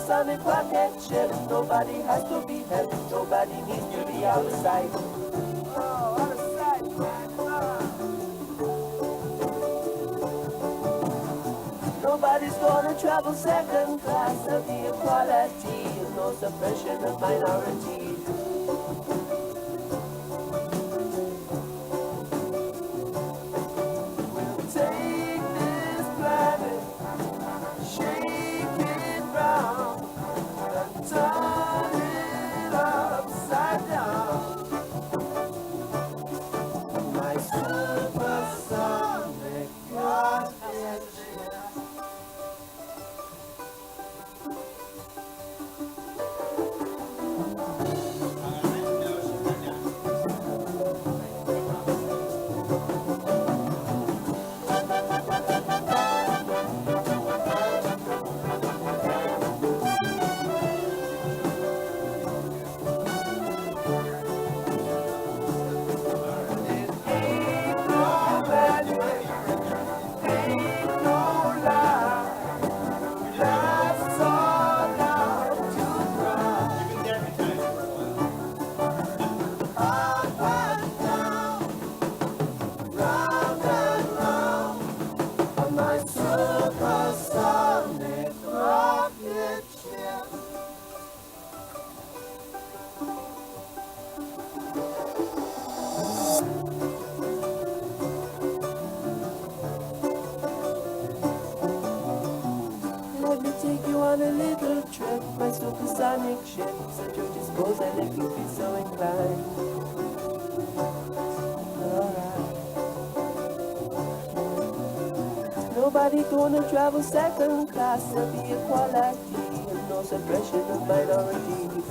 supersonic rocket ship. Nobody has to be held. Nobody needs to be out of sight. Oh, out of sight, man. Nobody's gonna travel second class. There'll be equality and no suppression of minorities. We'll take this planet, shake it round, and turn it upside down. My supersonic rocket ship. supersonic ships at your disposal if you feel so inclined. Alright. Nobody gonna travel second class, there'll be equality and no suppression of minorities.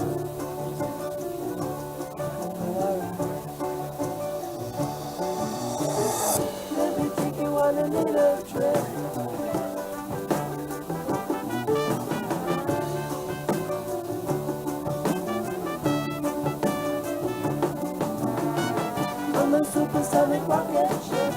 Let me take you on a little trip. On a supersonic rocket ship.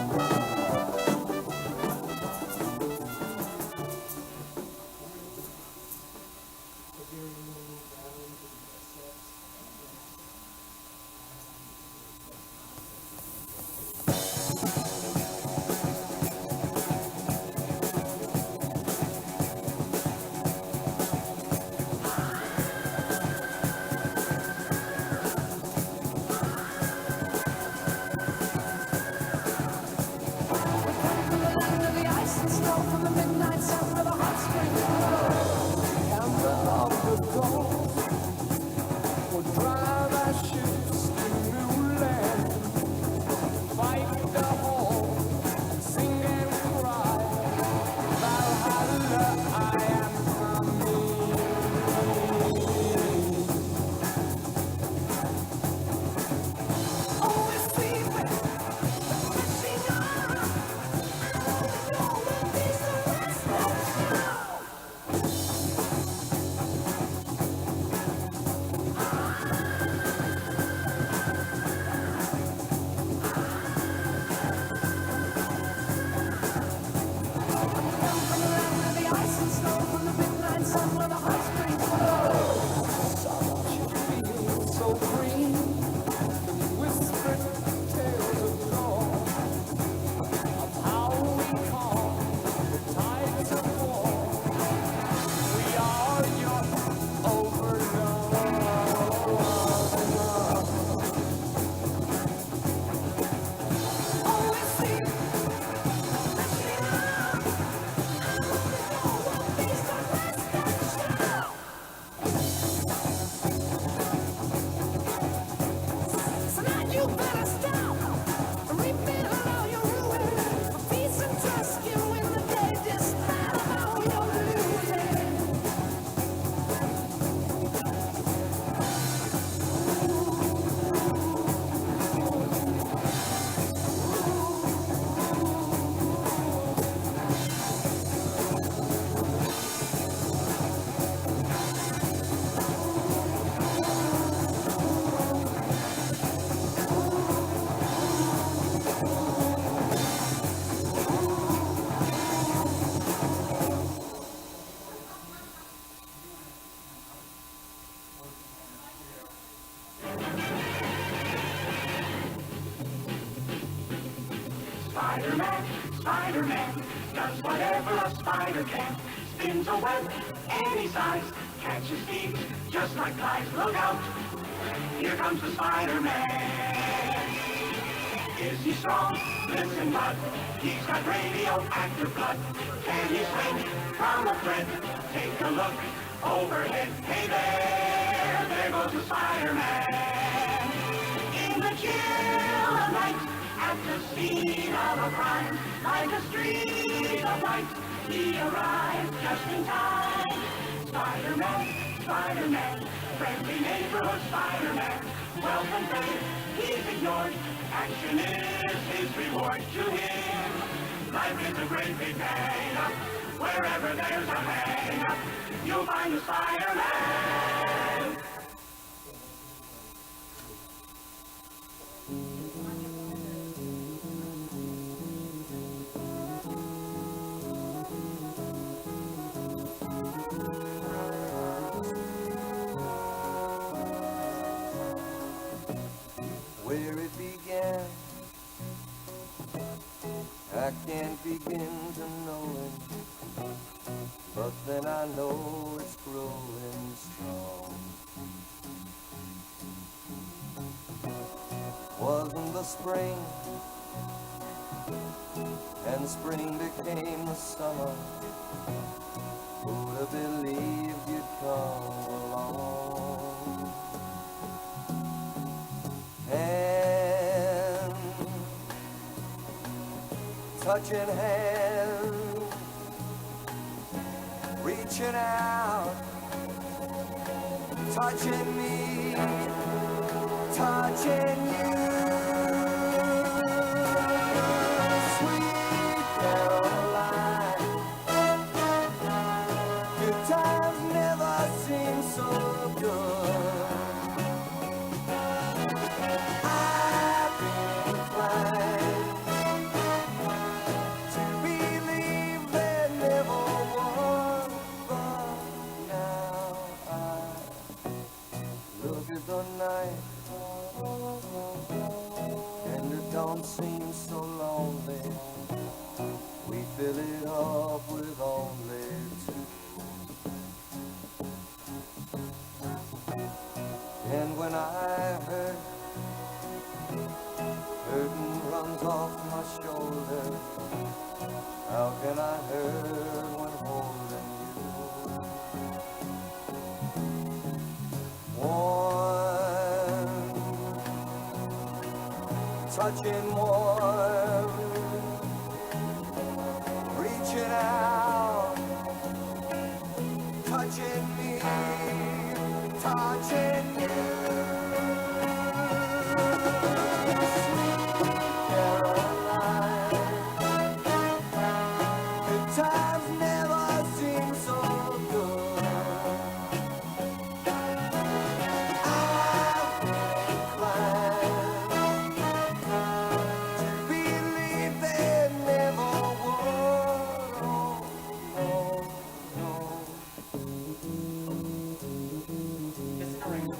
Spider-Man, Spider-Man, does whatever a spider can. Spins a web any size, catches thieves just like flies. Look out, here comes the Spider-Man. Is he strong? Listen, bud, he's got radioactive blood. Can he swing from a thread? Take a look overhead. Hey there goes the Spider-Man. In the chill of night, at the scene of a crime, like a streak of light, he arrives just in time. Spider-Man, Spider-Man, friendly neighborhood Spider-Man. Wealth and fame, he's ignored. Action is his reward to him. Life is a great big hang-up. Wherever there's a hang-up, you'll find the Spider-Man. Where it began, I can't begin to know it, but then I know it's growing strong. Wasn't the spring, and spring became the summer, Who'd have believed you'd come along? Hand, touching hands, reaching out, touching me, touching you. Sweet Caroline, good times never seem so good. I've been inclined to believe there never was, but now I look at the night and it don't seem so lonely. We fill it up with only two. And when I hurt, burden runs off my shoulder. How can I hurt when holding you? Warm, touching warm, reaching out, touching me, touching you. Times never seem so good. I've been inclined to believe there never was. Oh, no, no. Mr. Ring.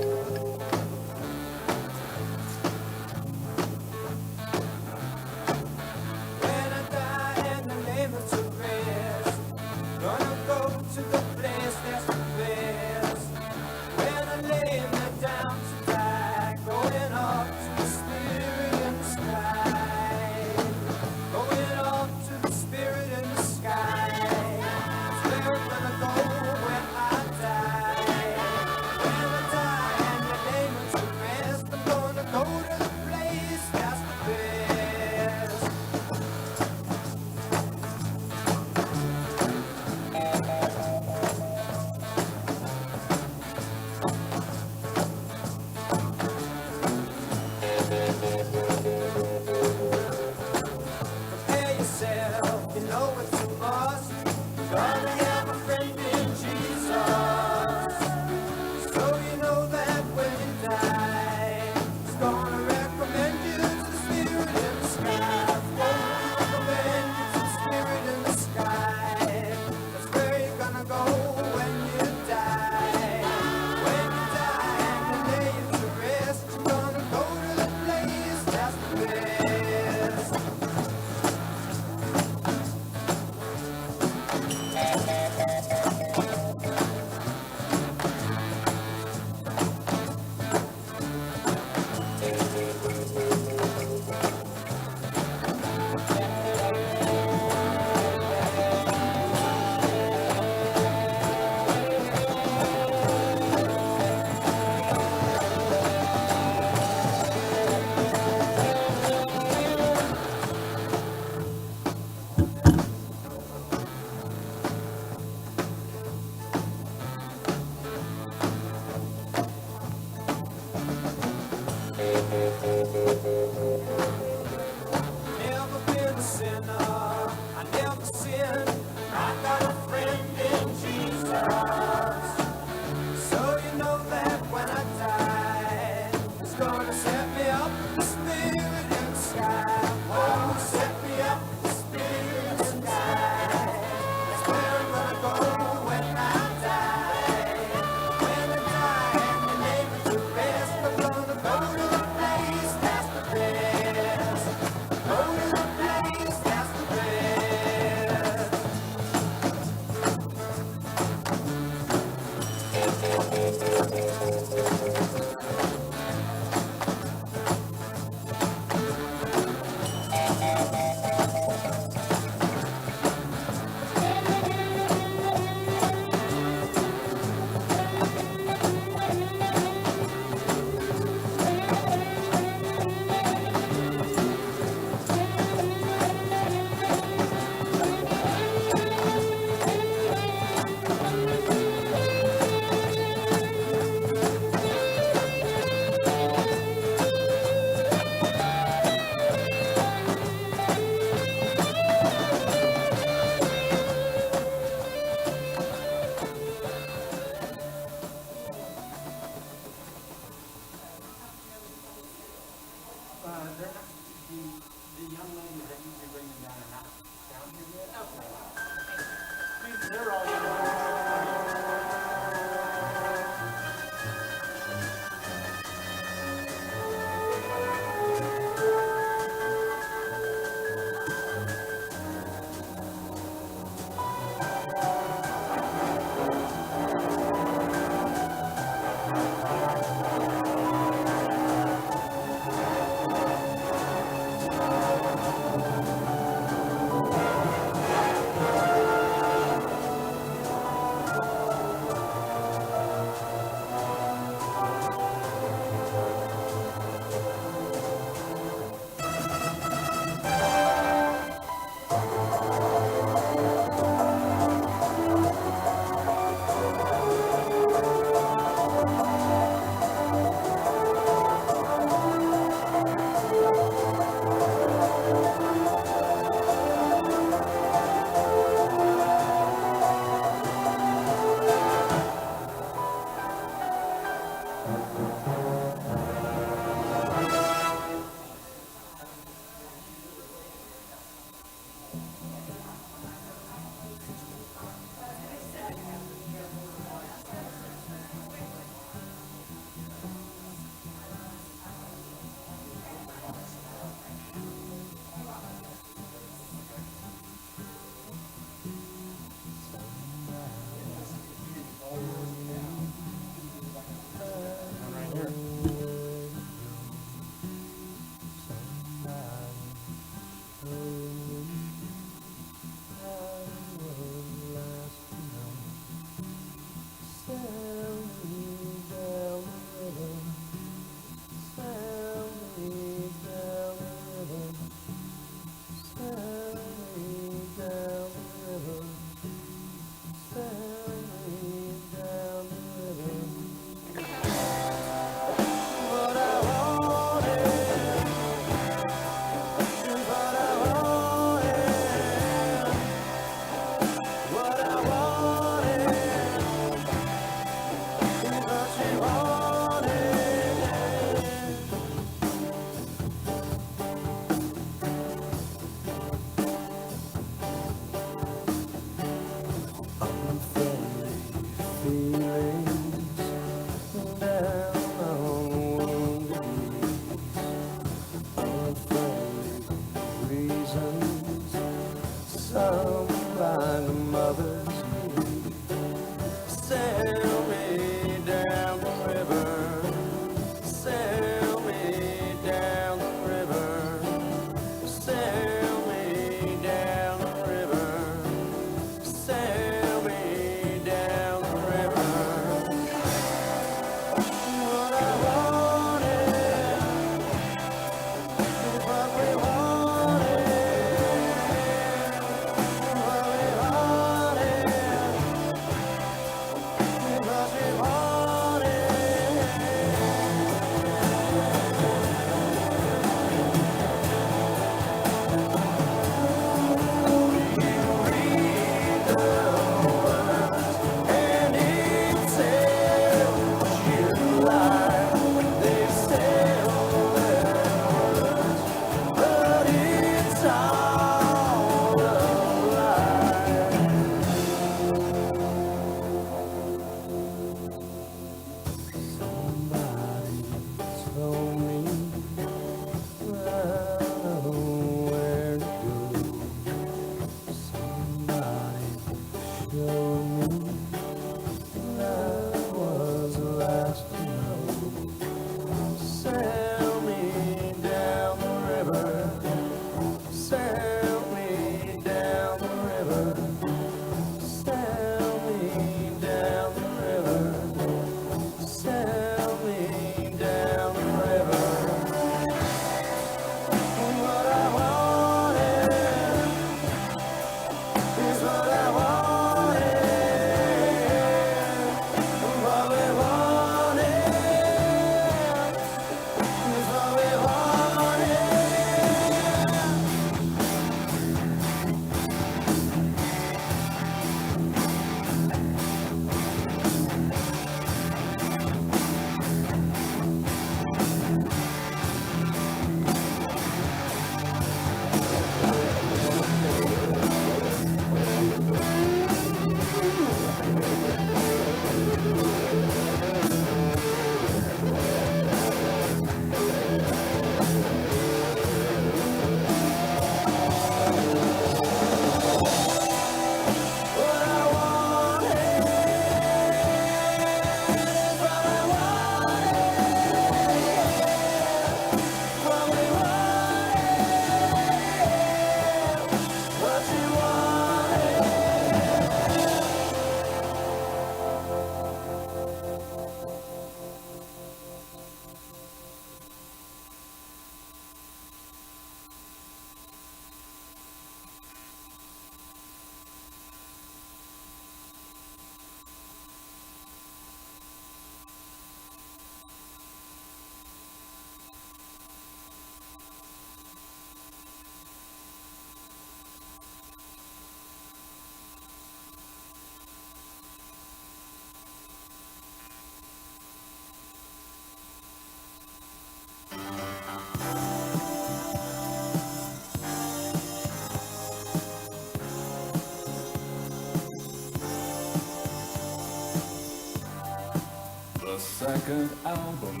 the second album,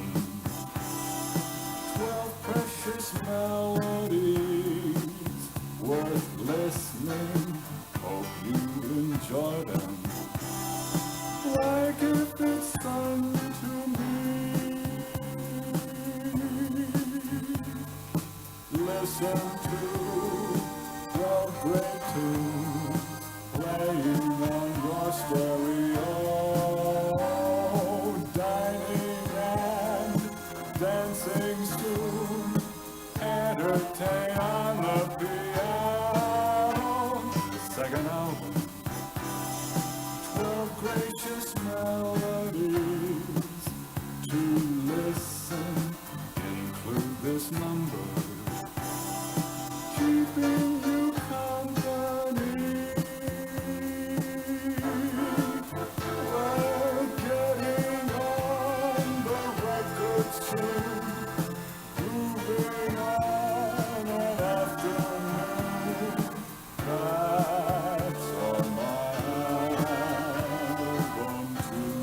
12 precious melodies worth listening. Hope you enjoy them like if it's sung to me. Listen to 12 great tunes playing on your stereo, dining and dancing soon, entertain on the piano. The second album, 12 gracious melodies to listen, include this number, keeping you company. We're getting on the record soon, moving on an afternoon. That's on my album too.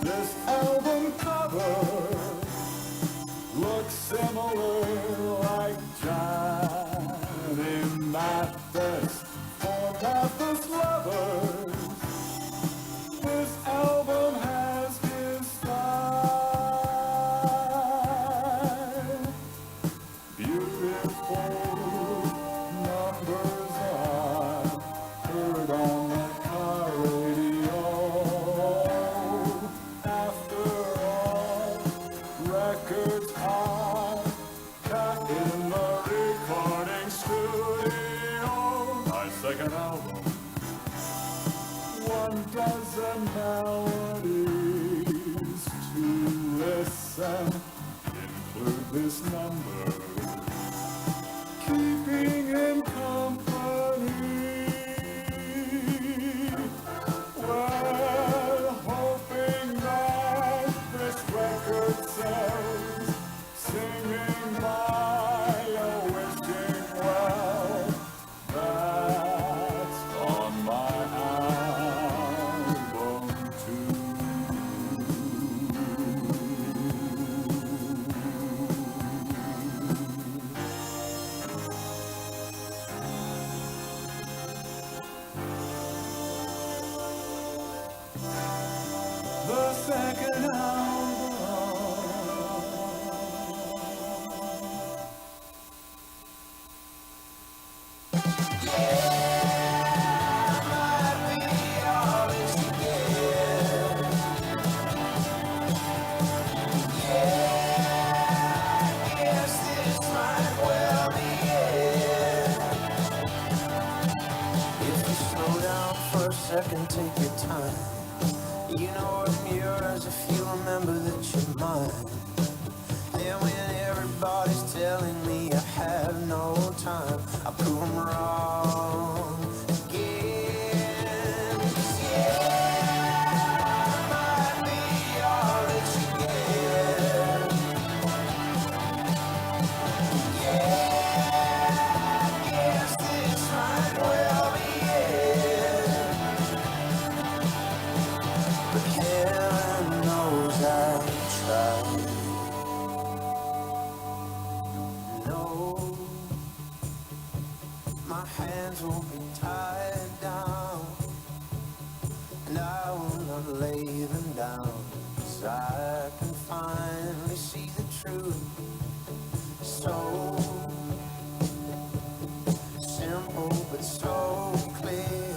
This album cover looks similar, like Johnny Mathis for Mathis lovers. This album has his style. Beautiful numbers are heard on the car radio. After all, records are cut in the recording studio. My second album, 1 dozen melodies to listen, include this number, keeping in company. We're hoping that this record sells, singing by a wishing well. That's on my album too. The second album. Second, take your time. You know I'm yours if you remember that you're mine. And when everybody's telling me I have no time, I prove them wrong again. 'Cause yeah, I might be all that you get. Yeah, I guess this might well be it. But heaven knows I've tried. No, my hands will be tied down, and I will not lay them down, 'cause I can finally see the truth. So simple but so clear,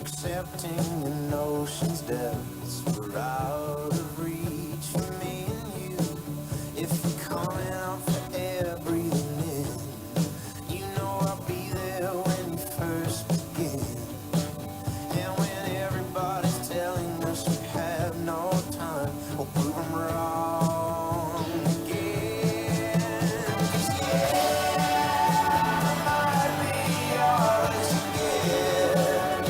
accepting the notion's depths were out of reach for me and you. If you're coming out for air breathing in, you know I'll be there when you first begin. And when everybody's telling us we have no time, we'll prove them wrong again. 'Cause yeah, I might be all that you get.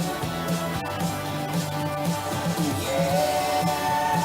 Yeah.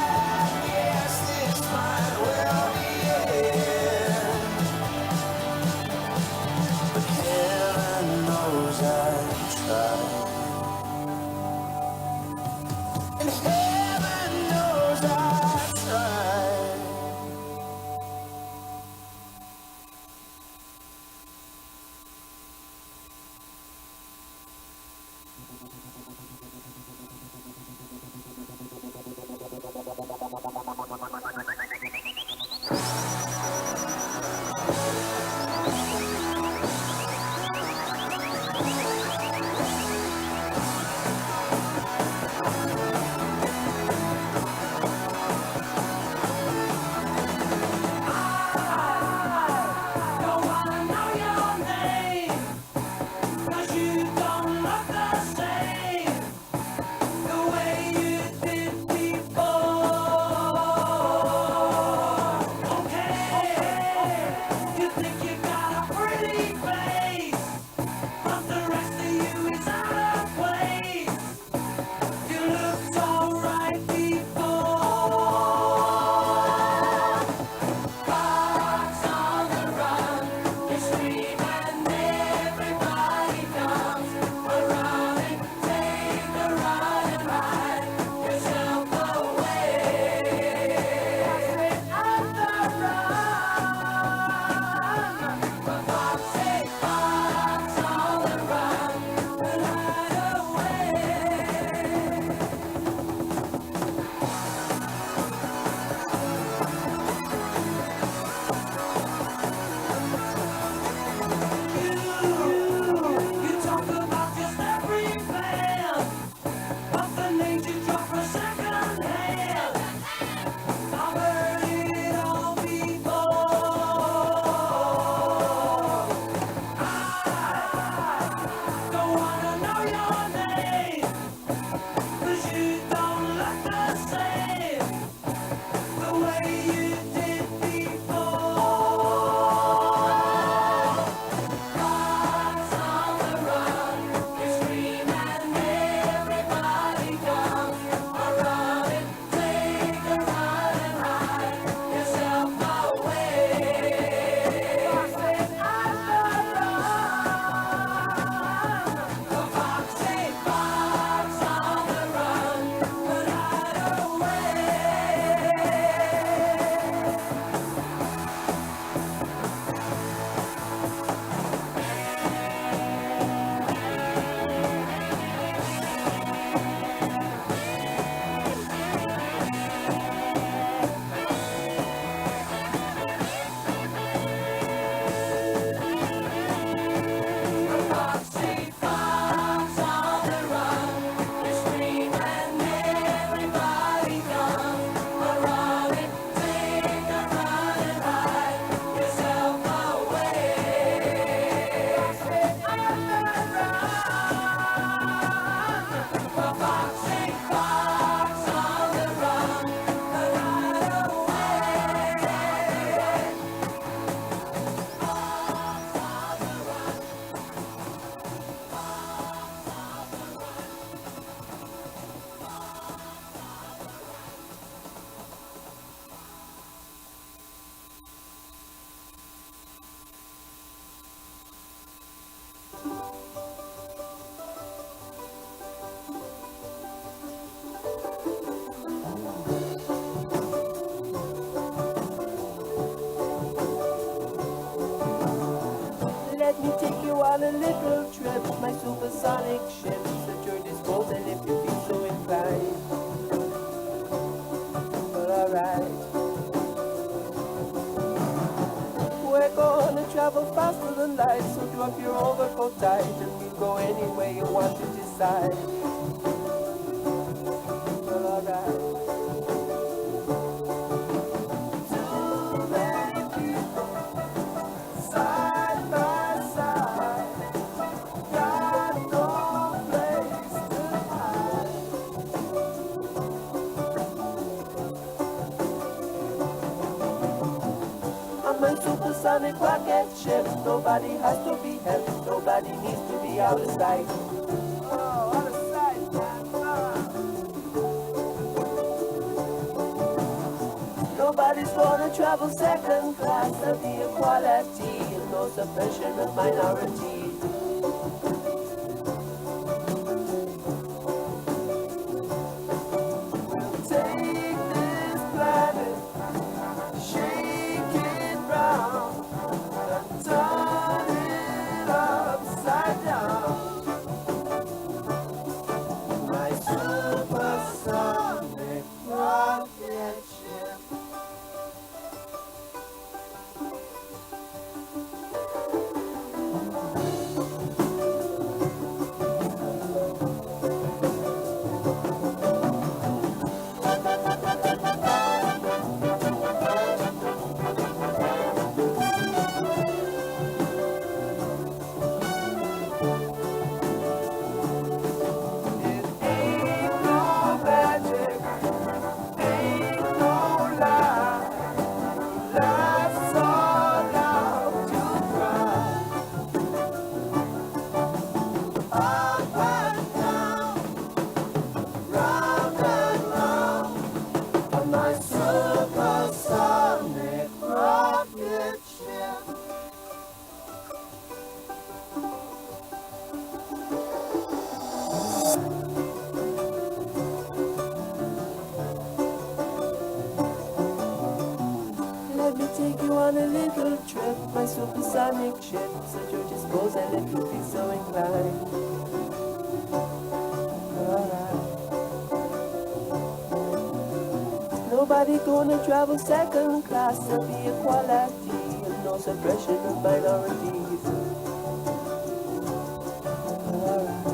on a little trip, my supersonic ship's at your disposal if you feel so inclined. Well, alright. We're gonna travel faster than light, so drop your overcoat tight, and we'll go anywhere you want to decide. Well, alright. My supersonic rocket ship, nobody has to be helped, nobody needs to be out of sight. Oh, out of sight, man. Nobody's gonna travel second class, there'll be equality and no suppression of minorities. We'll take this planet, shake it round, and turn it upside down. My supersonic rocket ship. Let me take you on a little trip, my supersonic ship's at your disposal if you feel so inclined. Alright. Nobody gonna travel second class, there'll be equality and no suppression of minorities. Alright.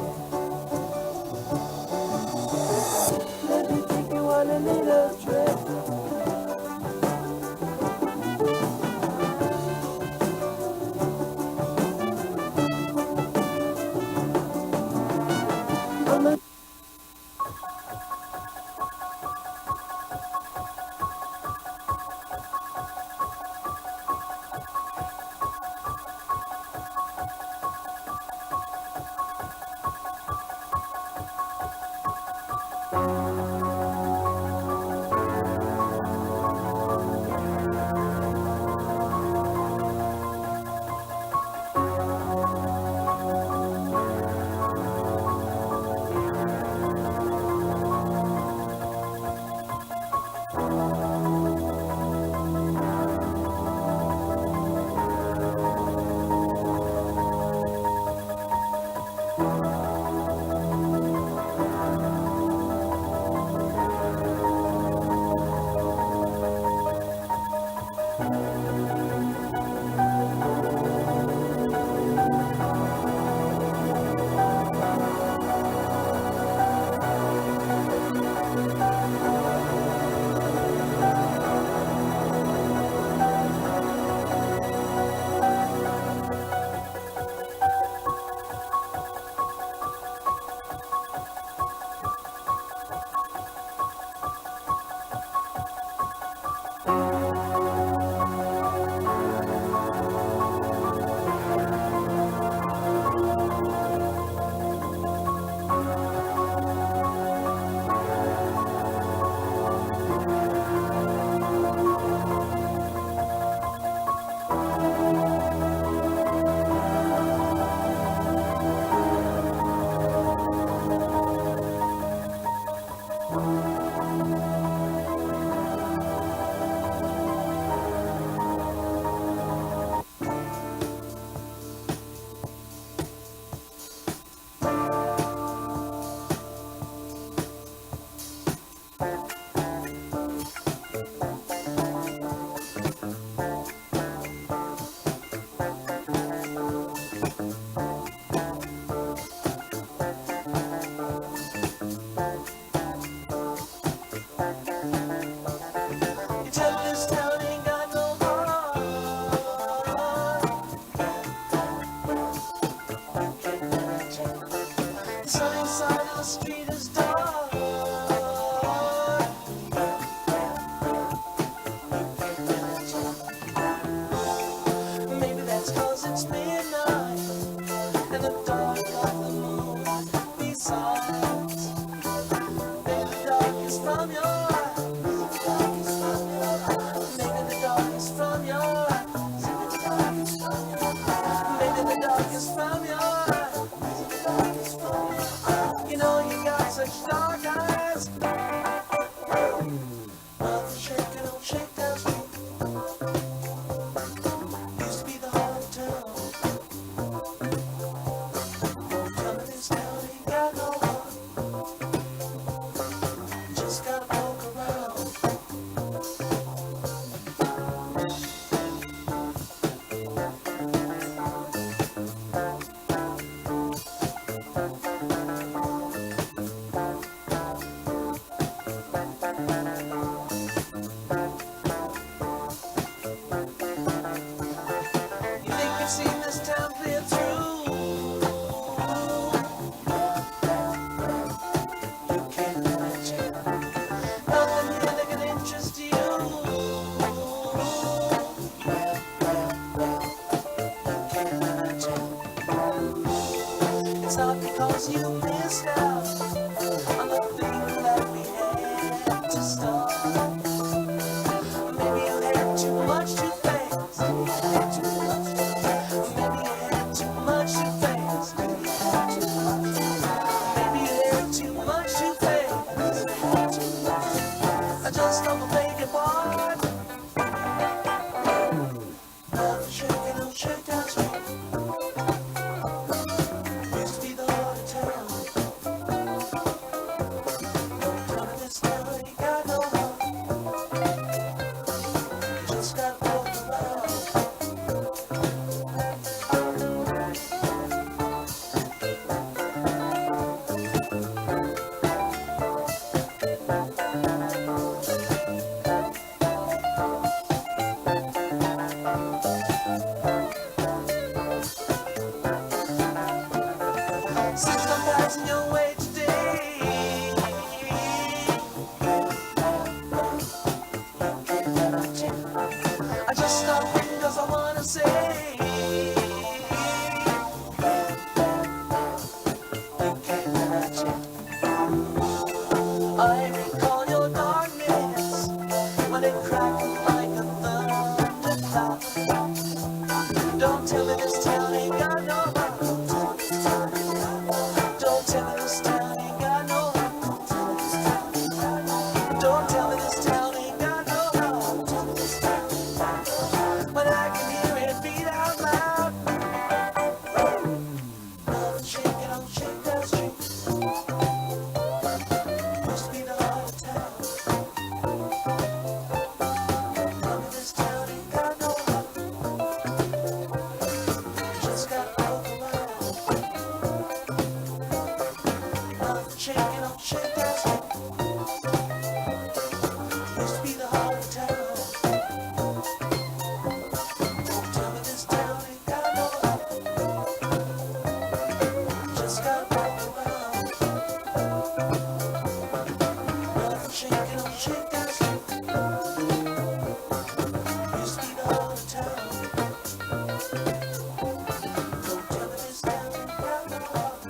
Let me take you on a little trip. street is dark. Maybe that's 'cause it's midnight and the dark of the moon besides. Maybe the dark is from your eyes. Maybe the dark is from your eyes. Maybe the dark is from your eyes. You know you got such dark eyes. Nothing shaking on Shakedown Street. Used to be the heart of town. Come to this town, ain't got no one. Just gotta poke around. You think you've seen this town clear through? You can't imagine nothing here that can interest you. You can't imagine. It's not because you missed out on the thing that we had to start. Maybe you had too much too fast. Maybe you had too much too fast. Maybe you had too much too fast. I just don't beg your pardon. Nothing shaking on Shakedown Street. Used to be the heart of town. Don't tell me this town ain't got no heart. You just gotta poke around. Since I'm passing your way today, I just stopped because I wanna say, I recall your darkness when it crackled like a thundercloud. Don't tell me this town ain't got no heart. Don't tell me this town ain't got no heart. Don't tell me this town ain't got no heart. But I can hear it beat out loud. Nothing shaking on Shakedown Street. Used to be the heart of town. Tell me this town ain't got no heart. Just gotta poke around. Nothing shaking on Shakedown Street. Used to be the heart of town. Tell me this town ain't got no heart. Just gotta poke around. Nothing shaking on Shakedown Street. Used to be the heart of town. Don't tell me this town ain't got no heart.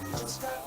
You just gotta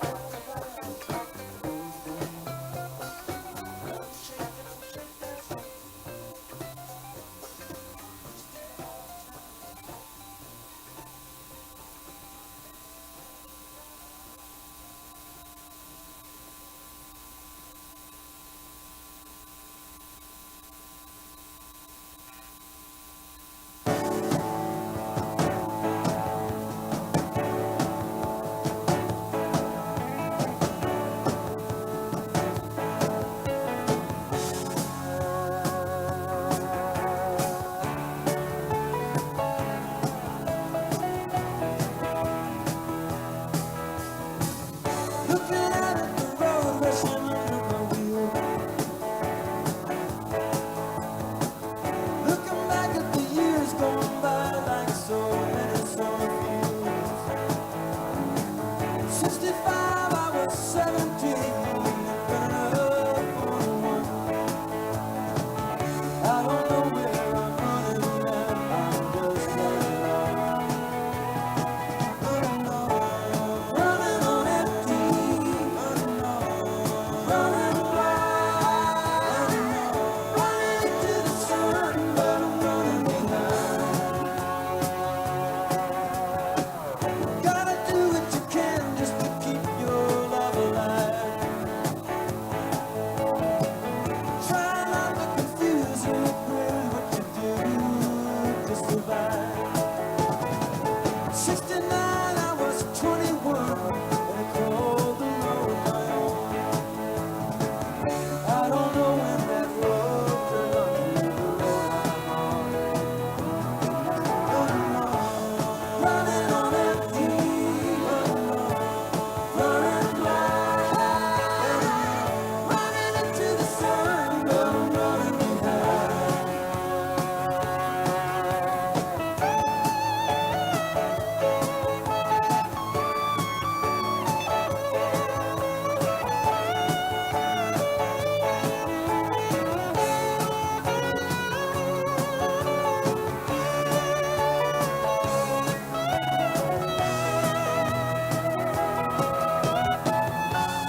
'69, I was 21, and I called the road my own. I don't know when that road could undo the road I'm on. Running on empty, running blind, running into the sun, but I'm running behind.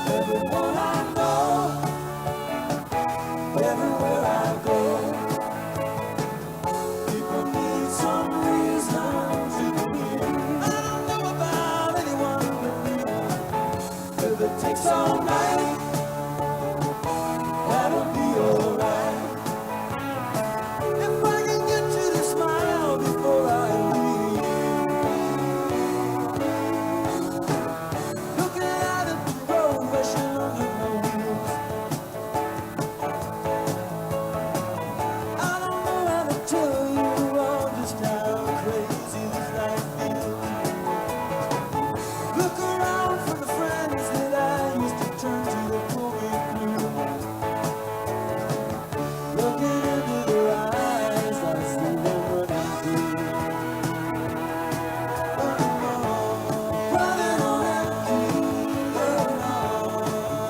Everyone I know, everywhere I go, people need some reason to believe. I don't know about anyone but me. If it takes all night, that'll be alright. If I can get you to smile before I leave, looking out at the road, rushing under my wheels. I don't know how to tell you all just how crazy this life feels. Look around for the friends that I used to turn to to pull me through. Looking into their eyes, I see them running through. Running on empty,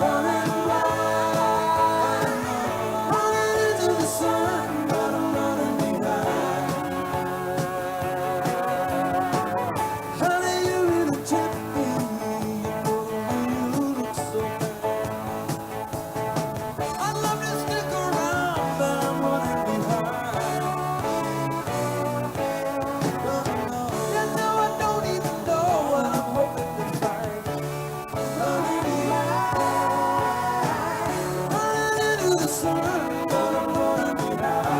running blind, running into the sun, but I'm running behind. Honey, you really tip me, you look so bad. I'd love to stick around, but I'm running behind. You know I don't even know what I'm hoping to find. Running behind, running into the sun, but I'm running behind.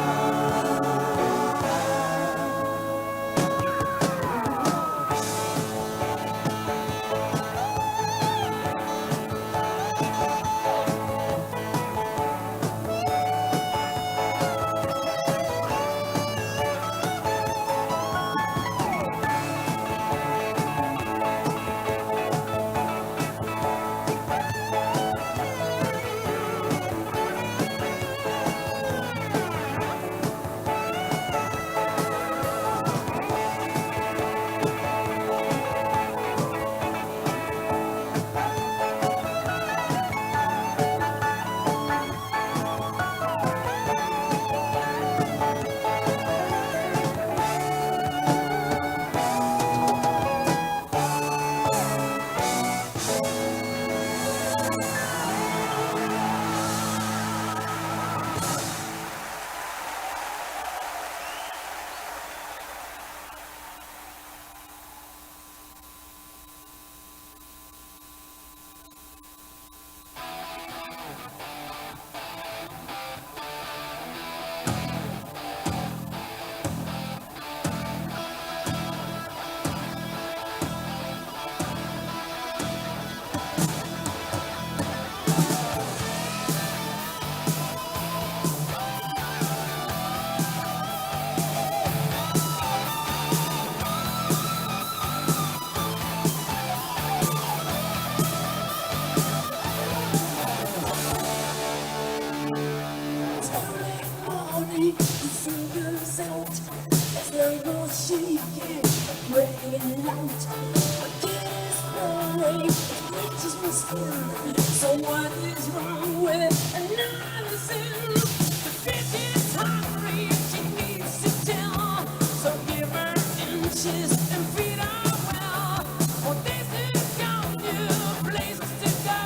So what is wrong with another sin? The bitch is hungry and she needs to tell. So give her inches and feed her well. Well, this is your new places to go.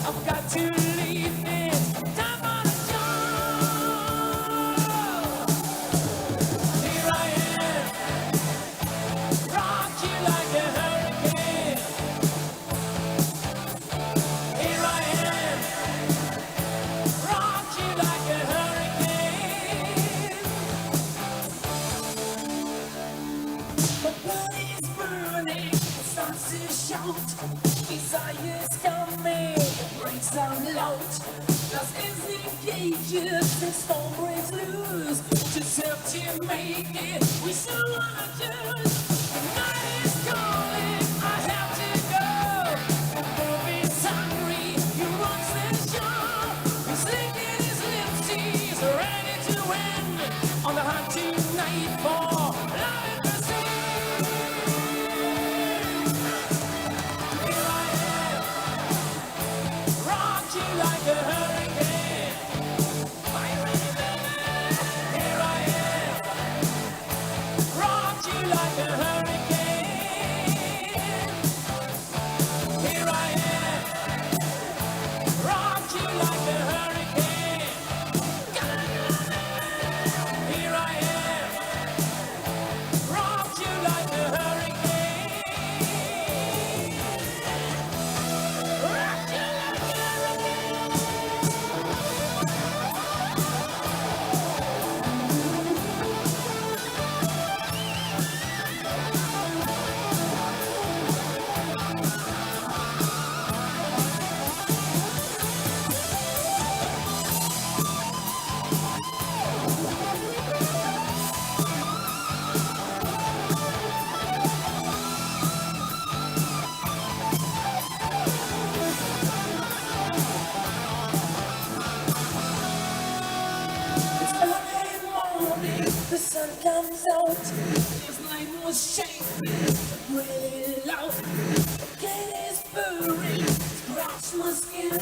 I've got to leave this time on a job. Here I am, rock you like a hurricane. Here I am, rock you like a hurricane. But buddy, burning, starts to shout. Desires coming, breaks down loud. Lost engages, the storm breaks loose. Just have to make it, we still wanna choose. The night is calling, I have to go. The world is hungry, he wants the show. He's licking his lips, he's ready to win. On the hunt tonight for love and mercy. Here I am, rock you like a hurricane. Are you ready, baby? Here I am, rock you like a hurricane. Here I am, rock you like a hurricane. Here I am, rock you like a hurricane. Rock you like a hurricane. It's early morning, the sun comes out. His light was shaking, really loud. The cat is purring, scratch my skin.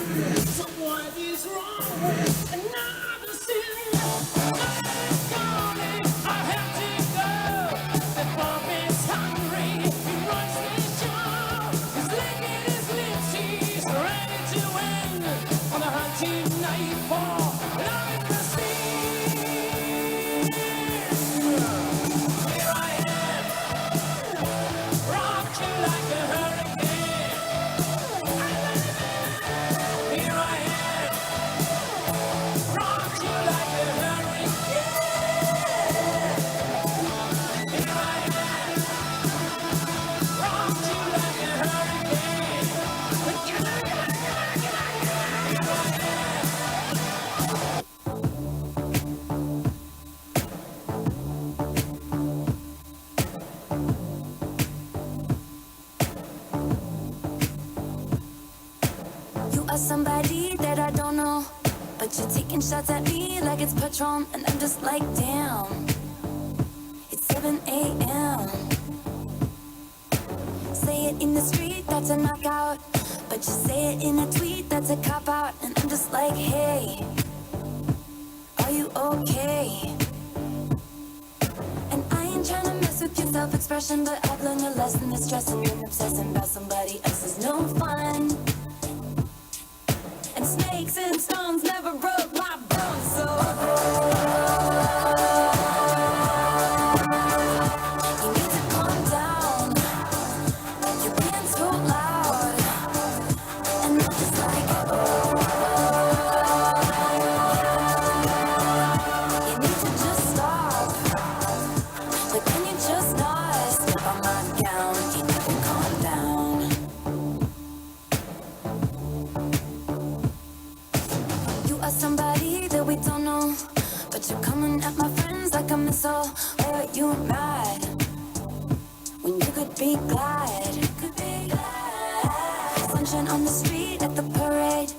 So what is wrong with another sin? Night is calling, I have to go. The bomb is hungry, he runs the show. He's licking his lips, he's ready to win. On the hunt tonight for love and mercy. Here I am, rock you like a hurricane. Here I am, rock you like a hurricane. Here I am, rock you like a hurricane. Here I am. You are somebody that I don't know, but you're taking shots at me like it's Patron, and I'm just like, damn. It's 7 a.m. Say it in the street, that's a knockout, but you say it in a tweet, that's a cop out, and I'm just like, hey, are you okay? And I ain't trying to mess with your self-expression, but I've learned a lesson that stressing and obsessing about somebody else is no fun. And snakes and stones never broke my bones, so you need to calm down. You're being too loud, and I'm just like, you need to just stop. But can you just not step on my gown? You need to calm down. You are somebody that we don't know, but you're coming at my friends like a missile. Why are you mad when you could be glad? You could be glad. Sunshine on the street at the parade,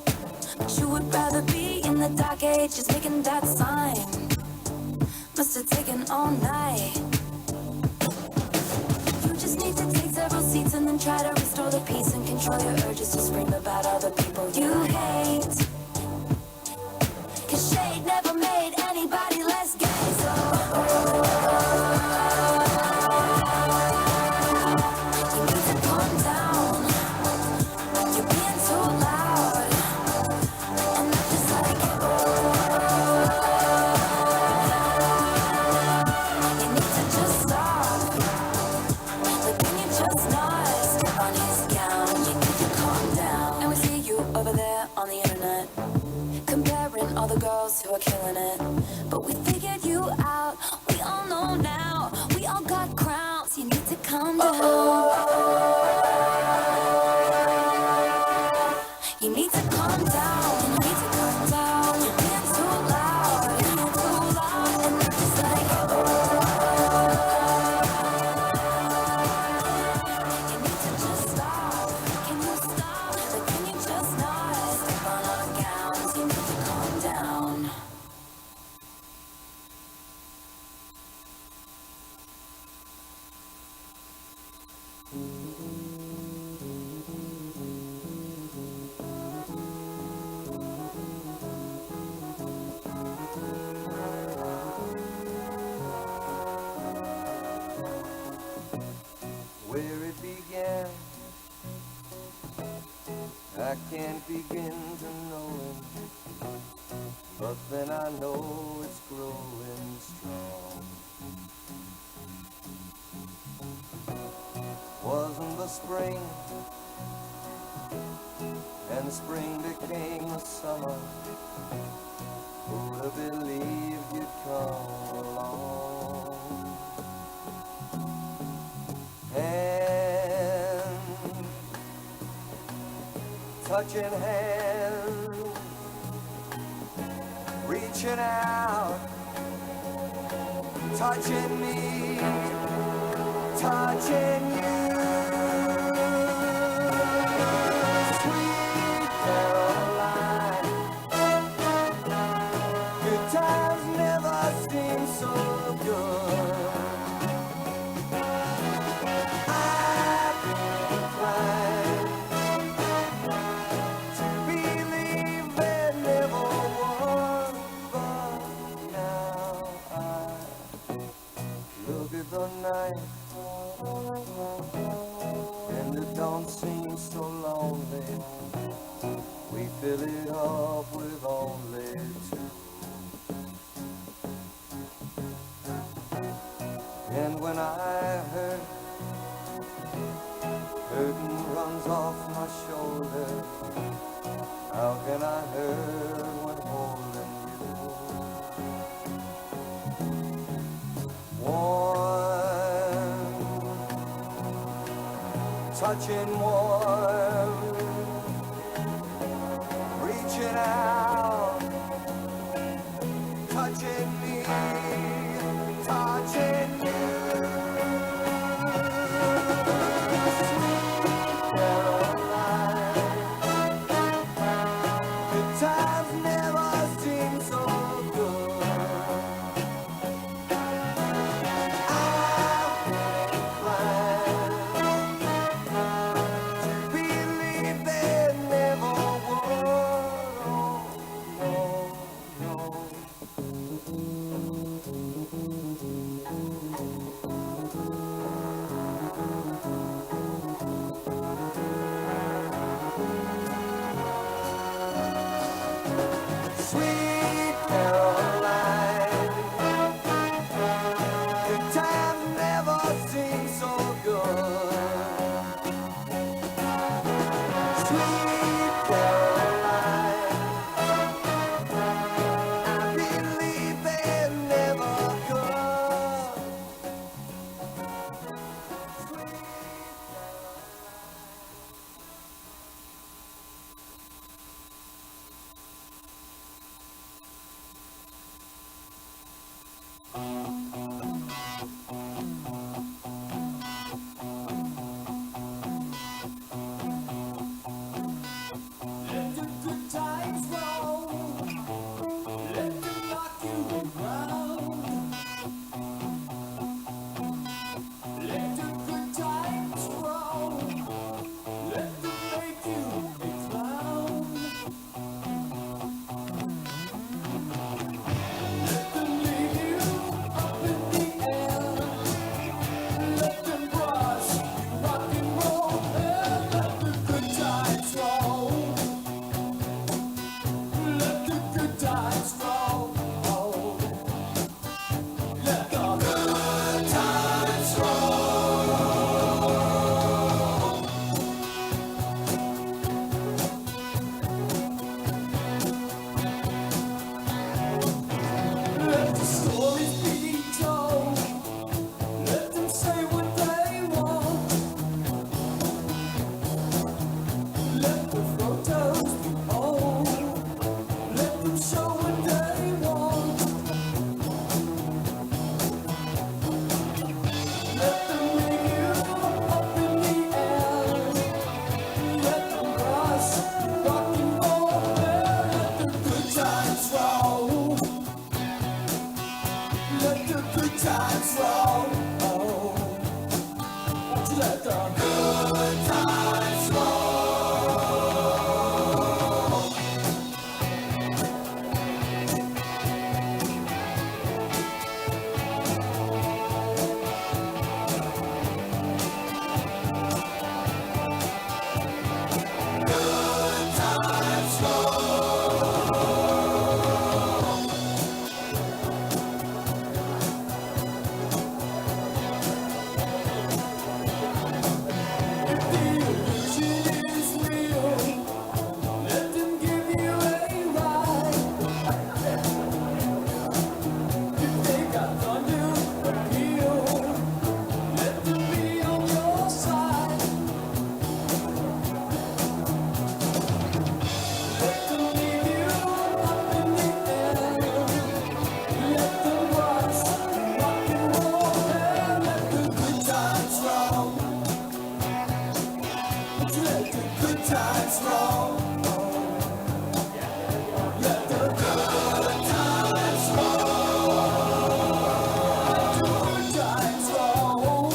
but you would rather be in the dark age, just making that sign. Must have taken all night. You just need to take several seats and then try to restore the peace and control your urges to scream about all the people you hate. 'Cause shade never made anybody less gay, so you need to calm down. You're being too loud, and I'm just like, you need to just stop. But can you just not step on his gown? You need to calm down. And we see you over there on the internet, comparing all the girls who are killing it. But we figured you out, we all know now. We all got crowns, you need to calm down. Where it began, I can't begin to know it, but then I know it's growing strong. Wasn't the spring, and spring became the summer. Who'd have believed you'd come along? And touching hands, reaching out, touching me, touching you. Sweet Caroline, good times never seem so good. I've been inclined to believe there never was, but now I look at the night and it don't seem so lonely. We fill it up with only two. And when I hurt, hurting runs off my shoulder. How can I hurt when holding you? Warm, touching warm, reaching out, touching me, touching you. Sweet Caroline, good times never seem so good. I've been inclined to believe there never was. let the good times roll. Good times If the illusion is real, let them give you a ride. If they got thunder appeal, let them be on your side. Let them leave you up in the air. Let them watch rock and roll there. Let the good times roll. Let the good times roll. Let the good times roll. Let the good times roll.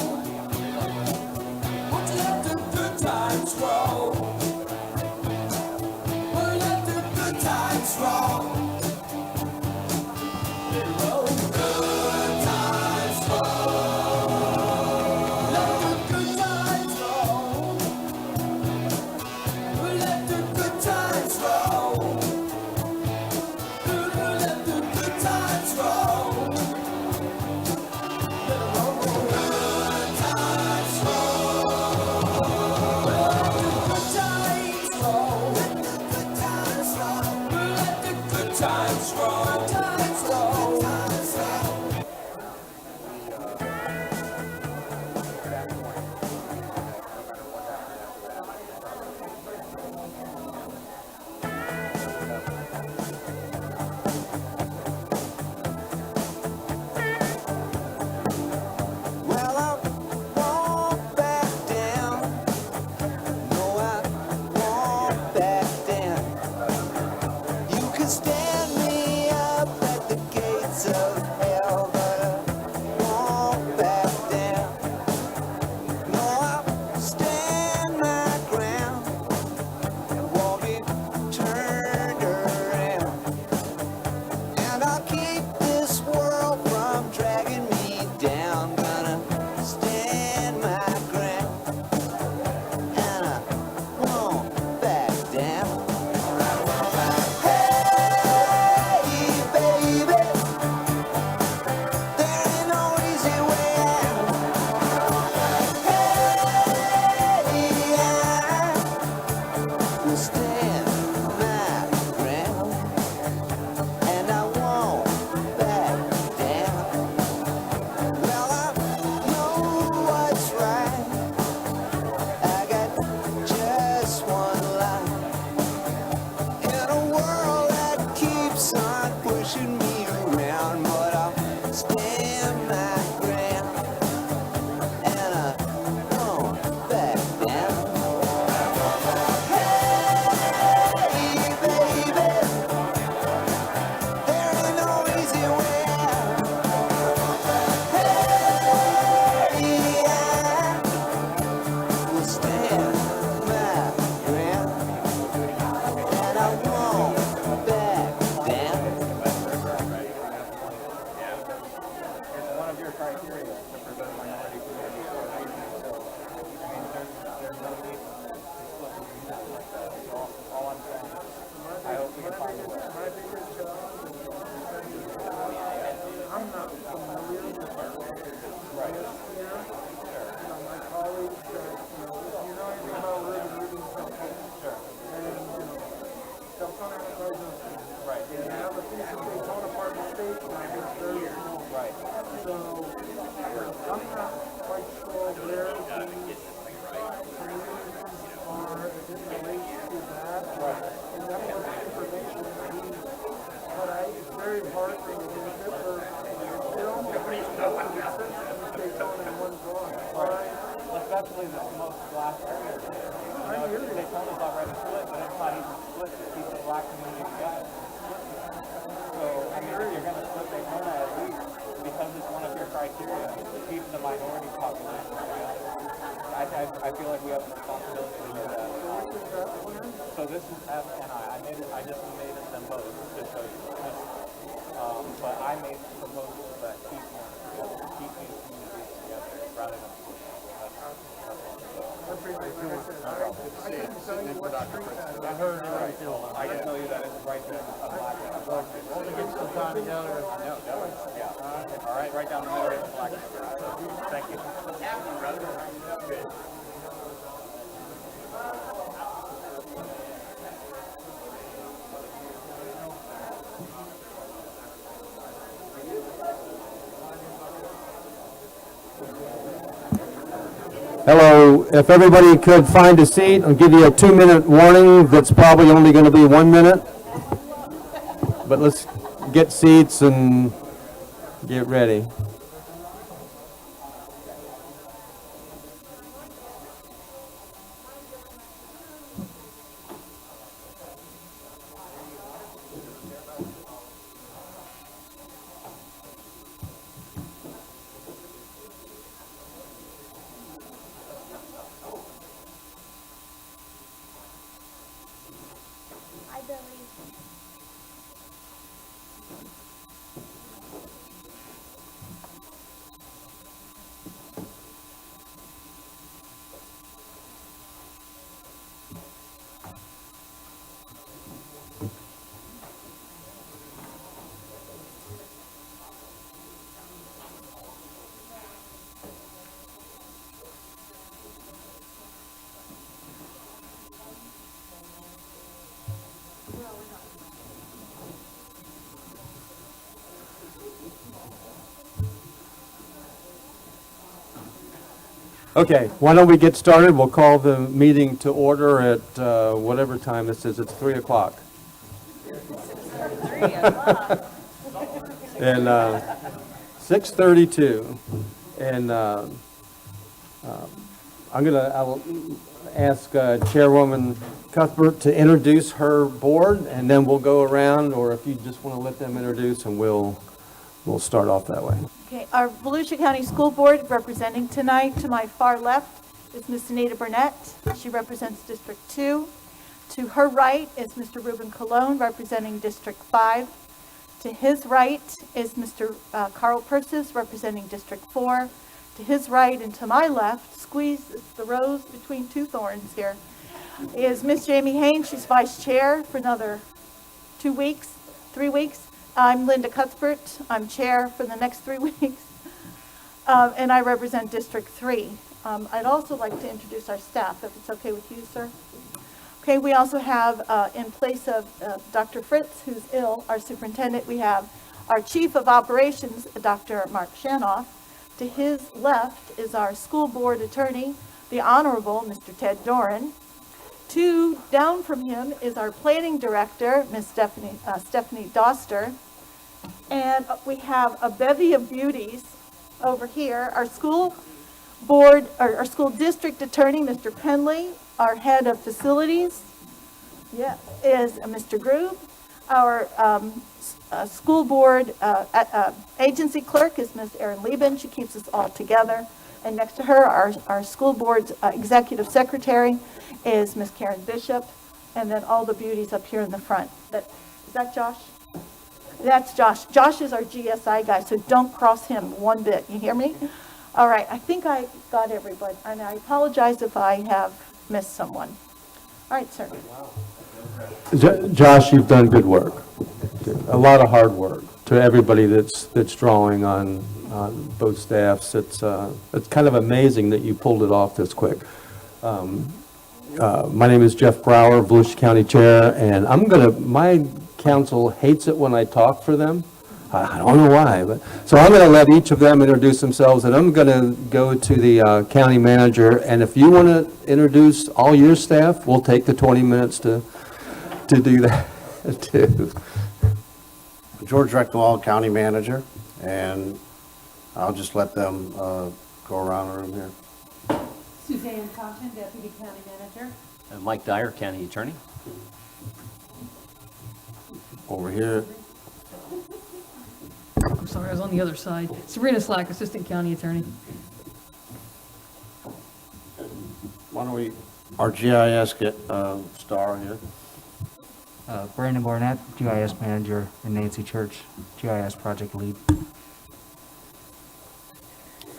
Won't you let the good times roll? Let the good times roll. They roll. Good times roll. Let the good times roll. Let the good times roll. Let the good times roll. Let it roll. Good times roll. Let the good times roll. Let the good times roll. Let the good times roll. Good times roll. Well, I won't back down. No, I won't back down. You can stand me up at the gates of hell, but I won't back down. No, I'll stand my ground and won't be turned around. And I'll keep this world from dragging me down. Gonna stand my ground, and I won't back down. Hey, baby, there ain't no easy way out. Hey, I will stand my ground, and I won't back down. Well, I know what's right. I got just one life in a world that keeps on pushing me around, but I'll stand my ground, and I won't back down. Hey, baby, there ain't no easy way out. Hey, I will stand my ground, and I won't back down. One of your criteria to preserve minority communities. So, I mean, there's no need to split the community like that. That's all I'm saying. I hope we can find a way. My biggest challenge is I'm not familiar with our Right. here. My colleagues, if you know anything about Redistricting cell phone, Sure. and cell phone enterprises, Right. they have a piece of Daytona Park State, and I think it's very small. Right. So I'm not quite sure where the communities are as it relates to that. Right. And that was information that he, but it's very hard for me to do it for, it almost makes no sense to stay on in one drawing. Right. Especially the most black areas. Daytona's already split, but it's not even split to keep the black community together. So, I mean, if you're going to split Daytona at least, because it's one of your criteria, to keep the minority population together. I I feel like we have a responsibility to do that. So this is F and I just made it them both to show you. But I made proposals that keep them together, keep these communities together rather than. I heard it right. I can tell you that it's right there. Only get some time together. No, yeah. All right, right down the middle of the flag. Thank you. Hello, if everybody could find a seat, I'll give you a 2-minute warning that's probably only going to be 1 minute. But let's get seats and get ready. Okay, why don't we get started? We'll call the meeting to order at whatever time this is. It's 3 o'clock. And 6:32. And I'll ask Chairwoman Cuthbert to introduce her board, and then we'll go around, or if you just want to let them introduce, and we'll start off that way. Okay, our Volusia County School Board representing tonight, to my far left is Ms. Anita Burnett. She represents District 2. To her right is Mr. Ruben Colon representing District 5. To his right is Mr. Carl Persis representing District 4. To his right and to my left, squeeze the rose between two thorns here, is Ms. Jamie Haynes. She's Vice Chair for another 3 weeks. I'm Linda Cuthbert. I'm Chair for the next 3 weeks, and I represent District 3. I'd also like to introduce our staff, if it's okay with you, sir. Okay, we also have, in place of Dr. Fritz, who's ill, our superintendent, we have our Chief of Operations, Dr. Mark Shanoff. To his left is our School Board Attorney, the Honorable Mr. Ted Doran. Down from him is our Planning Director, Ms. Stephanie Doster. And we have a bevy of beauties over here. Our school board, our school district attorney, Mr. Penley. Our head of facilities, is Mr. Groove. Our school board agency clerk is Ms. Erin Lieben. She keeps us all together. And next to her, our school board's executive secretary is Ms. Karen Bishop. And then all the beauties up here in the front. Is that Josh? That's Josh. Josh is our GSI guy, so don't cross him one bit. You hear me? All right, I think I got everybody. And I apologize if I have missed someone. All right, sir. Josh, you've done good work. A lot of hard work to everybody that's drawing on both staffs. It's kind of amazing that you pulled it off this quick. My name is Jeff Brower, Volusia County Chair, and my council hates it when I talk for them. I don't know why, but so I'm going to let each of them introduce themselves, and I'm going to go to the county manager. And if you want to introduce all your staff, we'll take the 20 minutes to do that too. George Rectwald, County Manager, and I'll just let them go around the room here. Suzanne Caution, Deputy County Manager. And Mike Dyer, County Attorney. Over here, I'm sorry, I was on the other side. Sabrina Slack, Assistant County Attorney. Why don't we, our GIS get Star here? Brandon Barnett, GIS Manager, and Nancy Church, GIS Project Lead.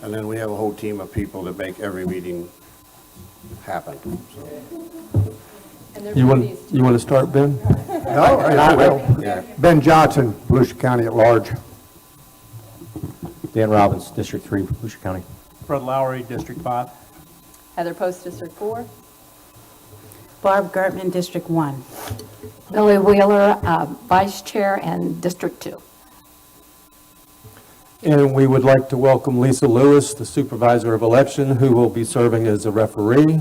And then we have a whole team of people that make every meeting happen. So. You want to start, Ben? No, I will. Yeah. Ben Johnson, Volusia County at large. Dan Robbins, District 3, Volusia County. Fred Lowry, District 5. Heather Post, District 4. Barb Gertman, District 1. Billy Wheeler, Vice Chair and District 2. And we would like to welcome Lisa Lewis, the Supervisor of Election, who will be serving as a referee.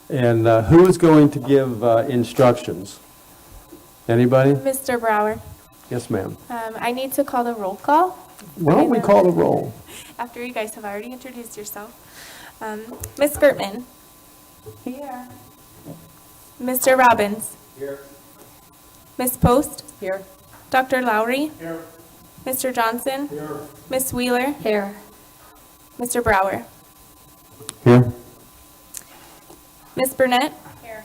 And who is going to give instructions? Anybody? Mr. Brower, Yes, ma'am. I need to call the roll call Why don't we call the roll? after you guys have already introduced yourself. Ms. Gertman. Here. Mr. Robbins. Here. Ms. Post. Here. Dr. Lowry. Here. Mr. Johnson. Here. Ms. Wheeler. Here. Mr. Brower. Here. Ms. Burnett. Here.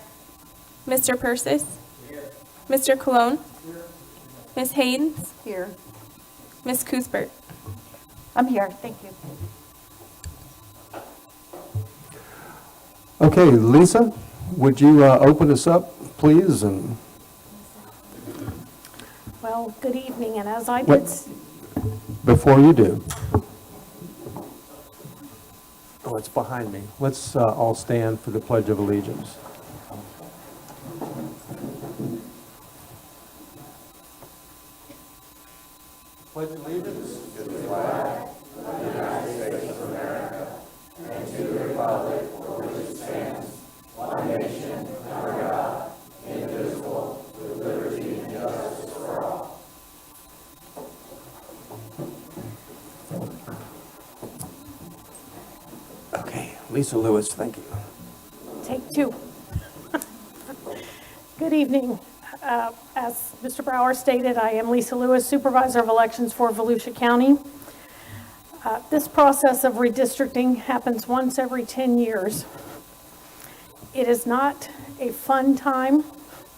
Mr. Persis. Here. Mr. Cologne. Here. Ms. Haynes. Here. Ms. Cuthbert. I'm here, thank you. Okay, Lisa, would you open us up, please? And Well, good evening, and as I Wait. did, before you do, oh, it's behind me. Let's all stand for the Pledge of Allegiance. Pledge allegiance. Okay, Lisa Lewis, thank you. take two. Good evening. As Mr. Brower stated, I am Lisa Lewis, Supervisor of Elections for Volusia County. This process of redistricting happens once every 10 years. It is not a fun time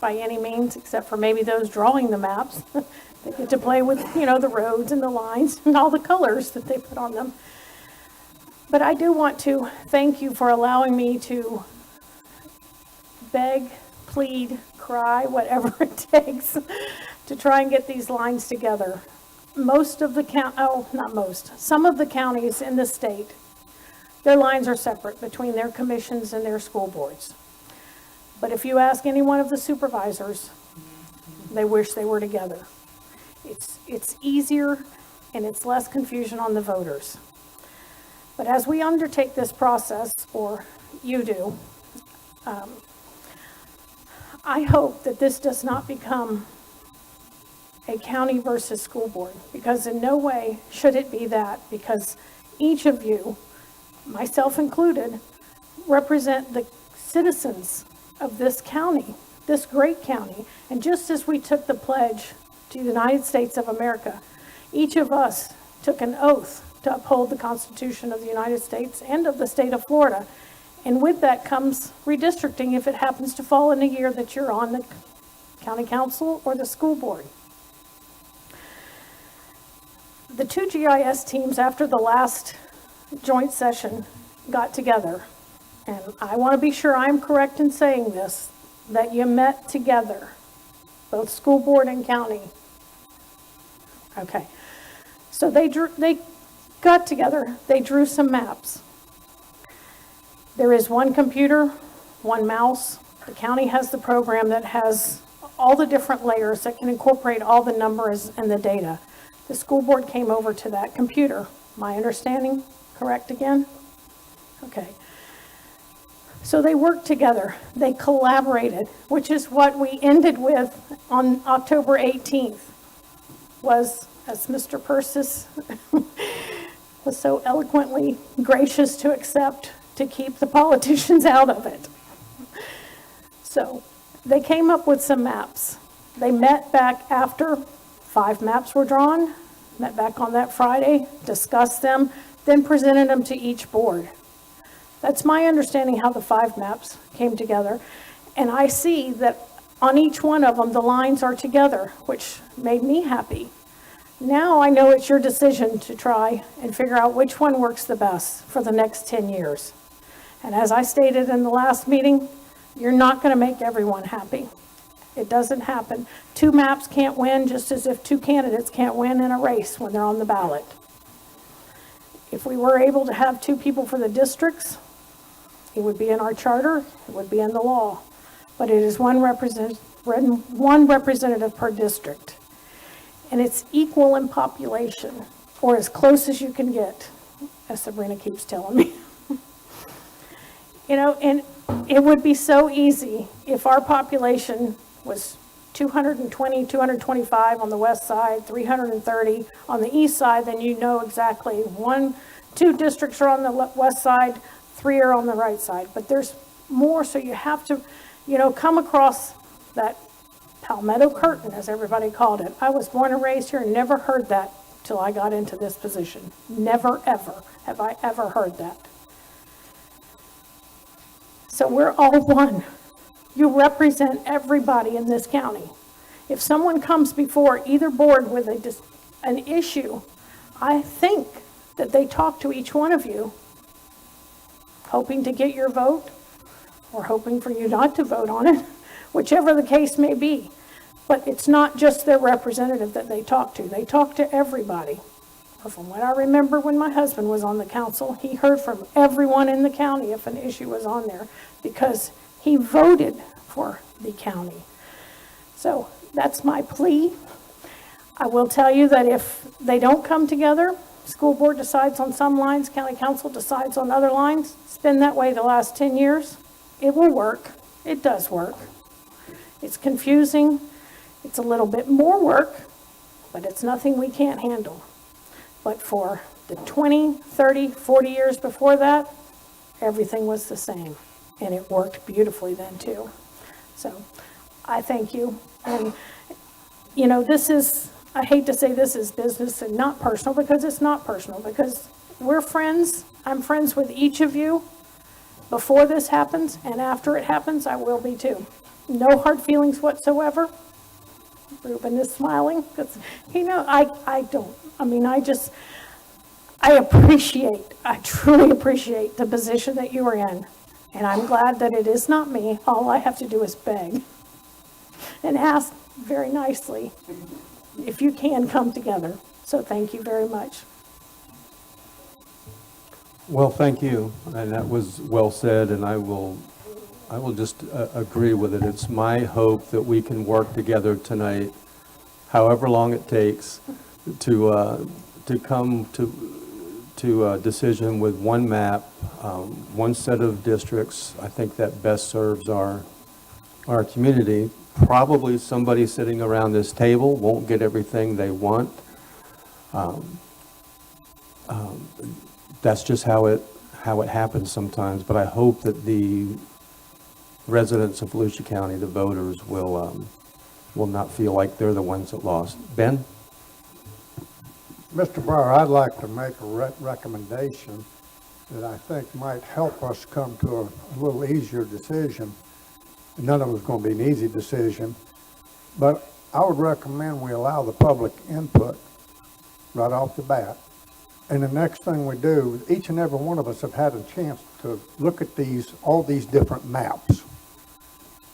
by any means, except for maybe those drawing the maps. They get to play with, the roads and the lines and all the colors that they put on them. But I do want to thank you for allowing me to beg, plead, cry, whatever it takes to try and get these lines together. Some of the counties in the state, their lines are separate between their commissions and their school boards. But if you ask any one of the supervisors, they wish they were together. It's easier and it's less confusion on the voters. But as we undertake this process, or you do, I hope that this does not become a county versus school board, because in no way should it be that, because each of you, myself included, represent the citizens of this county, this great county. And just as we took the pledge to the United States of America, each of us took an oath to uphold the Constitution of the United States and of the state of Florida. And with that comes redistricting if it happens to fall in a year that you're on the county council or the school board. The two GIS teams, after the last joint session, got together. And I want to be sure I'm correct in saying this, that you met together, both school board and county. Okay. So they got together, they drew some maps. There is one computer, one mouse. The county has the program that has all the different layers that can incorporate all the numbers and the data. The school board came over to that computer. My understanding correct again? Okay. So they worked together. They collaborated, which is what we ended with on October 18th, was, as Mr. Persis was so eloquently gracious to accept, to keep the politicians out of it. So they came up with some maps. They met back after 5 maps were drawn. met back on that Friday, discussed them, then presented them to each board. That's my understanding how the 5 maps came together. And I see that on each one of them, the lines are together, which made me happy. Now I know it's your decision to try and figure out which one works the best for the next 10 years. And as I stated in the last meeting, you're not going to make everyone happy. It doesn't happen. 2 maps can't win, just as if 2 candidates can't win in a race when they're on the ballot. If we were able to have 2 people for the districts, it would be in our charter, it would be in the law. But it is one representative per district. And it's equal in population, or as close as you can get, as Sabrina keeps telling me. You know, and it would be so easy if our population was 220, 225 on the west side, 330 on the east side, then you know exactly 2 districts are on the west side, 3 are on the right side. But there's more, so you have to, you know, come across that Palmetto curtain, as everybody called it. I was born and raised here and never heard that till I got into this position. Never, ever have I ever heard that. So we're all one. You represent everybody in this county. If someone comes before either board with an issue, I think that they talk to each one of you, hoping to get your vote or hoping for you not to vote on it, whichever the case may be. But it's not just their representative that they talk to. They talk to everybody. Or from what I remember when my husband was on the council, he heard from everyone in the county if an issue was on there because he voted for the county. So that's my plea. I will tell you that if they don't come together, school board decides on some lines, county council decides on other lines, it's been that way the last 10 years. It will work. It does work. It's confusing. It's a little bit more work, but it's nothing we can't handle. But for the 20, 30, 40 years before that, everything was the same. And it worked beautifully then too. So I thank you. And, you know, I hate to say this is business and not personal, because it's not personal, because we're friends. I'm friends with each of you before this happens, and after it happens, I will be too. No hard feelings whatsoever. Ruben is smiling because, you know, I don't. I mean, I truly appreciate the position that you are in. And I'm glad that it is not me. All I have to do is beg and ask very nicely if you can come together. So thank you very much. Well, thank you, and that was well said, and I will just agree with it. It's my hope that we can work together tonight, however long it takes, to come to a decision with one map, one set of districts. I think that best serves our community. Probably somebody sitting around this table won't get everything they want. That's just how it happens sometimes. But I hope that the residents of Volusia County, the voters, will not feel like they're the ones that lost. Ben? Mr. Brewer, I'd like to make a recommendation that I think might help us come to a little easier decision. None of it is going to be an easy decision, but I would recommend we allow the public input right off the bat. And the next thing we do, each and every one of us have had a chance to look at all these different maps.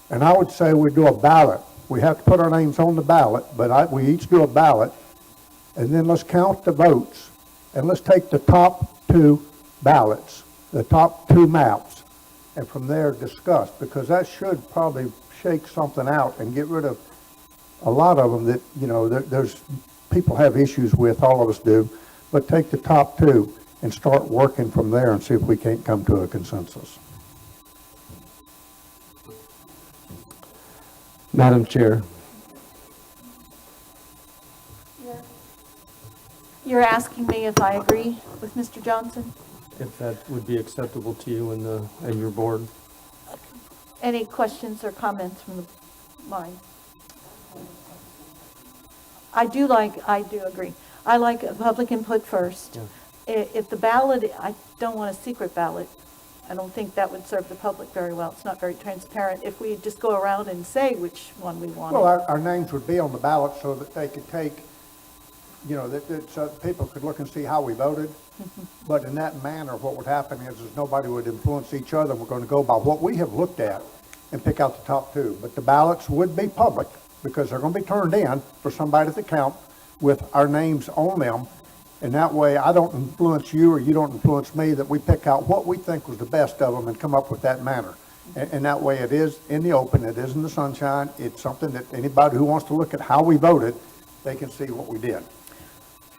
And I would say we do a ballot. We have to put our names on the ballot, but we each do a ballot. And then let's count the votes. And let's take the top 2 ballots, the top 2 maps, and from there discuss. Because that should probably shake something out and get rid of a lot of them that, you know, there's people have issues with, all of us do. But take the top 2 and start working from there and see if we can't come to a consensus. Madam Chair. You're asking me if I agree with Mr. Johnson? If that would be acceptable to you and your board. Any questions or comments from the line? I do agree. I like public input first. If the ballot, I don't want a secret ballot. I don't think that would serve the public very well. It's not very transparent if we just go around and say which one we want. Well, our names would be on the ballot so that they could take, so people could look and see how we voted. But in that manner, what would happen is nobody would influence each other. We're going to go by what we have looked at and pick out the top two. But the ballots would be public because they're going to be turned in for somebody to count with our names on them. And that way, I don't influence you or you don't influence me, that we pick out what we think was the best of them and come up with that manner. And that way, it is in the open, it is in the sunshine. It's something that anybody who wants to look at how we voted, they can see what we did.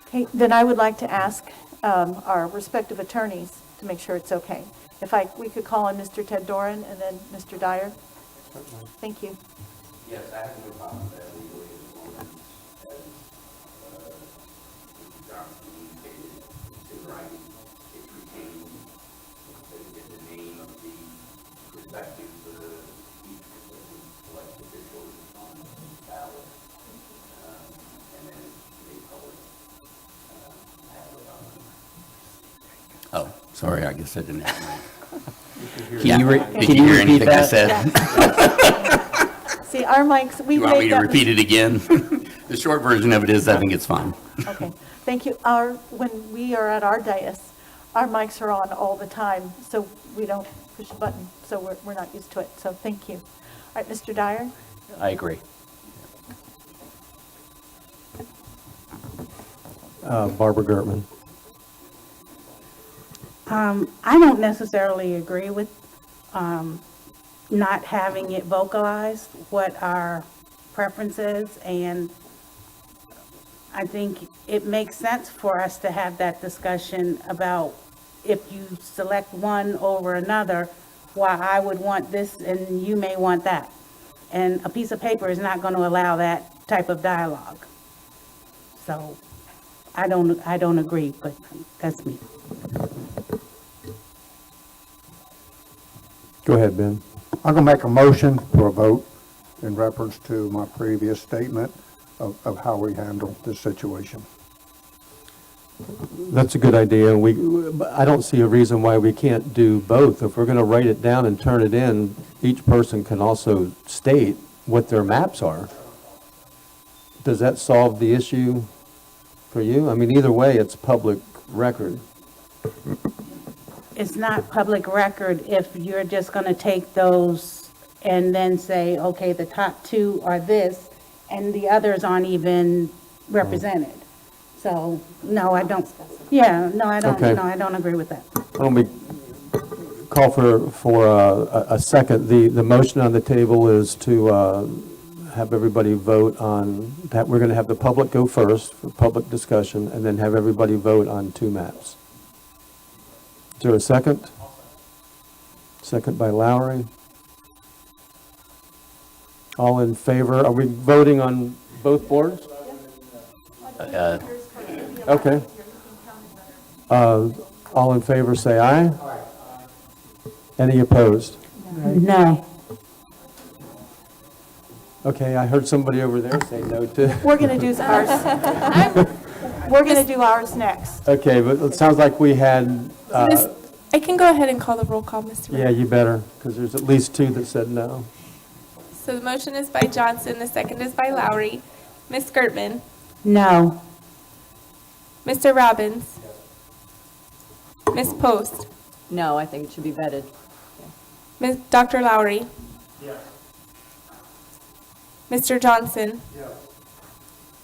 Okay, then I would like to ask our respective attorneys to make sure it's okay. If we could call on Mr. Ted Doran and then Mr. Dyer. Thank you. Yes, I have no problem with that legally, as long as Mr. Johnson indicated in writing, it retains the name of the respective each elected official on the ballot, and then made public. Oh, sorry, I guess I didn't have my... Can you hear anything I said? See, our mics, we You want me to repeat it again? The short version of it is, I think it's fine. Okay, thank you. When we are at our dais, our mics are on all the time, so we don't push a button, so we're not used to it, so thank you. All right, Mr. Dyer? I agree. Barbara Gertman. I don't necessarily agree with not having it vocalized what our preference is, and I think it makes sense for us to have that discussion about if you select one over another, why I would want this and you may want that. And a piece of paper is not going to allow that type of dialogue. So I don't agree, but that's me. Go ahead, Ben. I'm going to make a motion for a vote in reference to my previous statement of how we handle this situation. That's a good idea. I don't see a reason why we can't do both. If we're going to write it down and turn it in, each person can also state what their maps are. Does that solve the issue for you? I mean, either way, it's public record. It's not public record if you're just going to take those and then say, okay, the top two are this, and the others aren't even represented. So, no, I don't. Yeah, no, I don't. Okay. No, I don't agree with that. Let me call for a second. The motion on the table is to have everybody vote on that. We're going to have the public go first for public discussion, and then have everybody vote on two maps. Is there a second? Second by Lowry. All in favor? Are we voting on both boards? Okay. All in favor, say aye. Any opposed? No. Okay, I heard somebody over there say no too. We're going to do ours. We're going to do ours next. Okay, but it sounds like we had... I can go ahead and call the roll call, Mr. Mayor. Yeah, you better, because there's at least two that said no. So the motion is by Johnson, the second is by Lowry. Ms. Gertman? No. Mr. Robbins? Ms. Post? No, I think it should be vetted. Dr. Lowry? Yes. Mr. Johnson? Yes.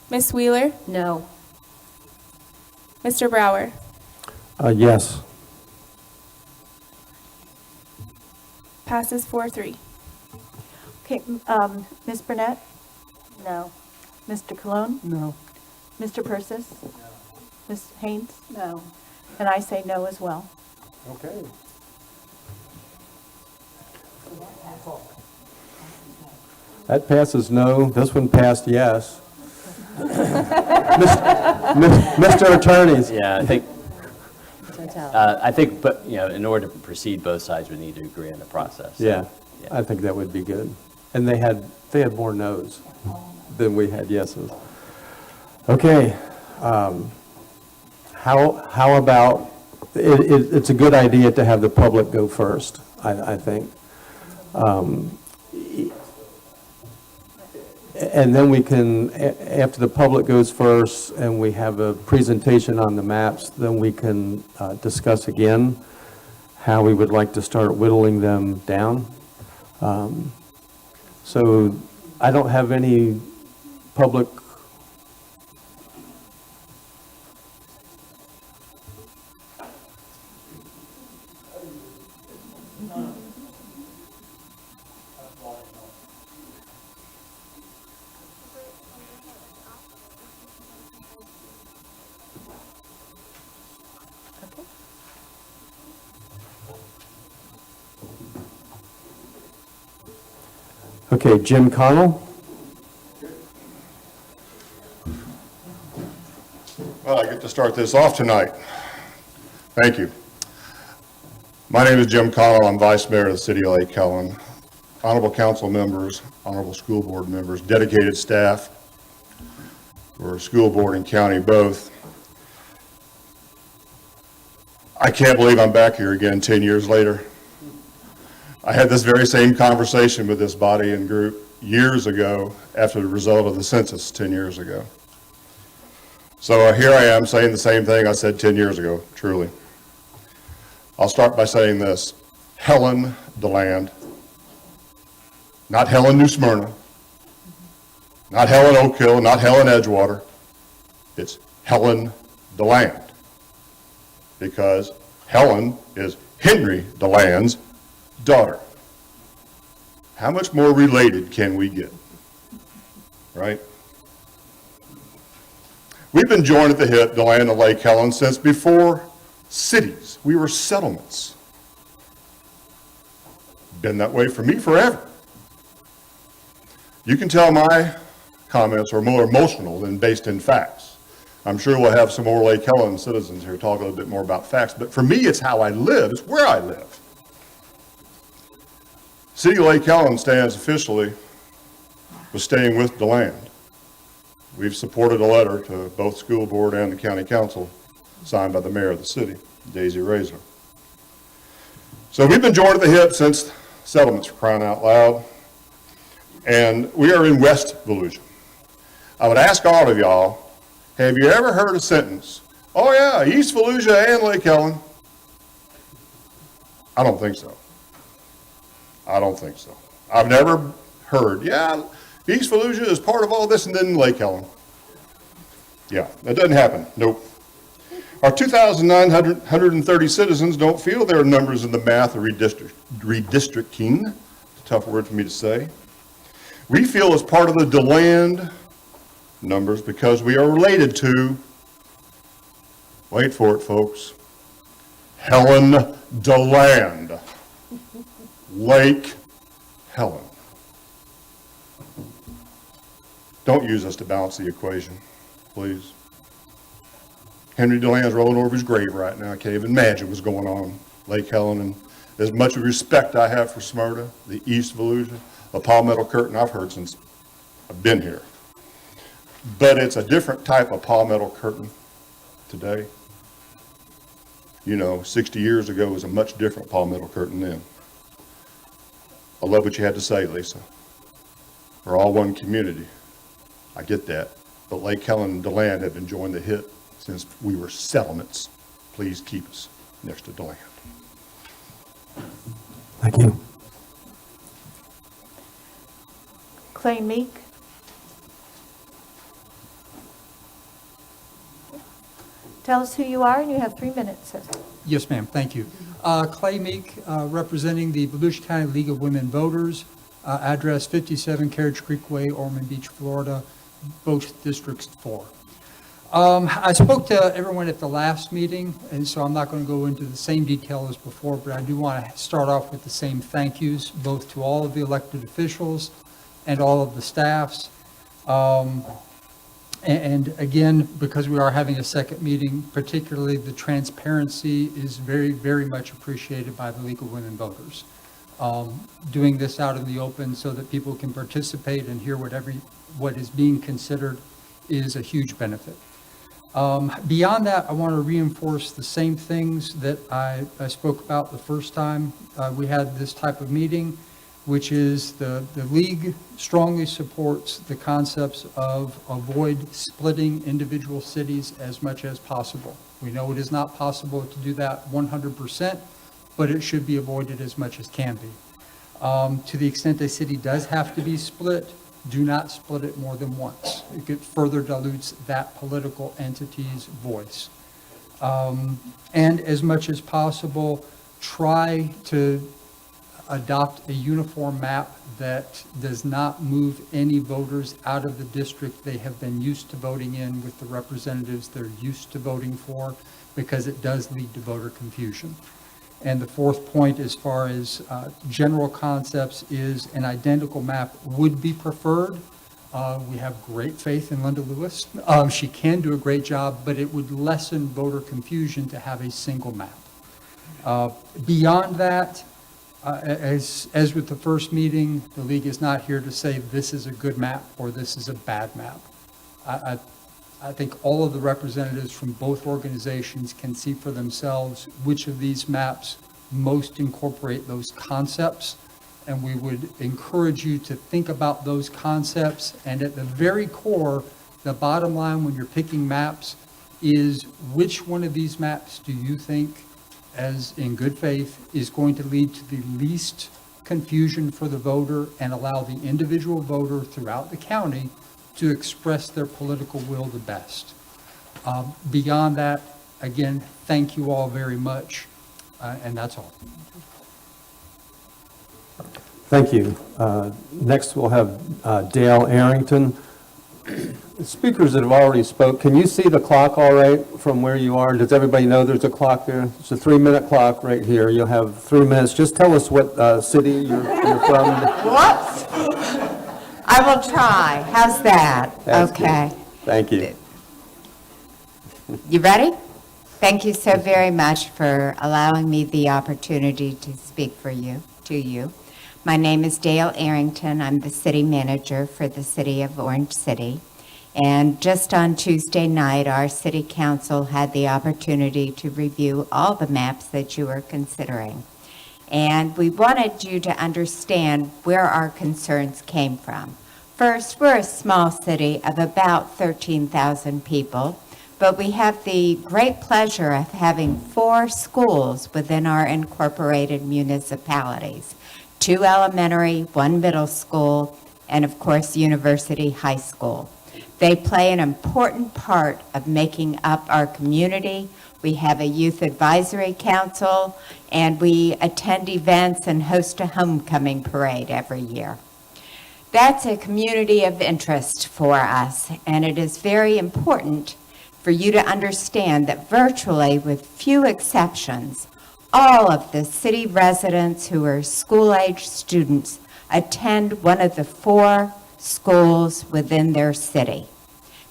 Ms. Wheeler? No. Mr. Brower? Yes. Passes 4-3. Okay, Ms. Burnett? No. Mr. Cologne? No. Mr. Persis? No. Ms. Haynes? No. And I say no as well. Okay. That passes no. This one passed yes. Mr. Attorneys. Yeah, I think, but in order to proceed, both sides would need to agree on the process. So, Yeah, I think that would be good. And they had more no's than we had yeses. Okay, How about, it's a good idea to have the public go first, I think. And then we can, after the public goes first and we have a presentation on the maps, then we can discuss again how we would like to start whittling them down. So I don't have any public. Okay, Jim Connell. Well, I get to start this off tonight. Thank you. My name is Jim Connell. I'm Vice Mayor of the City of Lake Helen. Honorable council members, honorable school board members, dedicated staff for school board and county both. I can't believe I'm back here again 10 years later. I had this very same conversation with this body and group years ago after the result of the census 10 years ago. So here I am saying the same thing I said 10 years ago, truly. I'll start by saying this. Helen DeLand, not Helen New Smyrna, not Helen Oak Hill, not Helen Edgewater. It's Helen DeLand, because Helen is Henry DeLand's daughter. How much more related can we get, right? We've been joined at the hip, DeLand and Lake Helen, since before cities. We were settlements. Been that way for me forever. You can tell my comments are more emotional than based in facts. I'm sure we'll have some more Lake Helen citizens here talk a little bit more about facts, but for me, it's how I live. It's where I live. City of Lake Helen stands officially with staying with DeLand. We've supported a letter to both school board and the county council signed by the mayor of the city, Daisy Razor. So we've been joined at the hip since settlements, for crying out loud. And we are in West Volusia. I would ask all of y'all, have you ever heard a sentence, oh yeah, East Volusia and Lake Helen? I don't think so. I don't think so. I've never heard, yeah, East Volusia is part of all this and then Lake Helen. Yeah, that doesn't happen. Nope. Our 2,930 citizens don't feel their numbers in the math of redistricting. It's a tough word for me to say. We feel as part of the DeLand numbers because we are related to, wait for it folks, Helen DeLand, Lake Helen. Don't use us to balance the equation, please. Henry DeLand's rolling over his grave right now. I can't even imagine what's going on Lake Helen. And as much respect I have for Smyrna, the East Volusia, the palmetto curtain I've heard since I've been here. But it's a different type of palmetto curtain today. You know, 60 years ago was a much different palmetto curtain then. I love what you had to say, Lisa. We're all one community. I get that. But Lake Helen and DeLand have been joined the hip since we were settlements. Please keep us next to DeLand. Thank you. Clay Meek. Tell us who you are, and you have 3 minutes, sir. Yes, ma'am. Thank you. Clay Meek, representing the Volusia County League of Women Voters, address 57 Carriage Creek Way, Ormond Beach, Florida, both districts 4. I spoke to everyone at the last meeting, and so I'm not going to go into the same detail as before, but I do want to start off with the same thank yous, both to all of the elected officials and all of the staffs. And again, because we are having a second meeting, particularly the transparency is very, very much appreciated by the League of Women Voters. Doing this out in the open so that people can participate and hear what is being considered is a huge benefit. Beyond that, I want to reinforce the same things that I spoke about the first time we had this type of meeting, which is the league strongly supports the concepts of avoid splitting individual cities as much as possible. We know it is not possible to do that 100%, but it should be avoided as much as can be. To the extent a city does have to be split, do not split it more than once. It further dilutes that political entity's voice. And as much as possible, try to adopt a uniform map that does not move any voters out of the district they have been used to voting in with the representatives they're used to voting for, because it does lead to voter confusion. And the fourth point, as far as general concepts, is an identical map would be preferred. We have great faith in Linda Lewis. She can do a great job, but it would lessen voter confusion to have a single map. Beyond that, as with the first meeting, the league is not here to say this is a good map or this is a bad map. I think all of the representatives from both organizations can see for themselves which of these maps most incorporate those concepts, and we would encourage you to think about those concepts. And at the very core, the bottom line when you're picking maps is which one of these maps do you think, as in good faith, is going to lead to the least confusion for the voter and allow the individual voter throughout the county to express their political will the best. Beyond that, again, thank you all very much, and that's all. Thank you. Next, we'll have Dale Arrington. The speakers that have already spoke, can you see the clock all right from where you are? Does everybody know there's a clock there? It's a 3-minute clock right here. You'll have 3 minutes. Just tell us what city you're from. Whoops. I will try. How's that? That's okay. Good. Thank you. You ready? Thank you so very much for allowing me the opportunity to speak to you. My name is Dale Arrington. I'm the city manager for the city of Orange City. And just on Tuesday night, our city council had the opportunity to review all the maps that you were considering. And we wanted you to understand where our concerns came from. First, we're a small city of about 13,000 people, but we have the great pleasure of having 4 schools within our incorporated municipalities, 2 elementary, 1 middle school, and of course, University High School. They play an important part of making up our community. We have a youth advisory council, and we attend events and host a homecoming parade every year. That's a community of interest for us, and it is very important for you to understand that virtually, with few exceptions, all of the city residents who are school-age students attend one of the 4 schools within their city.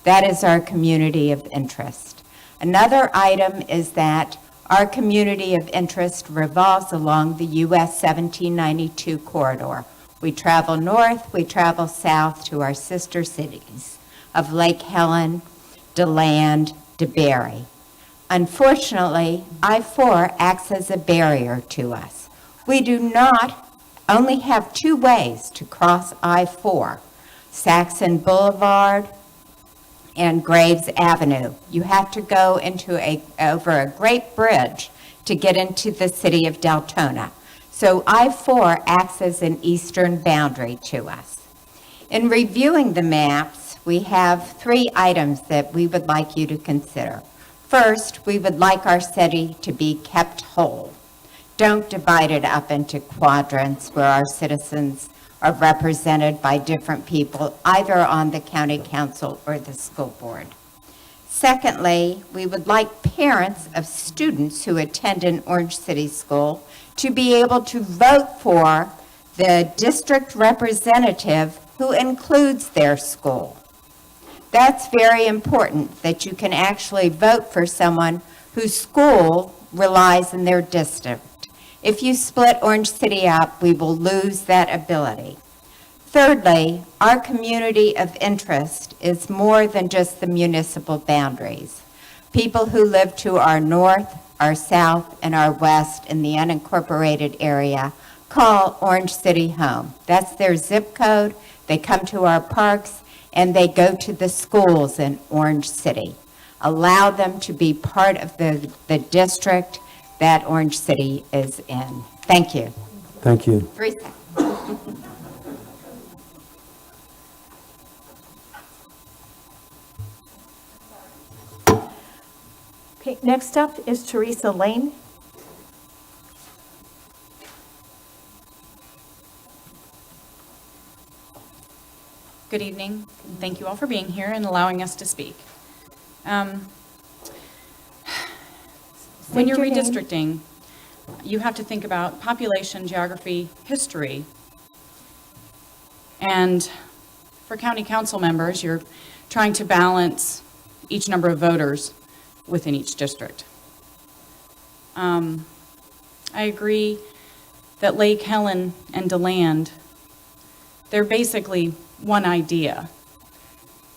That is our community of interest. Another item is that our community of interest revolves along the US 1792 corridor. We travel north, we travel south to our sister cities of Lake Helen, DeLand, DeBary. Unfortunately, I-4 acts as a barrier to us. We do not only have 2 ways to cross I-4, Saxon Boulevard and Graves Avenue. You have to go over a great bridge to get into the city of Deltona. So I-4 acts as an eastern boundary to us. In reviewing the maps, we have 3 items that we would like you to consider. First, we would like our city to be kept whole. Don't divide it up into quadrants where our citizens are represented by different people, either on the county council or the school board. Secondly, we would like parents of students who attend an Orange City school to be able to vote for the district representative who includes their school. That's very important, that you can actually vote for someone whose school relies in their district. If you split Orange City up, we will lose that ability. Thirdly, our community of interest is more than just the municipal boundaries. People who live to our north, our south, and our west in the unincorporated area call Orange City home. That's their zip code. They come to our parks, and they go to the schools in Orange City. Allow them to be part of the district that Orange City is in. Thank you. Thank you. 3 seconds. Okay, next up is Teresa Lane. Good evening. Thank you all for being here and allowing us to speak. When you're State your name. redistricting, you have to think about population, geography, history. And for county council members, you're trying to balance each number of voters within each district. I agree that Lake Helen and DeLand, they're basically one idea,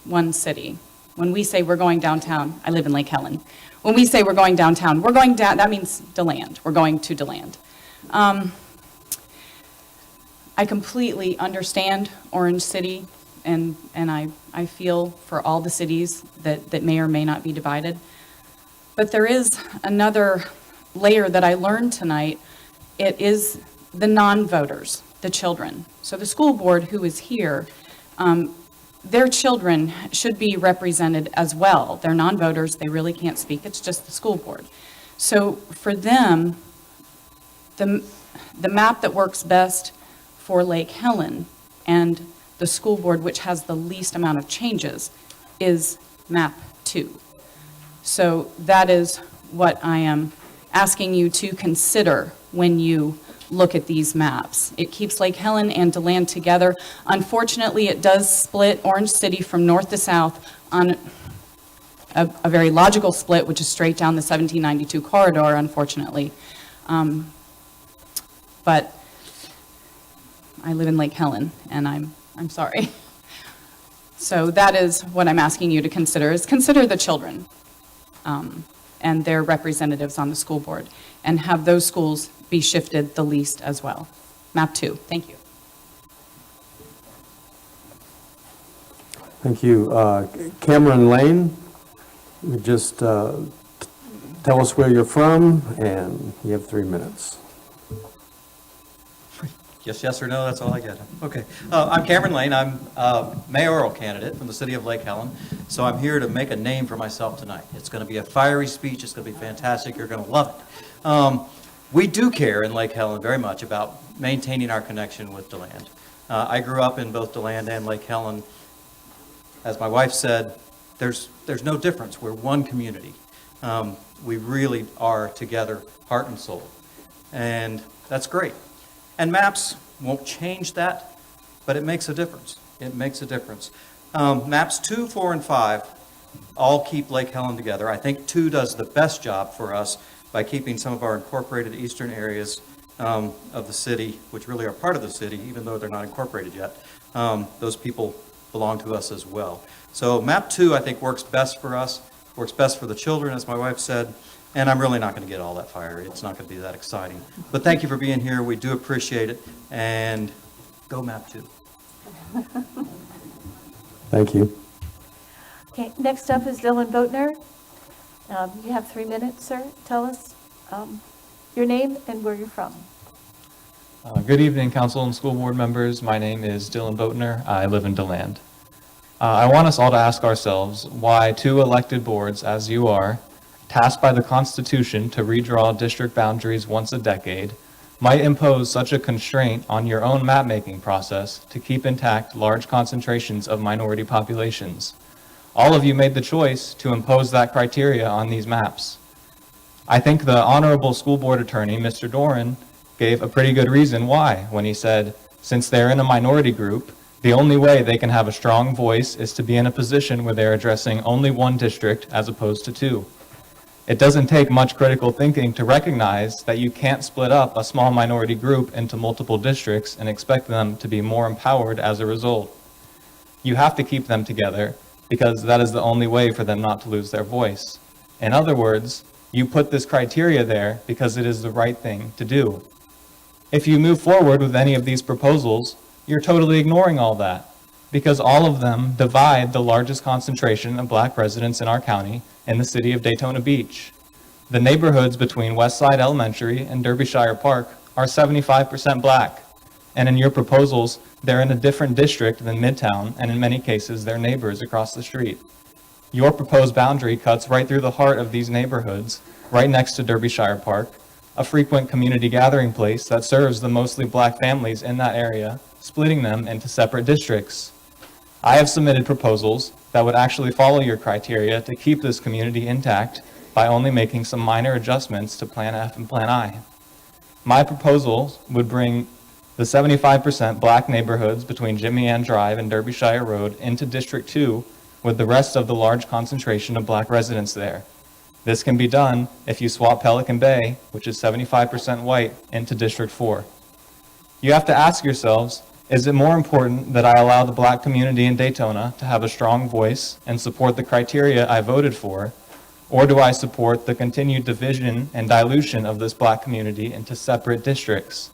one city. When we say we're going downtown, I live in Lake Helen. When we say we're going downtown, we're going down, that means DeLand. We're going to DeLand. I completely understand Orange City, and I feel for all the cities that may or may not be divided. But there is another layer that I learned tonight. It is the non-voters, the children. So the school board who is here, their children should be represented as well. They're non-voters, they really can't speak, it's just the school board. So for them, the map that works best for Lake Helen and the school board, which has the least amount of changes, is map 2. So that is what I am asking you to consider when you look at these maps. It keeps Lake Helen and DeLand together. Unfortunately, it does split Orange City from north to south on a very logical split, which is straight down the 1792 corridor, unfortunately. But I live in Lake Helen, and I'm sorry. So that is what I'm asking you to consider, is consider the children and their representatives on the school board, and have those schools be shifted the least as well. Map 2, thank you. Thank you. Cameron Lane, just tell us where you're from, and you have 3 minutes. Yes or no, that's all I get. Okay. I'm Cameron Lane. I'm a mayoral candidate from the city of Lake Helen. So I'm here to make a name for myself tonight. It's going to be a fiery speech. It's going to be fantastic. You're going to love it. We do care in Lake Helen very much about maintaining our connection with DeLand. I grew up in both DeLand and Lake Helen. As my wife said, there's no difference. We're one community. We really are together, heart and soul. And that's great. And maps won't change that, but it makes a difference. It makes a difference. Maps 2, 4, and 5 all keep Lake Helen together. I think 2 does the best job for us by keeping some of our incorporated eastern areas of the city, which really are part of the city, even though they're not incorporated yet. Those people belong to us as well. So map 2, I think, works best for us, works best for the children, as my wife said. And I'm really not going to get all that fiery. It's not going to be that exciting. But thank you for being here. We do appreciate it. And go map 2. Thank you. Okay, next up is Dylan Boatner. You have 3 minutes, sir. Tell us your name and where you're from. Good evening, council and school board members. My name is Dylan Boatner. I live in DeLand. I want us all to ask ourselves why 2 elected boards, as you are, tasked by the Constitution to redraw district boundaries once a decade, might impose such a constraint on your own map-making process to keep intact large concentrations of minority populations. All of you made the choice to impose that criteria on these maps. I think the Honorable School Board Attorney, Mr. Doran, gave a pretty good reason why when he said, since they're in a minority group, the only way they can have a strong voice is to be in a position where they're addressing only one district as opposed to 2. It doesn't take much critical thinking to recognize that you can't split up a small minority group into multiple districts and expect them to be more empowered as a result. You have to keep them together because that is the only way for them not to lose their voice. In other words, you put this criteria there because it is the right thing to do. If you move forward with any of these proposals, you're totally ignoring all that, because all of them divide the largest concentration of black residents in our county in the city of Daytona Beach. The neighborhoods between Westside Elementary and Derbyshire Park are 75% black, and in your proposals, they're in a different district than Midtown, and in many cases, they're neighbors across the street. Your proposed boundary cuts right through the heart of these neighborhoods, right next to Derbyshire Park, a frequent community gathering place that serves the mostly black families in that area, splitting them into separate districts. I have submitted proposals that would actually follow your criteria to keep this community intact by only making some minor adjustments to Plan F and Plan I. My proposals would bring the 75% black neighborhoods between Jimmy Ann Drive and Derbyshire Road into District 2 with the rest of the large concentration of black residents there. This can be done if you swap Pelican Bay, which is 75% white, into District 4. You have to ask yourselves, is it more important that I allow the black community in Daytona to have a strong voice and support the criteria I voted for, or do I support the continued division and dilution of this black community into separate districts?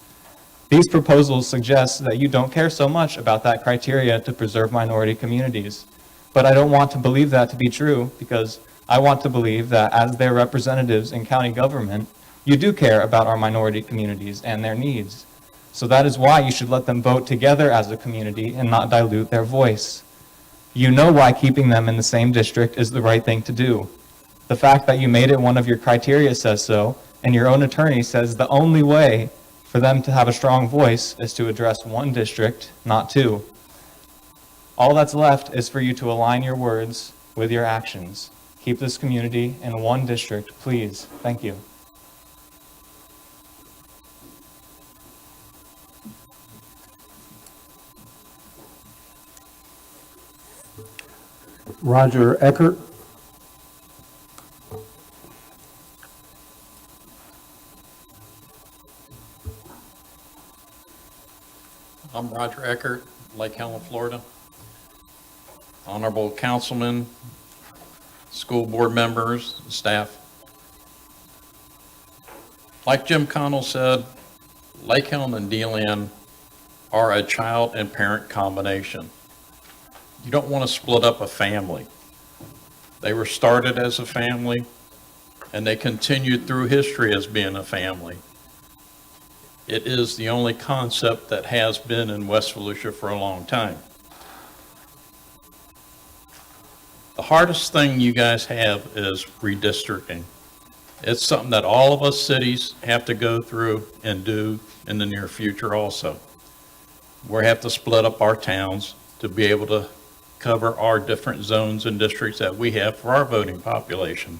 These proposals suggest that you don't care so much about that criteria to preserve minority communities. But I don't want to believe that to be true, because I want to believe that as their representatives in county government, you do care about our minority communities and their needs. So that is why you should let them vote together as a community and not dilute their voice. You know why keeping them in the same district is the right thing to do. The fact that you made it one of your criteria says so, and your own attorney says the only way for them to have a strong voice is to address one district, not two. All that's left is for you to align your words with your actions. Keep this community in one district, please. Thank you. Roger Eckert. I'm Roger Eckert, Lake Helen, Florida. Honorable councilman, school board members, staff. Like Jim Connell said, Lake Helen and DeLand are a child and parent combination. You don't want to split up a family. They were started as a family, and they continued through history as being a family. It is the only concept that has been in West Volusia for a long time. The hardest thing you guys have is redistricting. It's something that all of us cities have to go through and do in the near future also. We have to split up our towns to be able to cover our different zones and districts that we have for our voting population.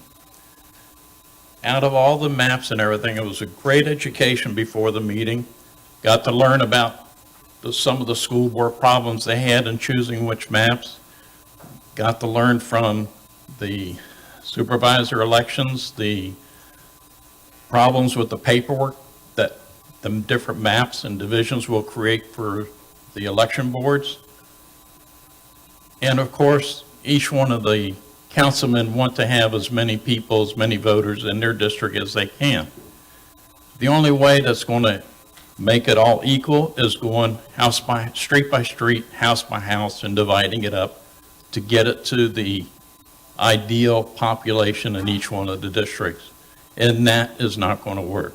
Out of all the maps and everything, it was a great education before the meeting. Got to learn about some of the school board problems they had in choosing which maps. Got to learn from the supervisor elections, the problems with the paperwork that the different maps and divisions will create for the election boards. And of course, each one of the councilmen want to have as many people, as many voters in their district as they can. The only way that's going to make it all equal is going street by street, house by house, and dividing it up to get it to the ideal population in each one of the districts. And that is not going to work.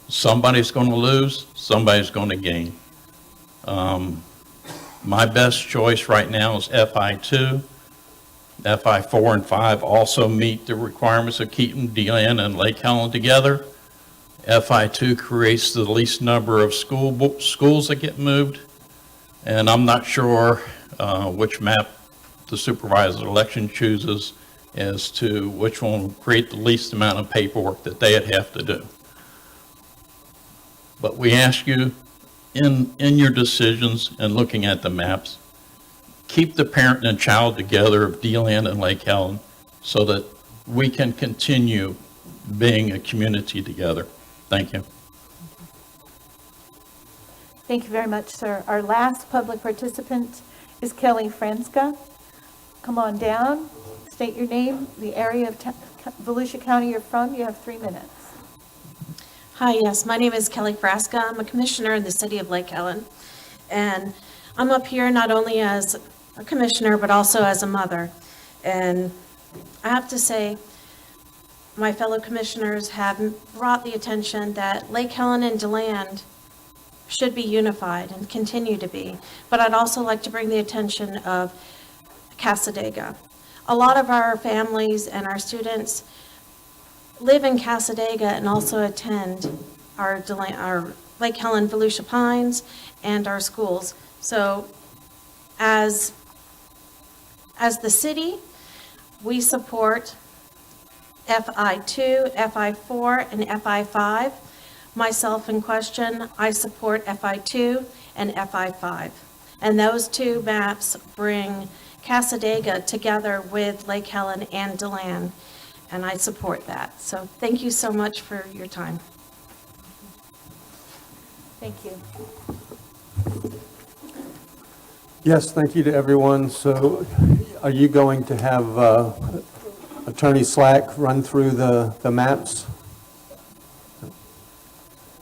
Somebody's going to lose, somebody's going to gain. My best choice right now is FI2. FI4 and 5 also meet the requirements of keeping DeLand and Lake Helen together. FI2 creates the least number of schools that get moved, and I'm not sure which map the supervisor election chooses as to which one will create the least amount of paperwork that they'd have to do. But we ask you in your decisions and looking at the maps, keep the parent and child together of DeLand and Lake Helen so that we can continue being a community together. Thank you. Thank you very much, sir. Our last public participant is Kelly Franska. Come on down, state your name, the area of Volusia County you're from. You have 3 minutes. Hi, yes, my name is Kelly Frasca. I'm a commissioner in the city of Lake Helen. And I'm up here not only as a commissioner, but also as a mother. And I have to say, my fellow commissioners have brought the attention that Lake Helen and DeLand should be unified and continue to be. But I'd also like to bring the attention of Cassadaga. A lot of our families and our students live in Cassadaga and also attend our Lake Helen Volusia Pines and our schools. So as the city, we support FI2, FI4, and FI5. Myself in question, I support FI2 and FI5. And those two maps bring Cassadaga together with Lake Helen and DeLand, and I support that. So thank you so much for your time. Thank you. Yes, thank you to everyone. So are you going to have Attorney Slack run through the maps?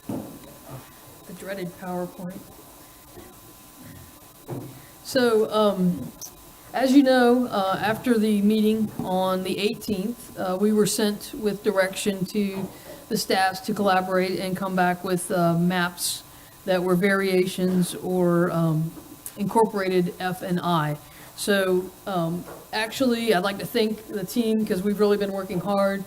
The dreaded PowerPoint. So, as you know, after the meeting on the 18th, we were sent with direction to the staffs to collaborate and come back with maps that were variations or incorporated F and I. So actually, I'd like to thank the team because we've really been working hard.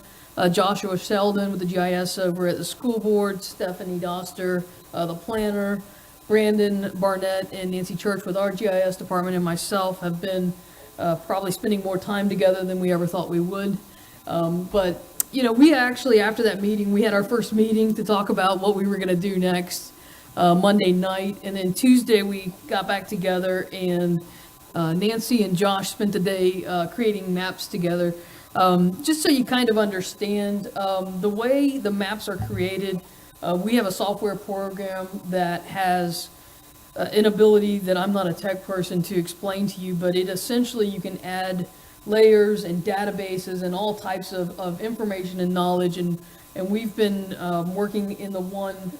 Joshua Sheldon with the GIS over at the school board, Stephanie Doster, the planner, Brandon Barnett and Nancy Church with our GIS department, and myself have been probably spending more time together than we ever thought we would. But, you know, we actually, after that meeting, we had our first meeting to talk about what we were going to do next Monday night. And then Tuesday we got back together and Nancy and Josh spent the day creating maps together. Just so you kind of understand the way the maps are created, we have a software program that has an ability that I'm not a tech person to explain to you, but it essentially you can add layers and databases and all types of information and knowledge, and we've been working in the one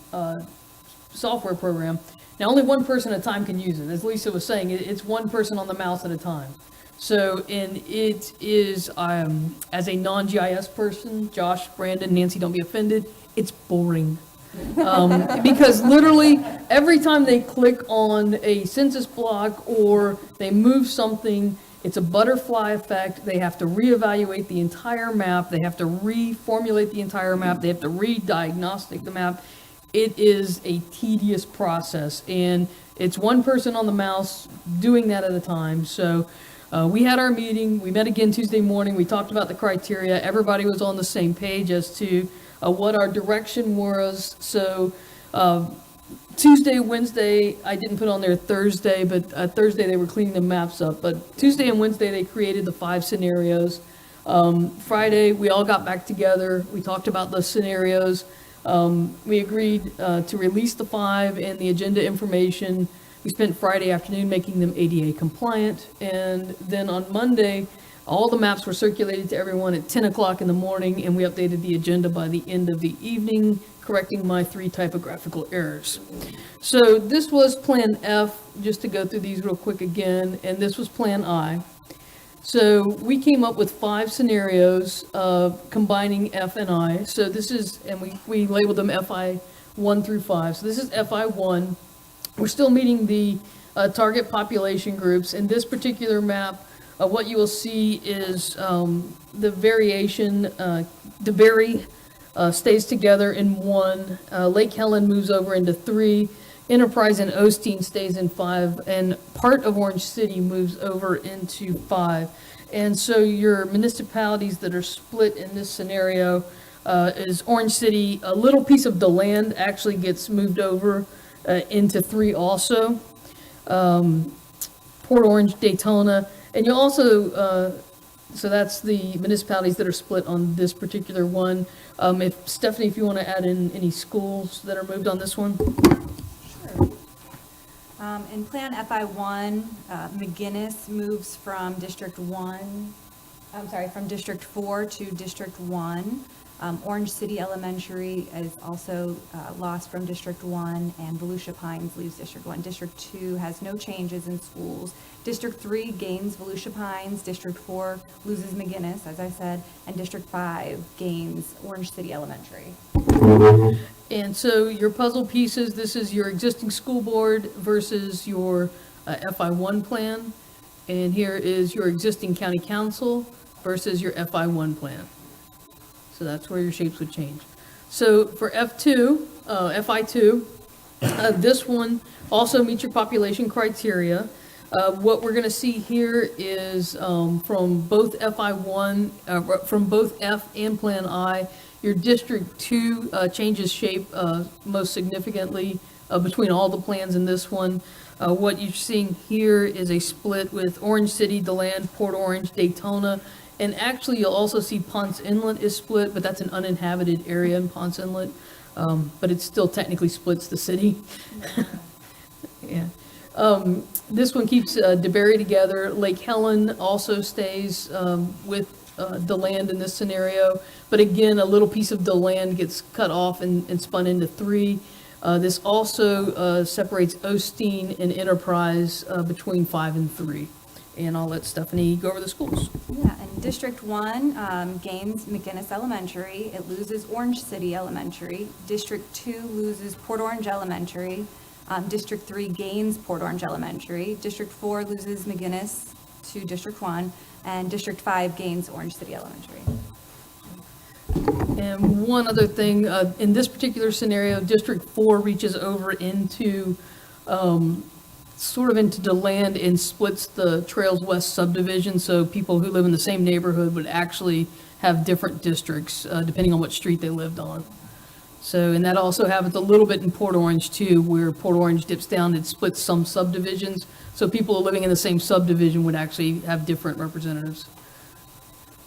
software program. Now only one person at a time can use it. As Lisa was saying, it's one person on the mouse at a time. So, and it is, as a non-GIS person, Josh, Brandon, Nancy, don't be offended, it's boring. Because literally every time they click on a census block or they move something, it's a butterfly effect. They have to reevaluate the entire map. They have to reformulate the entire map. They have to re-diagnostic the map. It is a tedious process, and it's one person on the mouse doing that at a time. So we had our meeting. We met again Tuesday morning. We talked about the criteria. Everybody was on the same page as to what our direction was. So Tuesday, Wednesday, I didn't put on there Thursday, but Thursday they were cleaning the maps up. But Tuesday and Wednesday they created the 5 scenarios. Friday we all got back together. We talked about the scenarios. We agreed to release the 5 and the agenda information. We spent Friday afternoon making them ADA compliant, and then on Monday, all the maps were circulated to everyone at 10 o'clock in the morning, and we updated the agenda by the end of the evening, correcting my 3 typographical errors. So this was Plan F, just to go through these real quick again, and this was Plan I. So we came up with 5 scenarios combining F and I. So this is, and we labeled them FI 1 through 5. So this is FI 1. We're still meeting the target population groups. In this particular map, what you will see is the variation, DeBerry stays together in 1, Lake Helen moves over into 3, Enterprise and Osteen stays in 5, and part of Orange City moves over into 5. And so your municipalities that are split in this scenario is Orange City. A little piece of DeLand actually gets moved over into 3 also. Port Orange, Daytona, and you'll also, so that's the municipalities that are split on this particular one. If Stephanie, if you want to add in any schools that are moved on this one. In Plan FI1, McGinnis moves from District 1 I'm sorry, from District 4 to District 1. Orange City Elementary is also lost from District 1, and Volusia Pines leaves District 1. District 2 has no changes in schools. District 3 gains Volusia Pines. District 4 loses McGinnis, as I said, and District 5 gains Orange City Elementary. And so your puzzle pieces, this is your existing school board versus your FI1 plan. And here is your existing county council versus your FI1 plan. So that's where your shapes would change. So for FI2, this one also meets your population criteria. What we're going to see here is from both FI1, from both F and Plan I, your District 2 changes shape most significantly between all the plans in this one. What you're seeing here is a split with Orange City, DeLand, Port Orange, Daytona, and actually you'll also see Ponce Inlet is split, but that's an uninhabited area in Ponce Inlet, but it still technically splits the city. Yeah. This one keeps DeBerry together. Lake Helen also stays with DeLand in this scenario, but again, a little piece of DeLand gets cut off and spun into 3. This also separates Osteen and Enterprise between 5 and 3. And I'll let Stephanie go over the schools. Yeah, and District 1 gains McGinnis Elementary. It loses Orange City Elementary. District 2 loses Port Orange Elementary. District 3 gains Port Orange Elementary. District 4 loses McGinnis to District 1. And District 5 gains Orange City Elementary. And one other thing, in this particular scenario, District 4 reaches over into sort of into DeLand and splits the Trails West subdivision, so people who live in the same neighborhood would actually have different districts depending on what street they lived on. So, and that also happens a little bit in Port Orange too, where Port Orange dips down and splits some subdivisions, so people living in the same subdivision would actually have different representatives.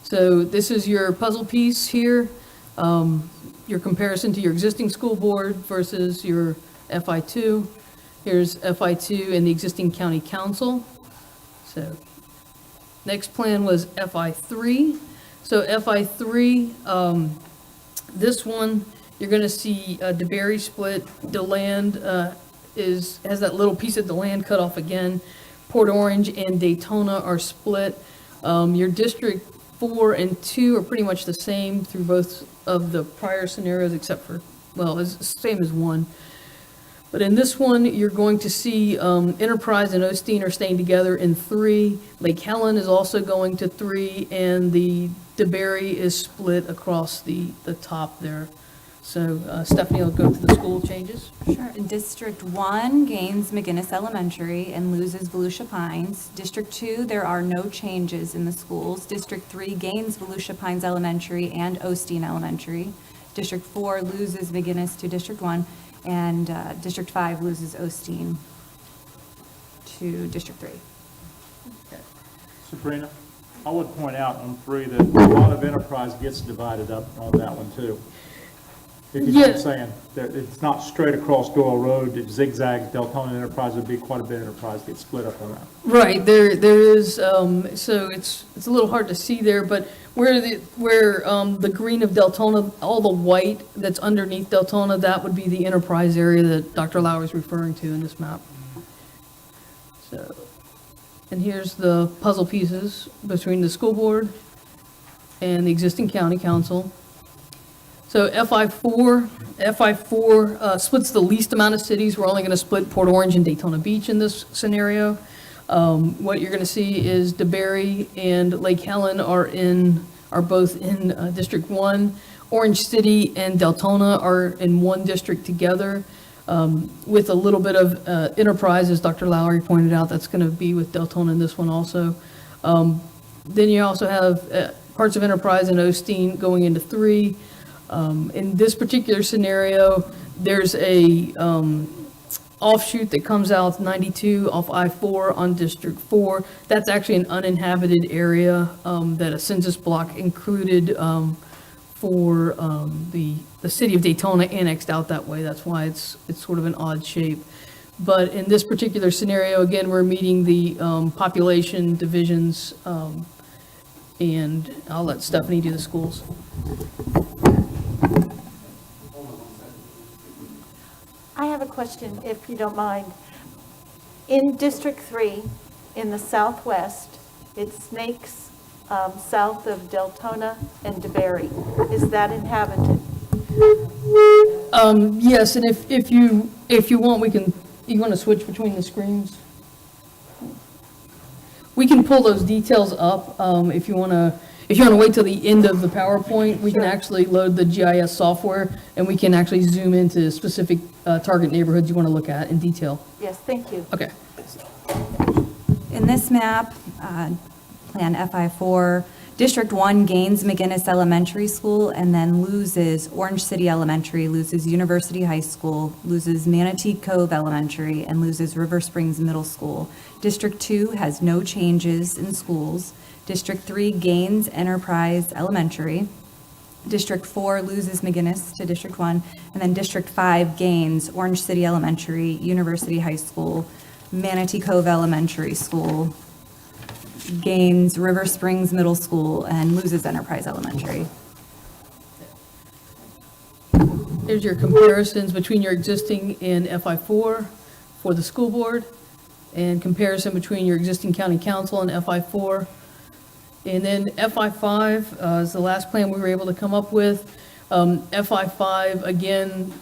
So this is your puzzle piece here, your comparison to your existing school board versus your FI2. Here's FI2 and the existing county council. So next plan was FI3. So FI3, this one, you're going to see DeBerry split. DeLand has that little piece of DeLand cut off again. Port Orange and Daytona are split. Your District 4 and 2 are pretty much the same through both of the prior scenarios, except for, well, it's the same as 1. But in this one, you're going to see Enterprise and Osteen are staying together in 3. Lake Helen is also going to 3, and the DeBerry is split across the top there. So Stephanie will go through the school changes. Sure. District 1 gains McGinnis Elementary and loses Volusia Pines. District 2, there are no changes in the schools. District 3 gains Volusia Pines Elementary and Osteen Elementary. District 4 loses McGinnis to District 1. And District 5 loses Osteen to District 3. Sabrina, I would point out on 3 that a lot of Enterprise gets divided up on that one too. If you know what I'm saying, that it's not straight across Doyle Road, it zigzags. Deltona Enterprise would be quite a bit of Enterprise gets split up on that. Right, there is, so it's a little hard to see there, but where the green of Deltona, all the white that's underneath Deltona, that would be the Enterprise area that Dr. Lauer is referring to in this map. So, and here's the puzzle pieces between the school board and the existing county council. So FI4 splits the least amount of cities. We're only going to split Port Orange and Daytona Beach in this scenario. What you're going to see is DeBerry and Lake Helen are both in District 1. Orange City and Deltona are in one district together, with a little bit of Enterprise, as Dr. Lowry pointed out. That's going to be with Deltona in this one also. Then you also have parts of Enterprise and Osteen going into 3. In this particular scenario, there's a offshoot that comes out 92 off I-4 on District 4. That's actually an uninhabited area that a census block included for the city of Daytona annexed out that way. That's why it's sort of an odd shape. But in this particular scenario, again, we're meeting the population divisions and I'll let Stephanie do the schools. I have a question, if you don't mind. In District 3, in the southwest, it snakes south of Deltona and DeBerry. Is that inhabited? Yes, and if you want, you want to switch between the screens? We can pull those details up, if you want to wait till the end of the PowerPoint, we can actually load the GIS software, and we can actually zoom into specific target neighborhoods you want to look at in detail. Yes, thank you. Okay. In this map, Plan FI4, District 1 gains McGinnis Elementary School and then loses Orange City Elementary, loses University High School, loses Manatee Cove Elementary, and loses River Springs Middle School. District 2 has no changes in schools. District 3 gains Enterprise Elementary. District 4 loses McGinnis to District 1. And then District 5 gains Orange City Elementary, University High School, Manatee Cove Elementary School, gains River Springs Middle School, and loses Enterprise Elementary. There's your comparisons between your existing and FI4 for the school board, and comparison between your existing county council and FI4. And then FI5 is the last plan we were able to come up with. FI5, again,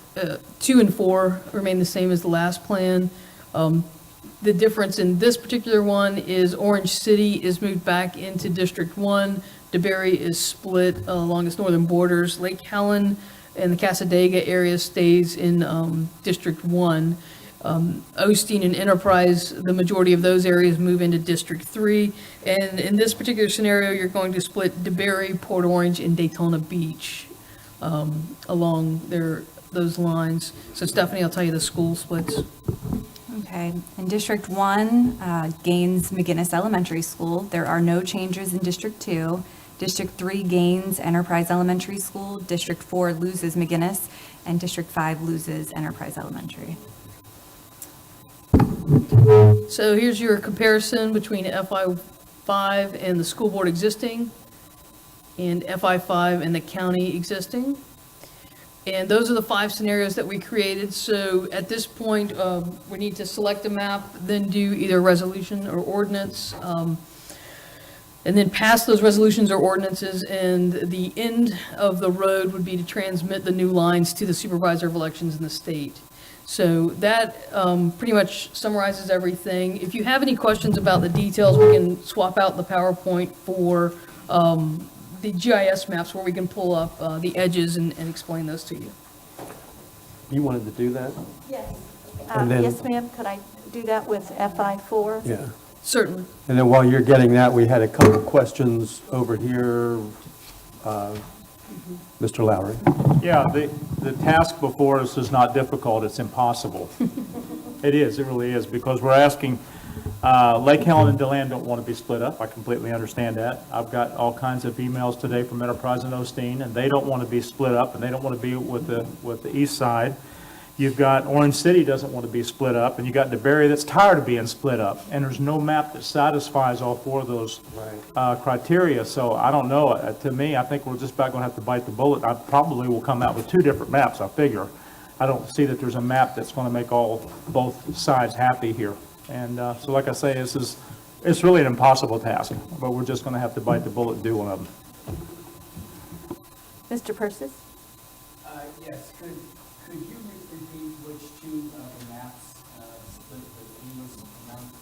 2 and 4 remain the same as the last plan. The difference in this particular one is Orange City is moved back into District 1. DeBerry is split along its northern borders. Lake Helen and the Casadega area stays in District 1. Osteen and Enterprise, the majority of those areas move into District 3. And in this particular scenario, you're going to split DeBerry, Port Orange, and Daytona Beach along those lines. So Stephanie, I'll tell you the school splits. Okay, and District 1 gains McGinnis Elementary School. There are no changes in District 2. District 3 gains Enterprise Elementary School. District 4 loses McGinnis, and District 5 loses Enterprise Elementary. So here's your comparison between FI5 and the school board existing, and FI5 and the county existing. And those are the 5 scenarios that we created. So at this point, we need to select a map, then do either resolution or ordinance, and then pass those resolutions or ordinances. And the end of the road would be to transmit the new lines to the supervisor of elections in the state. So that pretty much summarizes everything. If you have any questions about the details, we can swap out the PowerPoint for the GIS maps where we can pull up the edges and explain those to you. You wanted to do that? Yes. And then- Yes, ma'am, could I do that with FI4? Yeah. Certainly. And then while you're getting that, we had a couple of questions over here. Mr. Lowry. Yeah, the task before us is not difficult, it's impossible. It is, it really is, because we're asking, Lake Helen and DeLand don't want to be split up. I completely understand that. I've got all kinds of emails today from Enterprise and Osteen, and they don't want to be split up, and they don't want to be with the east side. You've got Orange City doesn't want to be split up, and you got DeBerry that's tired of being split up, and there's no map that satisfies all 4 of those criteria. So I don't know. To me, I think we're just about going to have to bite the bullet. I probably will come out with 2 different maps, I figure. I don't see that there's a map that's going to make both sides happy here. And so like I say, it's really an impossible task, but we're just going to have to bite the bullet and do one of them. Mr. Persis? Yes, could you repeat which 2 of the maps split the fees among the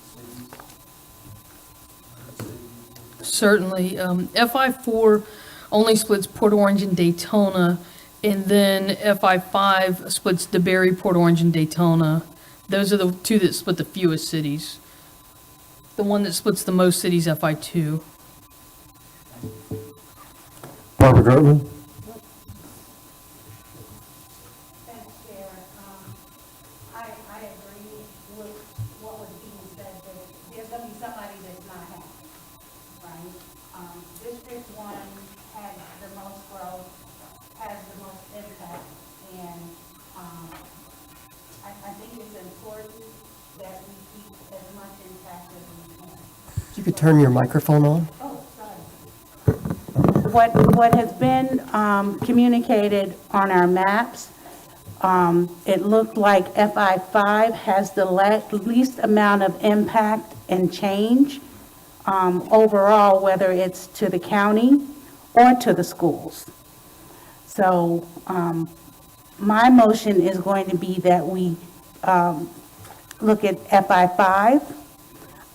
cities? Certainly. FI4 only splits Port Orange and Daytona, and then FI5 splits DeBerry, Port Orange, and Daytona. Those are the 2 that split the fewest cities. The one that splits the most cities, FI2. Barbara Gertman. I agree with what was being said, that there's going to be somebody that's not happy, right? District 1 has the most growth, has the most impact, and I think it's important that we keep as much impact as we can. You could turn your microphone on. Oh, sorry. what has been communicated on our maps, it looked like FI5 has the least amount of impact and change overall, whether it's to the county or to the schools. So my motion is going to be that we look at FI5.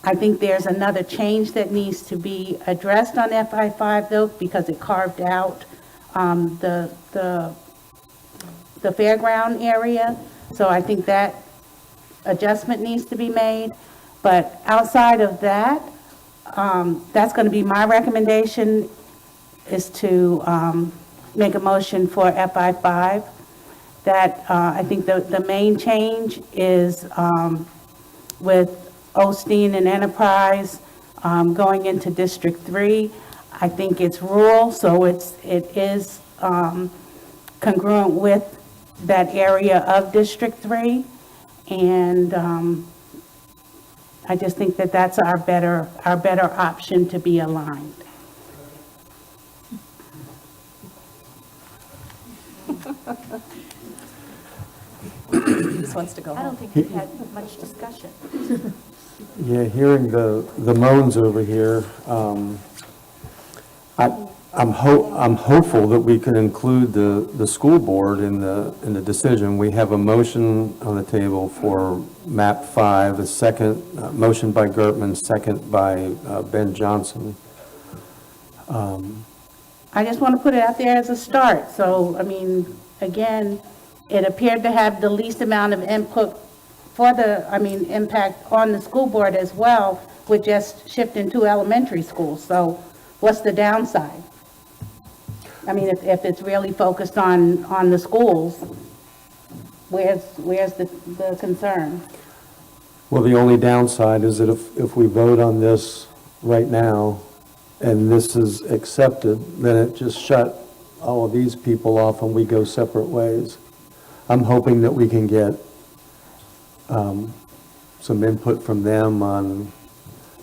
I think there's another change that needs to be addressed on FI5 though, because it carved out the fairground area. So I think that adjustment needs to be made. But outside of that, that's going to be my recommendation, is to make a motion for FI5. That I think the main change is with Osteen and Enterprise going into District 3. I think it's rural, so it is congruent with that area of District 3. And I just think that that's our better option to be aligned. Just wants to go I don't home. think we've had much discussion. Yeah, hearing the moans over here, I'm hopeful that we can include the school board in the decision. We have a motion on the table for map 5, a second motion by Gertman, second by Ben Johnson. I just want to put it out there as a start. So, I mean, again, it appeared to have the least amount of input for impact on the school board as well, with just shifting to elementary schools. So what's the downside? I mean, if it's really focused on the schools, where's the concern? Well, the only downside is that if we vote on this right now and this is accepted, then it just shut all of these people off and we go separate ways. I'm hoping that we can get some input from them on,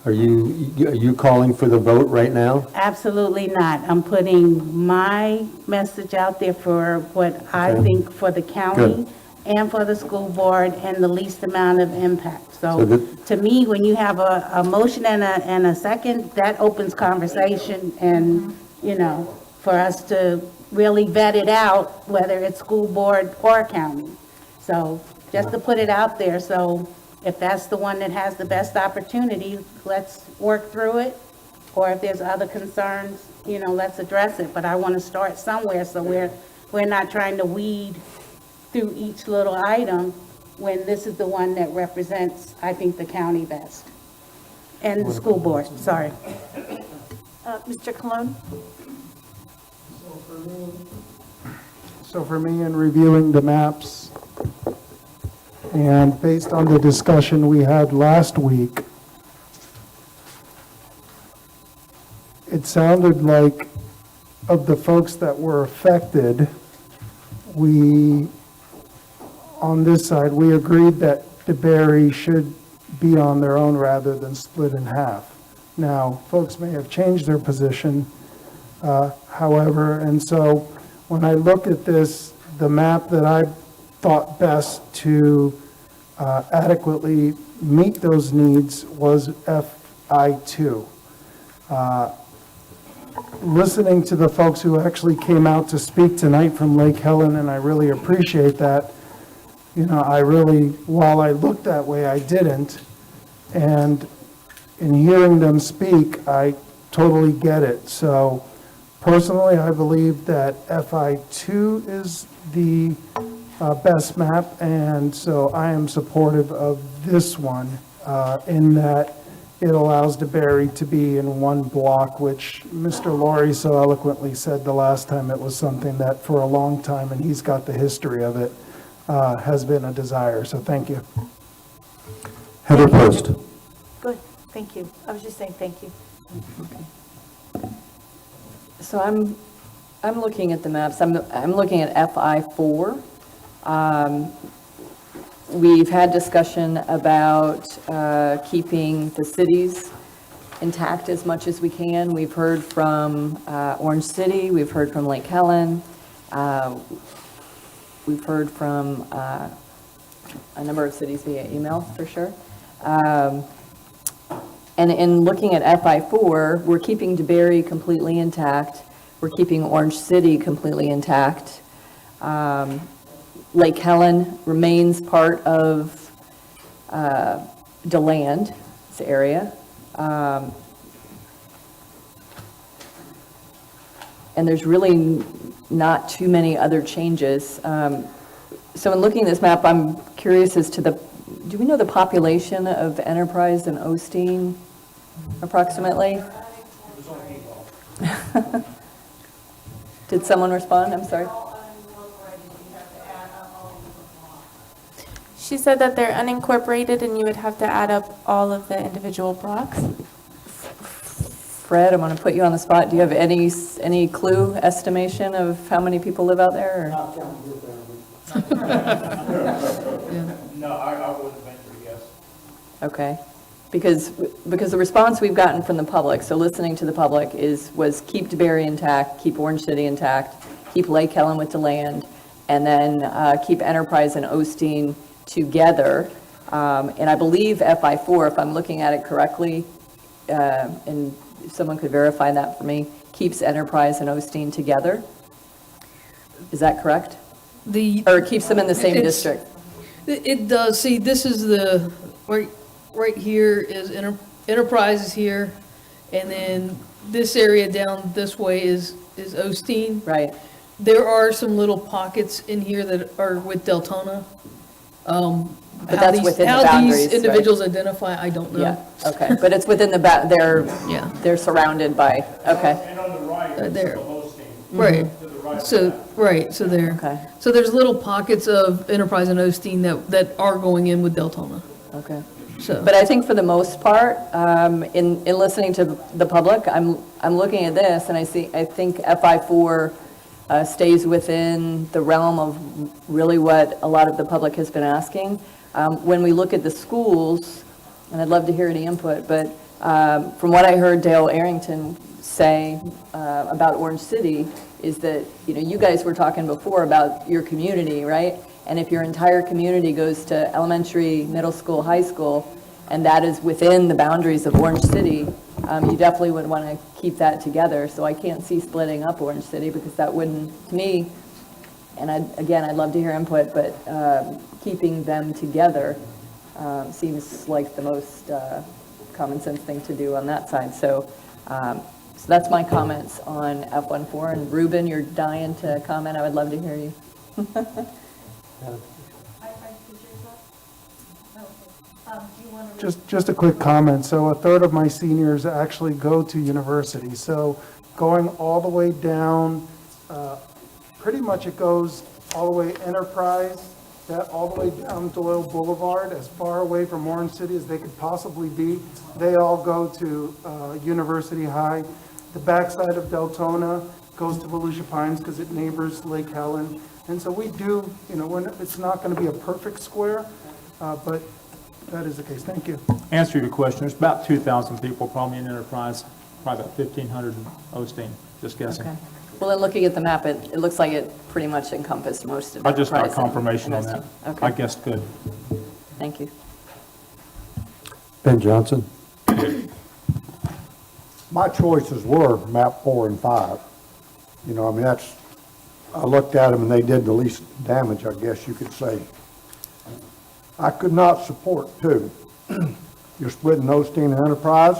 are you calling for the vote right now? Absolutely not. I'm putting my message out there for what I think for the county and for the school board and the least amount of impact. So to me, when you have a motion and a second, that opens conversation and, you know, for us to really vet it out, whether it's school board or county. So just to put it out there, so if that's the one that has the best opportunity, let's work through it. Or if there's other concerns, you know, let's address it. But I want to start somewhere, so we're not trying to weed through each little item when this is the one that represents, I think, the county best. And the school board, sorry. Mr. Cologne? So for me, in reviewing the maps, and based on the discussion we had last week, it sounded like of the folks that were affected, we, on this side, we agreed that DeBerry should be on their own rather than split in half. Now, folks may have changed their position, however, and so when I look at this, the map that I thought best to adequately meet those needs was FI2. Listening to the folks who actually came out to speak tonight from Lake Helen, and I really appreciate that. You know, I really, while I looked that way, I didn't. And in hearing them speak, I totally get it. So personally, I believe that FI2 is the best map, and so I am supportive of this one in that it allows DeBerry to be in one block, which Mr. Laurie so eloquently said the last time it was something that for a long time, and he's got the history of it, has been a desire. So thank you. Heather Post. Good, thank you. I was just saying thank you. So I'm looking at the maps. I'm looking at FI4. We've had discussion about keeping the cities intact as much as we can. We've heard from Orange City, we've heard from Lake Helen, we've heard from a number of cities via email, for sure. And in looking at FI4, we're keeping DeBerry completely intact. We're keeping Orange City completely intact. Lake Helen remains part of DeLand area. And there's really not too many other changes. So in looking at this map, I'm curious as to do we know the population of Enterprise and Osteen approximately? Did someone respond? I'm sorry. She said that they're unincorporated and you would have to add up all of the individual blocks. Fred, I'm going to put you on the spot. Do you have any clue, estimation of how many people live out there? Not counting your family. No, I wouldn't venture to guess. Okay. Because the response we've gotten from the public, so listening to the public, was keep DeBerry intact, keep Orange City intact, keep Lake Helen with DeLand, and then keep Enterprise and Osteen together. And I believe FI4, if I'm looking at it correctly, and if someone could verify that for me, keeps Enterprise and Osteen together. Is that correct? Or keeps them in the same district? It does. See, this is the, right here is Enterprise is here, and then this area down this way is Osteen. Right. There are some little pockets in here that are with Deltona. But that's within the boundaries, how these right? individuals identify, I don't know. Yeah, okay, but it's within they're surrounded by, okay. And on the right, there. the Osteen. Right. To the right. So there. Okay. So there's little pockets of Enterprise and Osteen that are going in with Deltona. Okay. So. But I think for the most part, in listening to the public, I'm looking at this and I think FI4 stays within the realm of really what a lot of the public has been asking. When we look at the schools, and I'd love to hear any input, but from what I heard Dale Arrington say about Orange City is that, you guys were talking before about your community, right? And if your entire community goes to elementary, middle school, high school, and that is within the boundaries of Orange City, you definitely would want to keep that together. So I can't see splitting up Orange City because that wouldn't, to me, and I'd love to hear input, but keeping them together seems like the most common sense thing to do on that side. So that's my comments on F14. And Ruben, you're dying to comment. I would love to hear you. Just a quick comment. So a third of my seniors actually go to university. So going all the way down, pretty much it goes all the way Enterprise, that all the way down Doyle Boulevard, as far away from Orange City as they could possibly be. They all go to University High. The backside of Deltona goes to Volusia Pines because it neighbors Lake Helen. And so we do, it's not going to be a perfect square, but that is the case. Thank you. Answer your question, there's about 2,000 people probably in Enterprise, probably about 1,500 in Osteen, just guessing. Okay. Well, in looking at the map, it looks like it pretty much encompassed most of it. I just got confirmation on that. Okay. I guessed good. Thank you. Ben Johnson. My choices were map 4 and 5. I looked at them and they did the least damage, I guess you could say. I could not support 2. You're splitting Osteen and Enterprise.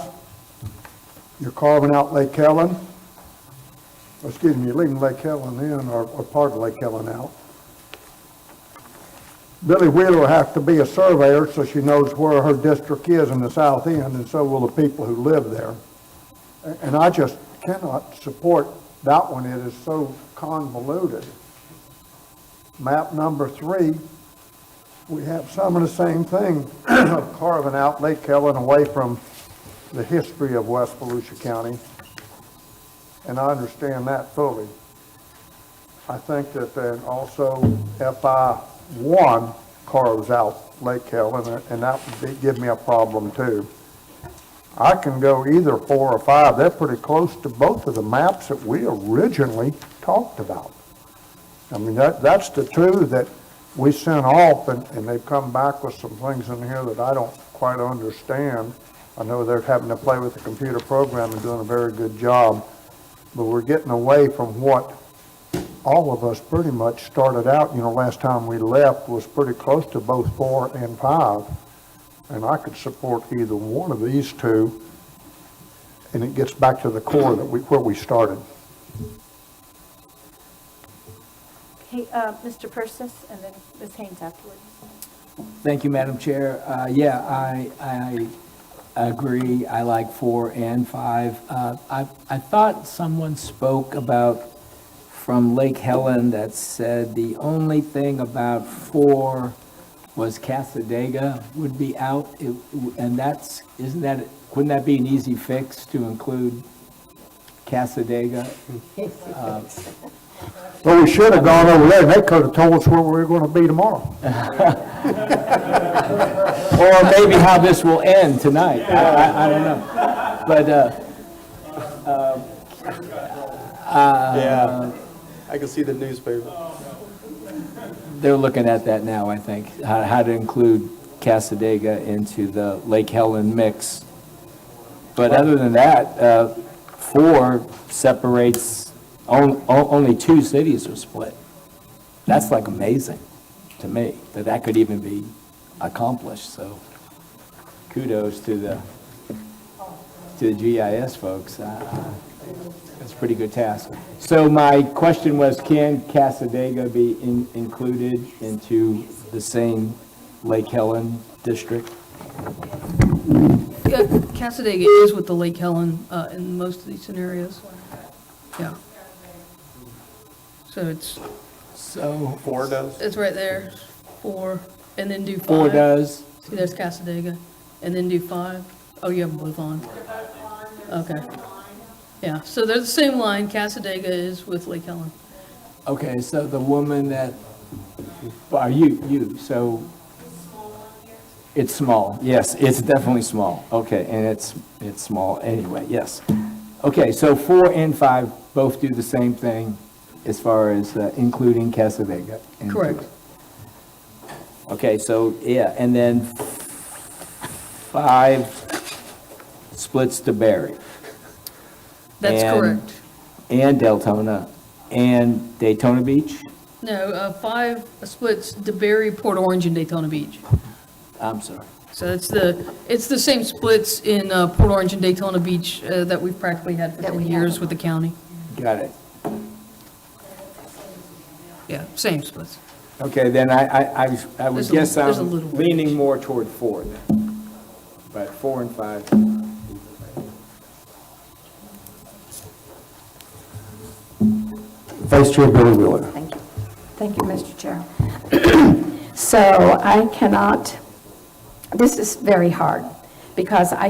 You're carving out Lake Helen. Excuse me, you're leaving Lake Helen in, or part of Lake Helen out. Billy Wheeler will have to be a surveyor so she knows where her district is in the south end, and so will the people who live there. And I just cannot support that one. It is so convoluted. Map number 3, we have some of the same thing, carving out Lake Helen away from the history of West Volusia County. And I understand that fully. I think that then also FI1 carves out Lake Helen, and that would give me a problem too. I can go either 4 or 5. They're pretty close to both of the maps that we originally talked about. I mean, that's the two that we sent off, and they've come back with some things in here that I don't quite understand. I know they're having to play with the computer program and doing a very good job, but we're getting away from what all of us pretty much started out, last time we left was pretty close to both 4 and 5. And I could support either one of these two, and it gets back to the core that where we started. Okay, Mr. Persis, and then Ms. Haynes afterwards. Thank you, Madam Chair. Yeah, I agree. I like 4 and 5. I thought someone spoke about from Lake Helen that said the only thing about 4 was Casadega would be out, and wouldn't that be an easy fix to include Casadega? Well, we should have gone over there, and they could have told us where we were going to be tomorrow. Or maybe how this will end tonight. I don't know. But, Yeah, I can see the newspaper. they're looking at that now, I think, how to include Casadega into the Lake Helen mix. But other than that, 4 separates, only 2 cities are split. That's like amazing to me, that could even be accomplished, so kudos to the GIS folks. That's a pretty good task. So my question was, can Casadega be included into the same Lake Helen district? Yeah, Casadega is with the Lake Helen in most of these scenarios. Yeah. So it's, So 4 does? it's right there, 4, and then do 5. 4 does? See, there's Casadega, and then do 5. Oh, you have them both on. Okay. Yeah, so they're the same line. Casadega is with Lake Helen. Okay, so the woman that, you, so it's small. Yes, it's definitely small. Okay, and it's small anyway, yes. Okay, so 4 and 5 both do the same thing as far as including Casadega. Correct. Okay, so, yeah, and then 5 splits to Barry. That's And- correct. And Deltona, and Daytona Beach? No, 5 splits DeBerry, Port Orange, and Daytona Beach. I'm sorry. So it's the same splits in Port Orange and Daytona Beach that we've practically had for 10 years with the county. Got it. Yeah, same splits. Okay, then I would There's a- guess there's a I'm little leaning more toward 4 then. But 4 and 5. Vice Chair Billy Wheeler. Thank you. Thank you, Mr. Chair. So I cannot, this is very hard, because I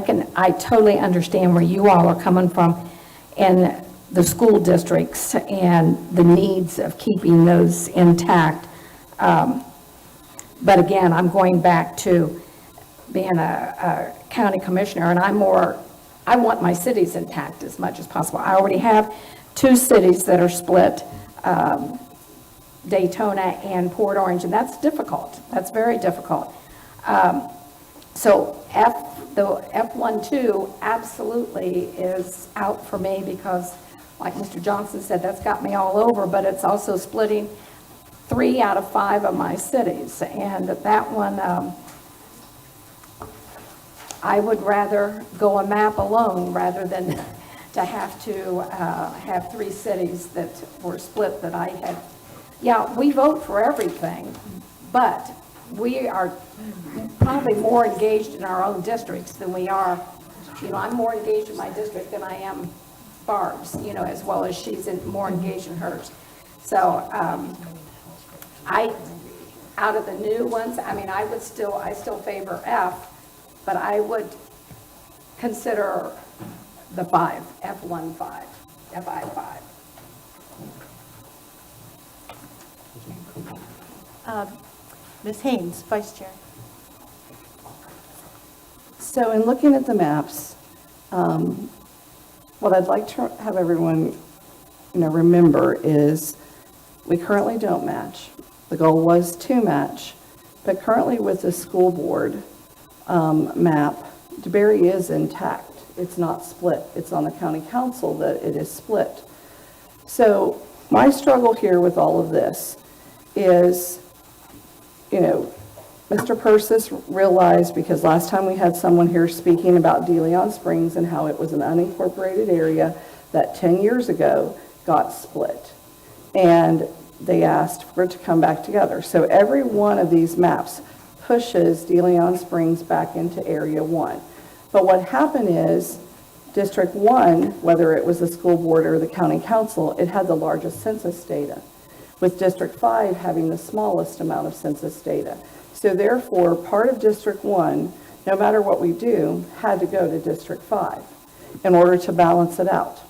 totally understand where you all are coming from in the school districts and the needs of keeping those intact. But again, I'm going back to being a county commissioner, and I want my cities intact as much as possible. I already have 2 cities that are split, Daytona and Port Orange, and that's difficult. That's very difficult. So the F12 absolutely is out for me because, like Mr. Johnson said, that's got me all over, but it's also splitting 3 out of 5 of my cities. And that one, I would rather go a map alone rather than to have 3 cities that were split that I had. Yeah, we vote for everything, but we are probably more engaged in our own districts than we are, I'm more engaged in my district than I am Barb's, as well as she's more engaged in hers. So out of the new ones, I still favor F, but I would consider the 5, F15, FI5. Ms. Haynes, Vice Chair. So in looking at the maps, What I'd like to have everyone, remember is we currently don't match. The goal was to match, but currently with the school board map, DeBerry is intact. It's not split. It's on the county council that it is split. So my struggle here with all of this is, Mr. Persis realized, because last time we had someone here speaking about DeLand Springs and how it was an unincorporated area that 10 years ago got split. And they asked for it to come back together. So every one of these maps pushes DeLand Springs back into Area 1. But what happened is District 1, whether it was the school board or the county council, it had the largest census data, with District 5 having the smallest amount of census data. So therefore, part of District 1, no matter what we do, had to go to District 5 in order to balance it out.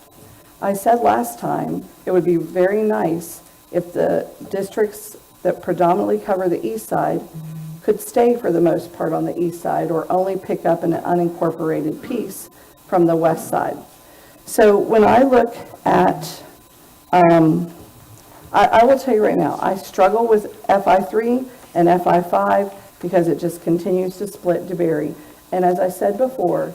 I said last time it would be very nice if the districts that predominantly cover the east side could stay for the most part on the east side, or only pick up an unincorporated piece from the west side. So when I look at, I will tell you right now, I struggle with FI3 and FI5 because it just continues to split DeBerry. And as I said before,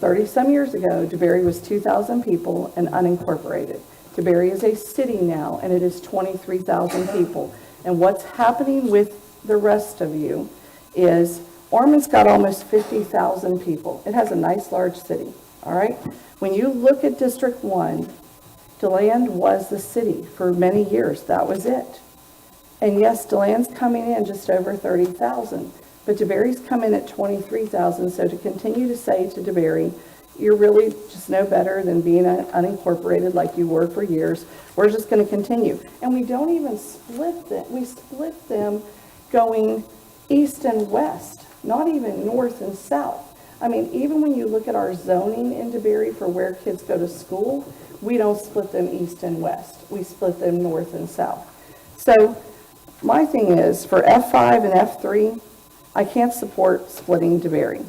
30-some years ago, DeBerry was 2,000 people and unincorporated. DeBerry is a city now, and it is 23,000 people. And what's happening with the rest of you is Ormond's got almost 50,000 people. It has a nice large city, all right? When you look at District 1, DeLand was the city for many years. That was it. And yes, DeLand's coming in just over 30,000, but DeBerry's come in at 23,000. So to continue to say to DeBerry, you're really just no better than being unincorporated like you were for years, we're just going to continue. And we don't even split them. We split them going east and west, not even north and south. I mean, even when you look at our zoning in DeBerry for where kids go to school, we don't split them east and west. We split them north and south. So my thing is, for F5 and F3, I can't support splitting DeBerry.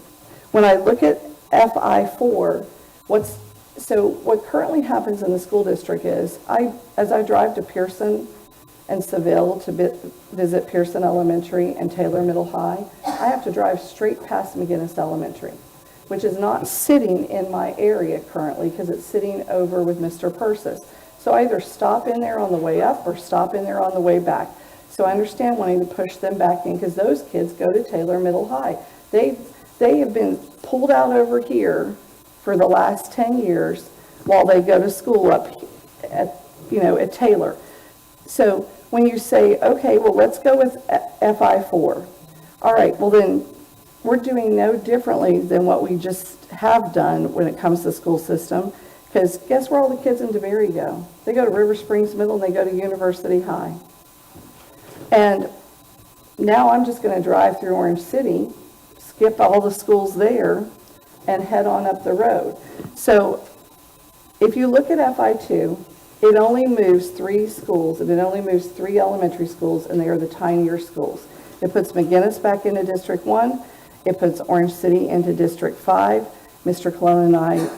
When I look at FI4, what currently happens in the school district is, as I drive to Pearson and Seville to visit Pearson Elementary and Taylor Middle High, I have to drive straight past McGinnis Elementary, which is not sitting in my area currently because it's sitting over with Mr. Persis. So I either stop in there on the way up or stop in there on the way back. So I understand wanting to push them back in because those kids go to Taylor Middle High. They have been pulled out over here for the last 10 years while they go to school up at Taylor. So when you say, okay, well, let's go with FI4. All right, well then we're doing no differently than what we just have done when it comes to the school system, because guess where all the kids in DeBerry go? They go to River Springs Middle and they go to University High. And now I'm just going to drive through Orange City, skip all the schools there, and head on up the road. So if you look at FI2, it only moves 3 schools, and it only moves 3 elementary schools, and they are the tinier schools. It puts McGinnis back into District 1. It puts Orange City into District 5. Mr. Colon and I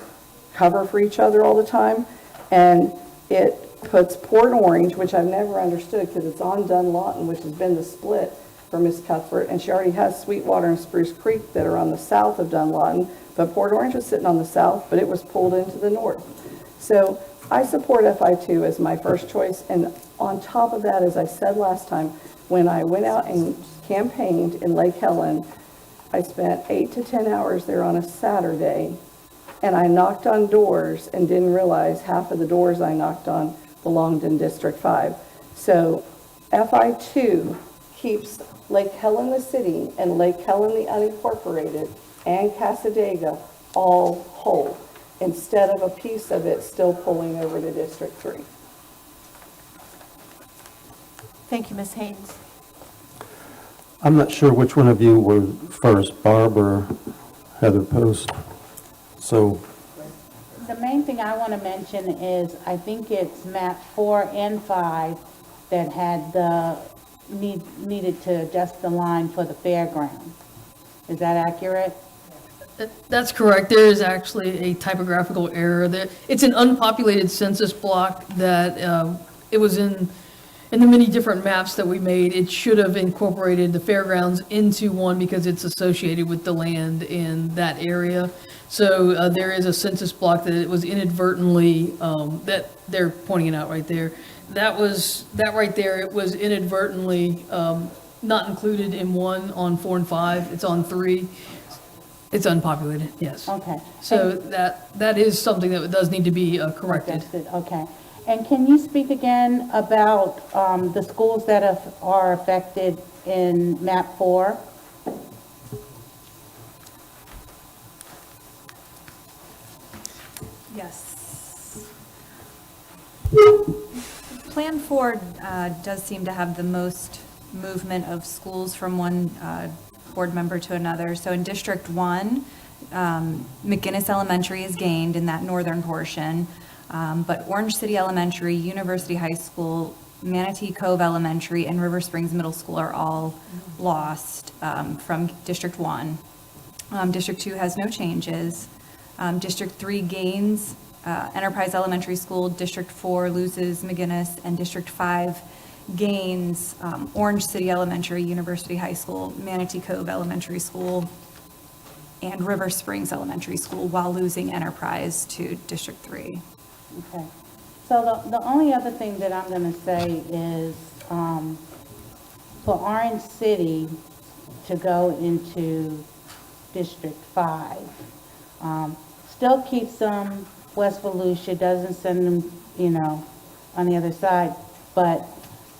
cover for each other all the time. And it puts Port Orange, which I've never understood because it's on Dunlawton, which has been the split for Ms. Cuthbert, and she already has Sweetwater and Spruce Creek that are on the south of Dunlawton, but Port Orange was sitting on the south, but it was pulled into the north. So I support FI2 as my first choice, and on top of that, as I said last time, when I went out and campaigned in Lake Helen, I spent 8 to 10 hours there on a Saturday, and I knocked on doors and didn't realize half of the doors I knocked on belonged in District 5. So FI2 keeps Lake Helen the city and Lake Helen the unincorporated and Cassadaga all whole, instead of a piece of it still pulling over to District 3. Thank you, Ms. Haynes. I'm not sure which one of you were first, Barb or Heather Post. So The main thing I want to mention is, I think it's map 4 and 5 that had the needed to adjust the line for the fairground. Is that accurate? That's correct. There is actually a typographical error there. It's an unpopulated census block that it was in the many different maps that we made. It should have incorporated the fairgrounds into one because it's associated with the land in that area. So there is a census block that it was inadvertently, that they're pointing it out right there. That right there, it was inadvertently not included in 1 on 4 and 5. It's on 3. It's unpopulated, yes. Okay. So that is something that does need to be corrected. Adjusted, okay. And can you speak again about the schools that are affected in MAP 4? Yes. Plan 4 does seem to have the most movement of schools from one board member to another. So in District 1, McGinnis Elementary is gained in that northern portion, but Orange City Elementary, University High School, Manatee Cove Elementary, and River Springs Middle School are all lost from District 1. District 2 has no changes. District 3 gains Enterprise Elementary School, District 4 loses McGinnis, and District 5 gains Orange City Elementary, University High School, Manatee Cove Elementary School, and River Springs Elementary School, while losing Enterprise to District 3. Okay. So the only other thing that I'm going to say is for Orange City to go into District 5, still keeps them West Volusia, doesn't send them, on the other side, but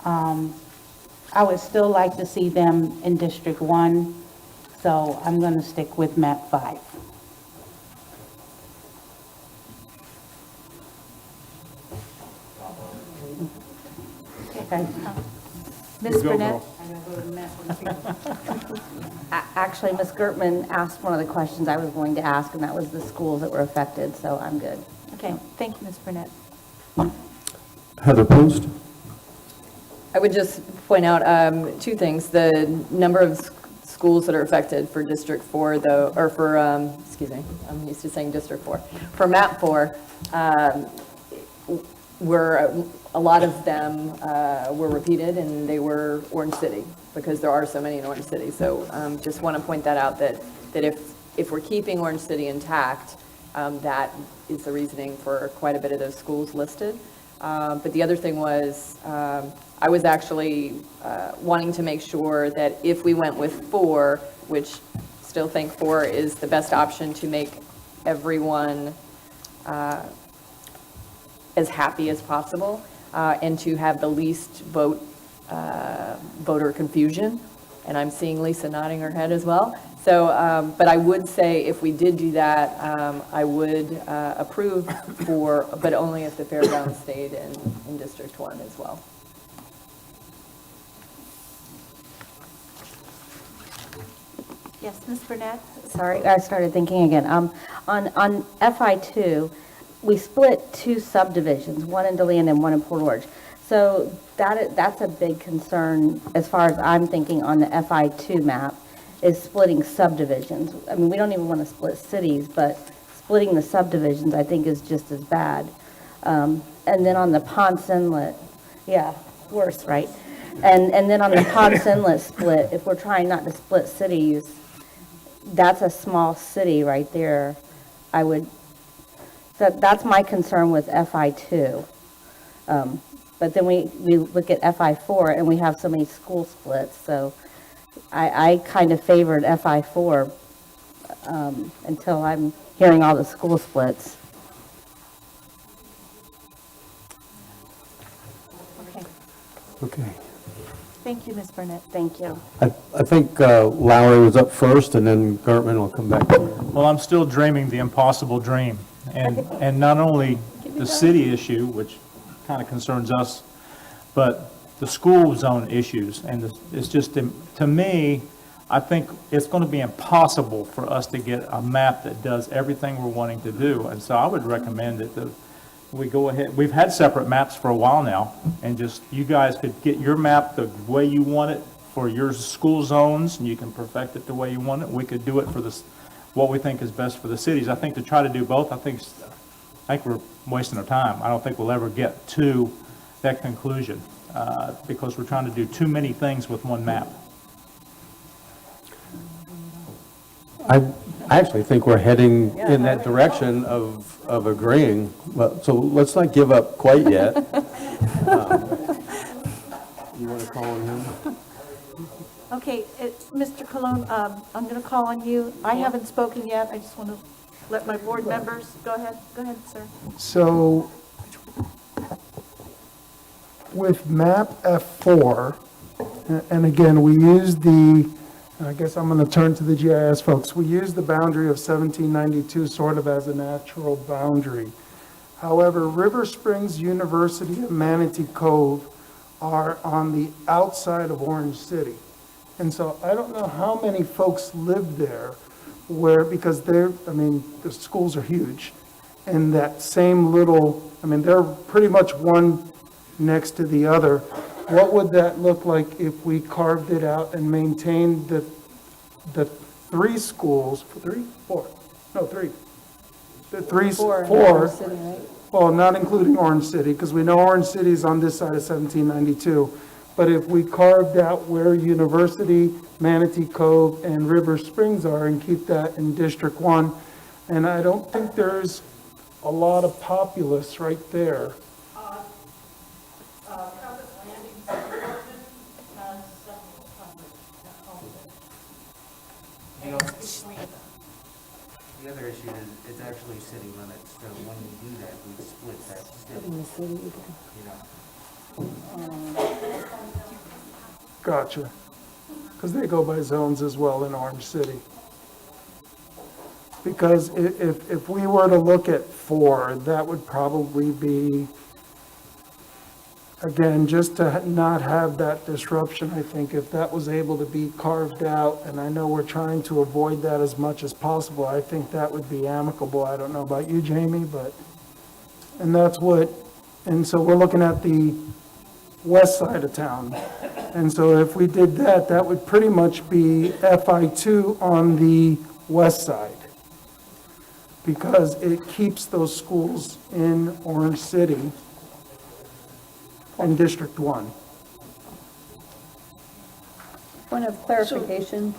I would still like to see them in District 1, so I'm going to stick with MAP 5. Okay. Ms. Burnett? Actually, Ms. Gertman asked one of the questions I was going to ask, and that was the schools that were affected, so I'm good. Okay, thank you, Ms. Burnett. Heather Post? I would just point out 2 things. The number of schools that are affected for District 4, though, or for, excuse me, I'm used to saying District 4. For MAP 4, a lot of them were repeated, and they were Orange City, because there are so many in Orange City. So just want to point that out, that if we're keeping Orange City intact, that is the reasoning for quite a bit of those schools listed. But the other thing was, I was actually wanting to make sure that if we went with 4, which still think 4 is the best option to make everyone as happy as possible, and to have the least voter confusion. And I'm seeing Lisa nodding her head as well. So, but I would say if we did do that, I would approve for, but only if the fairgrounds stayed in District 1 as well. Yes, Ms. Burnett? Sorry, I started thinking again. On FI2, we split 2 subdivisions, one in DeLand and one in Port Orange. So that's a big concern as far as I'm thinking on the FI2 map, is splitting subdivisions. I mean, we don't even want to split cities, but splitting the subdivisions I think is just as bad. And then on the Ponce Inlet, yeah, worse, right? And then on the Ponce Inlet split, if we're trying not to split cities, that's a small city right there. That's my concern with FI2. But then we look at FI4 and we have so many school splits. So I kind of favored FI4 until I'm hearing all the school splits. Okay. Thank you, Ms. Burnett. Thank you. I think Lowry was up first, and then Gertman will come back. Well, I'm still dreaming the impossible dream. And not only the city issue, which kind of concerns us, but the school zone issues. And it's just, to me, I think it's going to be impossible for us to get a map that does everything we're wanting to do. And so I would recommend that we go ahead. We've had separate maps for a while now, and just you guys could get your map the way you want it for your school zones, and you can perfect it the way you want it. We could do it for this what we think is best for the cities. I think to try to do both, I think we're wasting our time. I don't think we'll ever get to that conclusion because we're trying to do too many things with one map. I actually think we're heading in that direction of agreeing. Well, so let's not give up quite yet. You want to call on him? Okay, Mr. Cologne, I'm going to call on you. I haven't spoken yet. I just want to let my board members, go ahead, sir. So with map F4, and again, we use I guess I'm going to turn to the GIS folks. We use the boundary of 1792 sort of as a natural boundary. However, River Springs University and Manatee Cove are on the outside of Orange City. And so I don't know how many folks live there because the schools are huge. And that same they're pretty much one next to the other. What would that look like if we carved it out and maintained the three schools, three? The four, well, not including Orange City, because we know Orange City is on this side of 1792. But if we carved out where University, Manatee Cove, and River Springs are and keep that in District 1, and I don't think there's a lot of populace right there. The other issue is it's actually city limits, so when we do that, we split that city. Gotcha. Because they go by zones as well in Orange City. Because if we were to look at 4, that would probably be, again, just to not have that disruption, I think, if that was able to be carved out, and I know we're trying to avoid that as much as possible, I think that would be amicable. I don't know about you, Jamie, and so we're looking at the west side of town. And so if we did that, that would pretty much be FI2 on the west side, because it keeps those schools in Orange City in District 1. Point of clarification,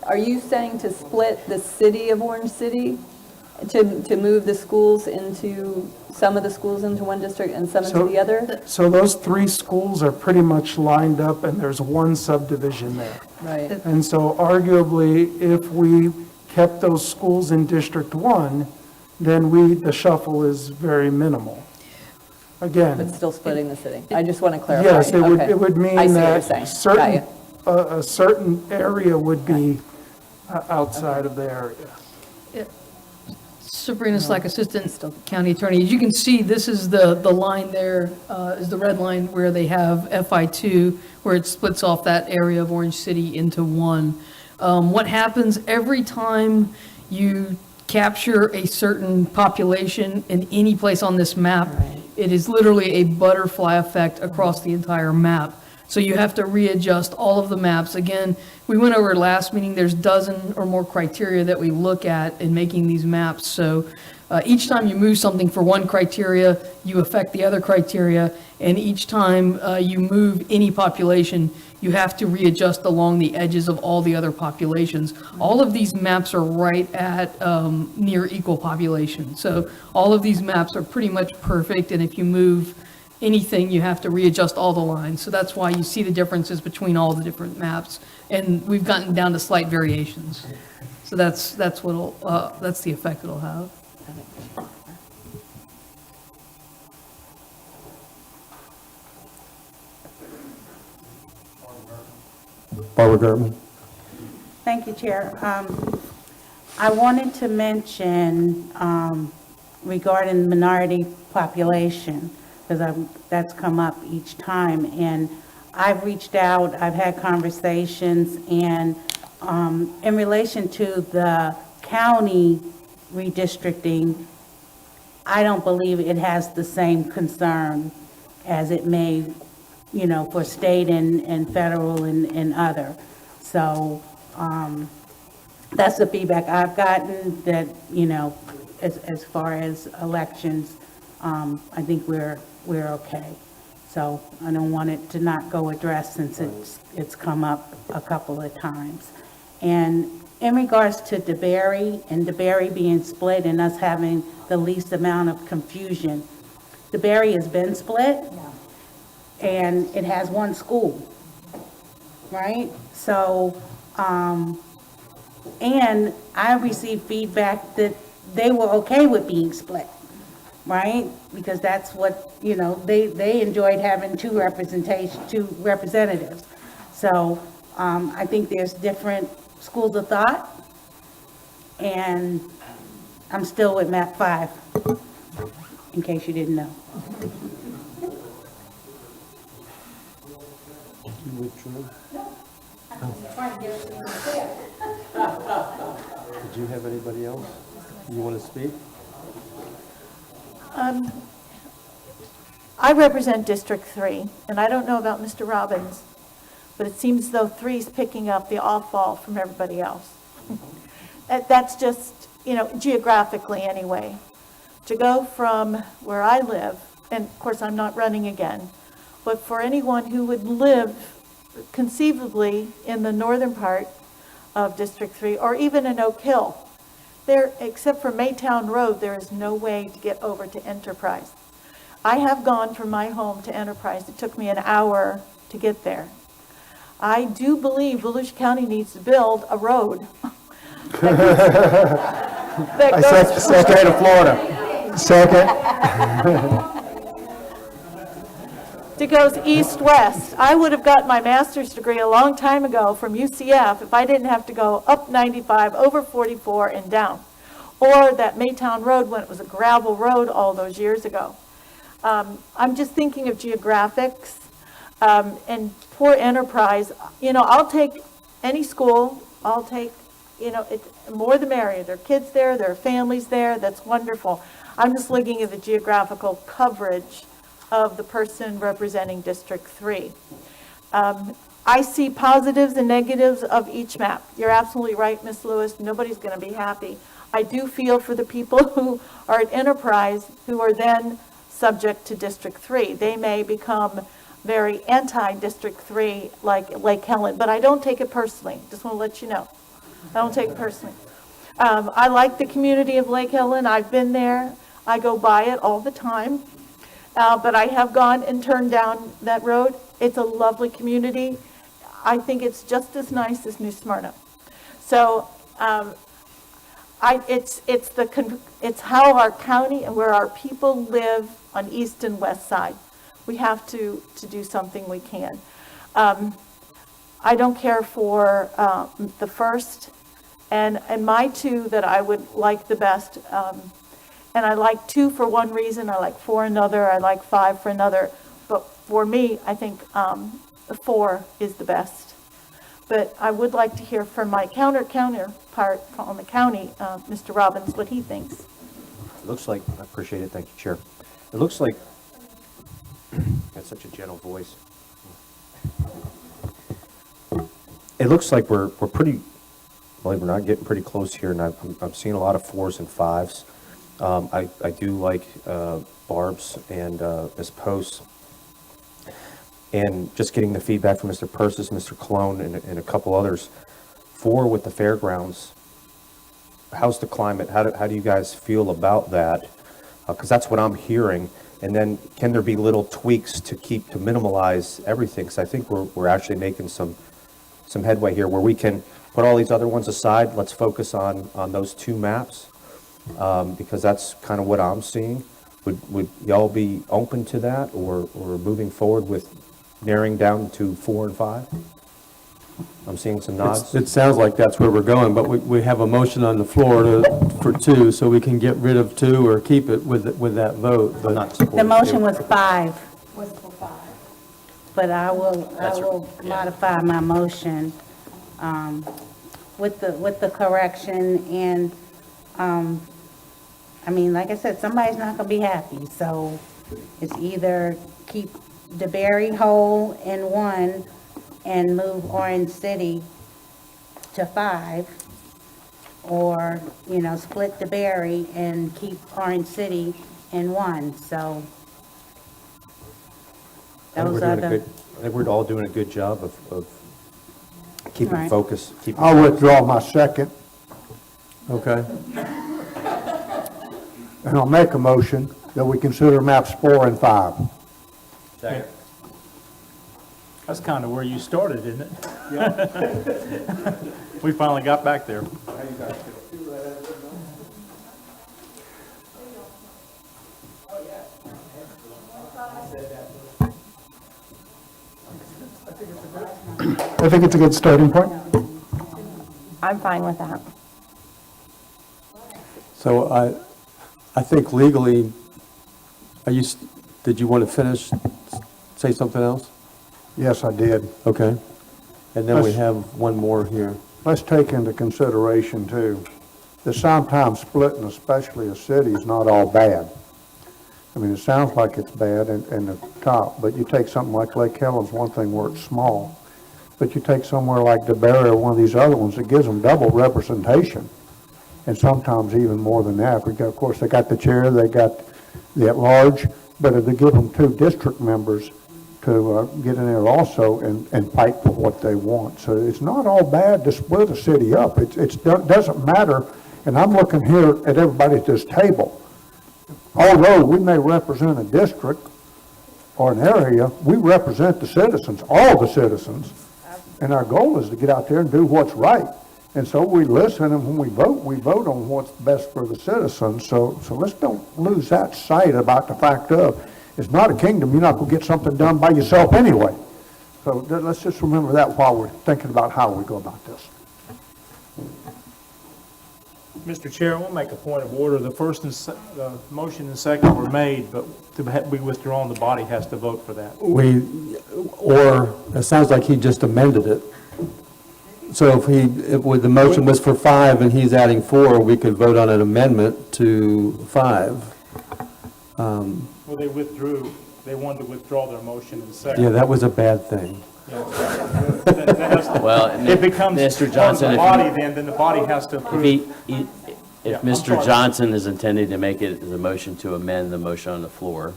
are you saying to split the city of Orange City? To move the schools some of the schools into one district and some into the other? So those 3 schools are pretty much lined up and there's one subdivision there. Right. And so arguably, if we kept those schools in District 1, then the shuffle is very minimal. Again. But still splitting the city. I just want to clarify. Yes, it would mean I see what you're that saying. a certain area would be outside of the area. Sabrina Slack, Assistant County Attorney. As you can see, this is the line there, is the red line where they have FI2, where it splits off that area of Orange City into one. What happens every time you capture a certain population in any place on this map, it is literally a butterfly effect across the entire map. So you have to readjust all of the maps. Again, we went over last meeting, there's dozen or more criteria that we look at in making these maps. So each time you move something for one criteria, you affect the other criteria. And each time you move any population, you have to readjust along the edges of all the other populations. All of these maps are right at near equal population. So all of these maps are pretty much perfect. And if you move anything, you have to readjust all the lines. So that's why you see the differences between all the different maps. And we've gotten down to slight variations. So that's the effect it'll have. Barbara Gertman. Thank you, Chair. I wanted to mention regarding minority population, because that's come up each time. And I've reached out, I've had conversations, and in relation to the county redistricting, I don't believe it has the same concern as it may, for state and federal and other. So that's the feedback I've gotten, that, you know, as far as elections, I think we're okay. So I don't want it to not go addressed since it's come up a couple of times. And in regards to DeBerry and DeBerry being split and us having the least amount of confusion, DeBerry has been split and it has one school, right? So, and I received feedback that they were okay with being split, right? Because that's what, you know, they enjoyed having two representatives. So, I think there's different schools of thought, and I'm still with map 5, in case you didn't know. You withdrew? Did you have anybody else you want to speak? I represent District 3, and I don't know about Mr. Robbins, but it seems as though 3 is picking up the off-ball from everybody else. That's just, you know, geographically anyway. To go from where I live, and of course I'm not running again, but for anyone who would live conceivably in the northern part of District 3, or even in Oak Hill, there, except for Maytown Road, there is no way to get over to Enterprise. I have gone from my home to Enterprise. It took me an hour to get there. I do believe Volusia County needs to build a road. State of Florida. Second. It goes east-west. I would have gotten my master's degree a long time ago from UCF if I didn't have to go up 95, over 44, and down. Or that Maytown Road when it was a gravel road all those years ago. I'm just thinking of geographics, and poor Enterprise. You know, I'll take any school. I'll take, you know, more the merrier. There are kids there, there are families there. That's wonderful. I'm just looking at the geographical coverage of the person representing District 3. I see positives and negatives of each map. You're absolutely right, Ms. Lewis. Nobody's going to be happy. I do feel for the people who are at Enterprise who are then subject to District 3. They may become very anti-District 3 like Lake Helen, but I don't take it personally. Just want to let you know. I don't take it personally. I like the community of Lake Helen. I've been there. I go by it all the time. But I have gone and turned down that road. It's a lovely community. I think it's just as nice as New Smyrna. So it's how our county and where our people live on east and west side. We have to do something we can. I don't care for the first, and my two that I would like the best. And I like 2 for one reason, I like 4 another, I like 5 for another. But for me, I think the 4 is the best. But I would like to hear from my counterpart on the county, Mr. Robbins, what he thinks. It looks like, I appreciate it, thank you, Chair. It looks like, that's such a gentle voice. It looks like we're pretty, believe it or not, getting pretty close here, and I'm seeing a lot of 4s and 5s. I do like Barb's and Ms. Post, and just getting the feedback from Mr. Persis, Mr. Cologne, and a couple others. 4 with the fairgrounds. How's the climate? How do you guys feel about that? Because that's what I'm hearing. And then can there be little tweaks to minimalize everything? Because I think we're actually making some headway here where we can put all these other ones aside. Let's focus on those 2 maps. Because that's kind of what I'm seeing. Would y'all be open to that, or moving forward with narrowing down to 4 and 5? I'm seeing some nods. It sounds like that's where we're going, but we have a motion on the floor for 2, so we can get rid of 2 or keep it with that vote. But The motion was 5. But I will modify my motion with the correction, and I mean, like I said, somebody's not going to be happy. So it's either keep DeBerry whole in 1 and move Orange City to 5, or, split DeBerry and keep Orange City in one, so. I think we're Those are doing a the, good, I think we're all doing a good job of keeping Right. focus, keeping. I'll withdraw my second, Okay. and I'll make a motion that we consider maps 4 and 5. Second. That's kind of where you started, isn't it? Yeah. We finally got back there. I think it's a good starting point. I'm fine with that. So I think legally, did you want to finish, say something else? Yes, I did. Okay. And then we Let's- have one more here. Let's take into consideration, too, that sometimes splitting, especially a city, is not all bad. I mean, it sounds like it's bad in the top, but you take something like Lake Helen's, one thing where it's small, but you take somewhere like DeBerry or one of these other ones, it gives them double representation, and sometimes even more than that. Of course, they got the chair, they got the at-large, but if they give them 2 district members to get in there also and fight for what they want. So it's not all bad to split a city up. It doesn't matter, and I'm looking here at everybody at this table. Although we may represent a district or an area, we represent the citizens, all the citizens, and our goal is to get out there and do what's right. And so we listen, and when we vote on what's best for the citizens. So let's don't lose that sight about the fact of, it's not a kingdom, you're not going to get something done by yourself anyway. So let's just remember that while we're thinking about how we go about this. Mr. Chair, we'll make a point of order. The first motion and second were made, but to be withdrawn, the body has to vote for that. Or it sounds like he just amended it. So if the motion was for 5 and he's adding 4, we could vote on an amendment to 5. Well, they withdrew. They wanted to withdraw their motion and second. Yeah, that was a bad thing. Well, it becomes Mr. part of Johnson, the body, then the body has to approve. If I'm Mr. sorry. Johnson is intending to make it as a motion to amend the motion on the floor,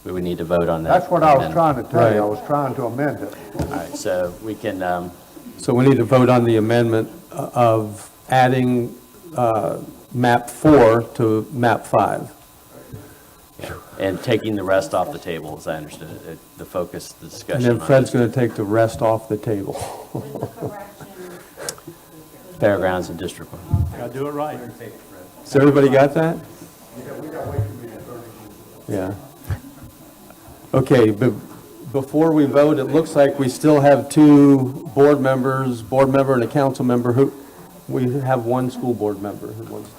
we would need to vote on that. That's what I was amendment. trying to tell you. I was trying to amend it. All right, so we can, So we need to vote on the amendment of adding map 4 to map 5. and taking the rest off the table, as I understood it, the focus, the And discussion. then on Fred's going to take the rest off the table. Fairgrounds and District 1. Gotta do it right. So everybody got that? Yeah. Okay, but before we vote, it looks like we still have 2 board members, board member and a council member we have 1 school board member who wants to.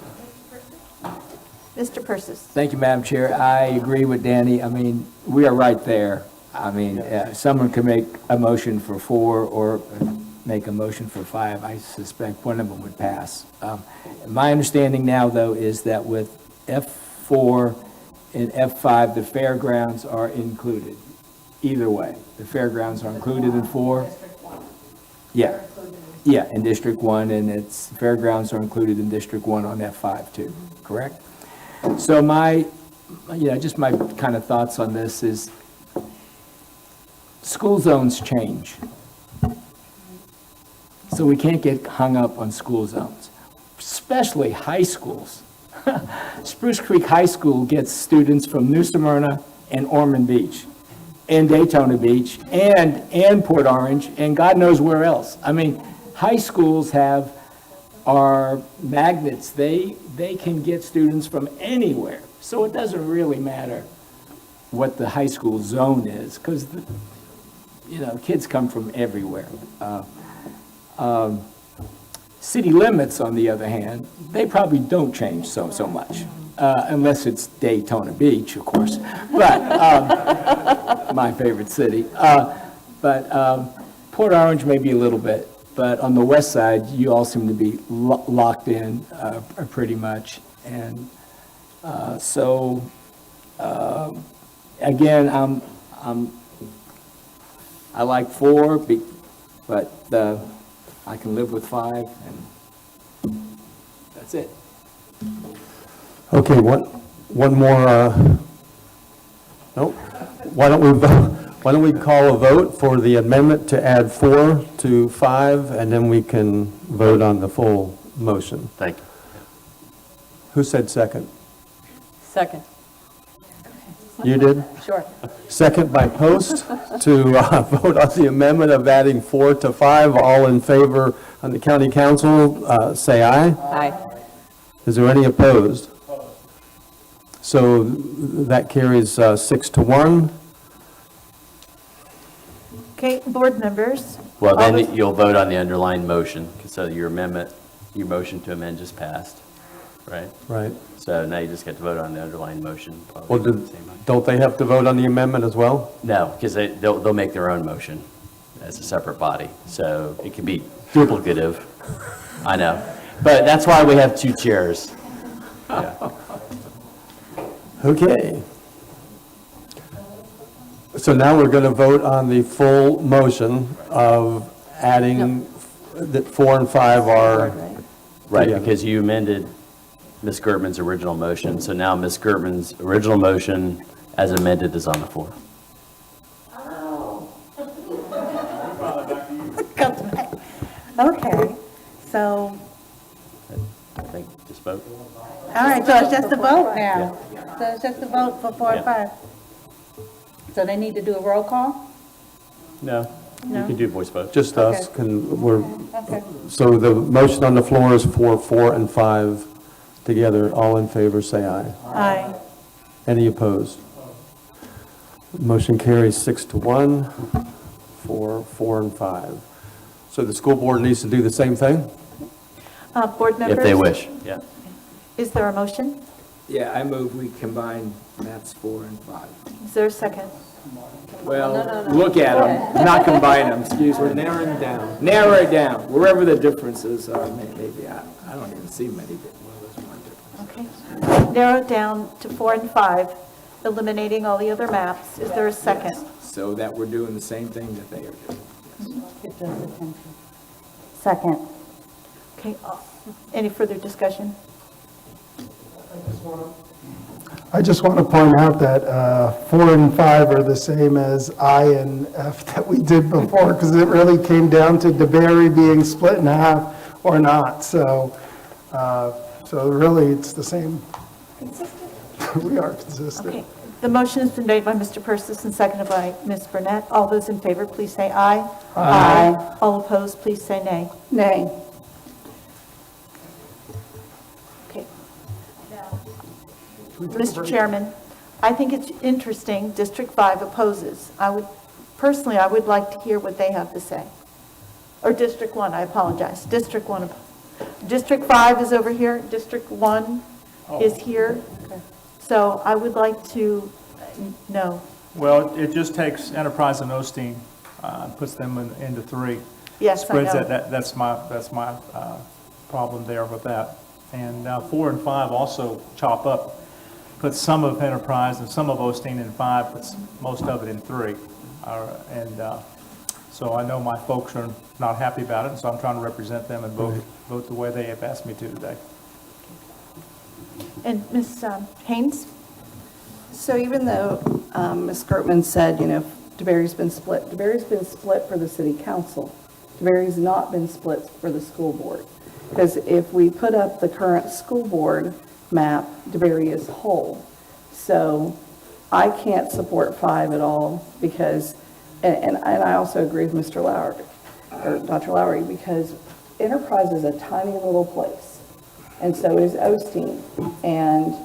Mr. Persis. Thank you, Madam Chair. I agree with Danny. I mean, we are right there. I mean, someone could make a motion for 4 or make a motion for 5. I suspect one of them would pass. My understanding now, though, is that with F4 and F5, the fairgrounds are included. Either way, the fairgrounds are included in 4. Yeah. Yeah, in District 1, and it's, fairgrounds are included in District 1 on F5 too, correct? So just my kind of thoughts on this is, school zones change. So we can't get hung up on school zones, especially high schools. Spruce Creek High School gets students from New Smyrna and Ormond Beach, and Daytona Beach, and Port Orange, and God knows where else. I mean, high schools are magnets. They can get students from anywhere. So it doesn't really matter what the high school zone is, because, kids come from everywhere. City limits, on the other hand, they probably don't change so much, unless it's Daytona Beach, of course, but my favorite city. But Port Orange may be a little bit, but on the west side, you all seem to be locked in pretty much. And again, I like 4, but I can live with 5. And That's it. Okay, one more, nope. Why don't we vote? Why don't we call a vote for the amendment to add 4 to 5, and then we can vote on the full motion. Thank you. Who said second? Second. You did? Sure. Second by Post to vote on the amendment of adding 4 to 5. All in favor on the county council, say aye. Aye. Is there any opposed? So that carries 6 to 1. Okay, board members. Well, all then those- you'll vote on the underlying motion, so your motion to amend just passed, right? Right. So now you just get to vote on the underlying motion. Well, don't they have to vote on the amendment as well? No, because they'll make their own motion as a separate body, so it can be duplicative. I know, but that's why we have 2 chairs. Yeah. Okay. So now we're going to vote on the full motion of adding that 4 and 5 are. Right, together. because you amended Ms. Gertman's original motion, so now Ms. Gertman's original motion as amended is on the floor. Okay, so, I think, just vote. all right, so it's just a vote now. So it's just a vote for 4 and 5. So they need to do a roll call? No, you No? can do voice vote. Just us, we're, Okay. so the motion on the floor is for 4 and 5 together. All in favor, say aye. Aye. Any opposed? Motion carries 6 to 1 for 4 and 5. So the school board needs to do the same thing? Board members. If they wish, yeah. Is there a motion? Yeah, I move we combine maps 4 and 5. Is there a second? Well, look at them, not combine them, excuse me. Narrow it down. Narrow it down, wherever the differences are, maybe, I don't even see many differences. Okay. Narrow it down to 4 and 5, eliminating all the other maps. Is there a second? So that we're doing the same thing that they are doing. Second. Okay, any further discussion? I just want to point out that 4 and 5 are the same as I and F that we did before, because it really came down to DeBerry being split in half or not. So really, it's the same. We are consistent. Okay. The motion has been made by Mr. Persis and seconded by Ms. Burnett. All those in favor, please say aye. Aye. All opposed, please say nay. Nay. Okay. Mr. Chairman, I think it's interesting, District 5 opposes. I would like to hear what they have to say. Or District 1, I apologize. District 1. District 5 is over here, District 1 is here. So I would like to know. Well, it just takes Enterprise and Osteen, puts them into 3. Yes, I Spreads know. that's my problem there with that. And 4 and 5 also chop up, puts some of Enterprise and some of Osteen in 5, puts most of it in 3. So I know my folks are not happy about it, and so I'm trying to represent them and vote the way they have asked me to today. And Ms. Haynes? So even though Ms. Gertman said, DeBerry's been split for the city council. DeBerry's not been split for the school board. Because if we put up the current school board map, DeBerry is whole. So I can't support 5 at all because, and I also agree with Mr. Lowry, or Dr. Lowry, because Enterprise is a tiny little place. And so is Osteen. And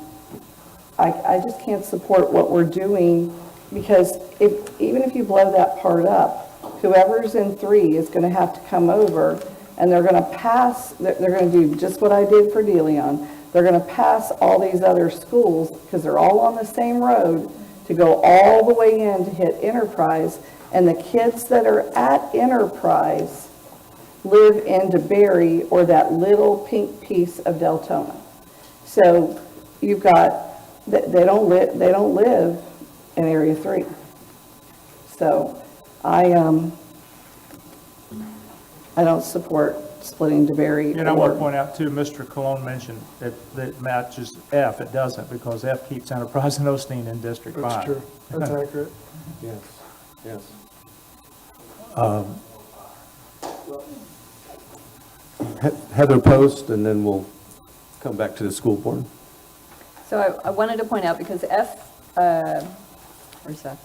I just can't support what we're doing because even if you blow that part up, whoever's in 3 is going to have to come over and they're going to pass, they're going to do just what I did for DeLand. They're going to pass all these other schools because they're all on the same road to go all the way in to hit Enterprise. And the kids that are at Enterprise live in DeBerry or that little pink piece of Deltona. So you've got, they don't live in Area 3. So I don't support splitting DeBerry. And I want or- to point out too, Mr. Cologne mentioned that matches F. It doesn't, because F keeps Enterprise and Osteen in District 5. That's true. That's accurate. Yes, yes. Heather Post, and then we'll come back to the school board. So I wanted to point out, because where's that?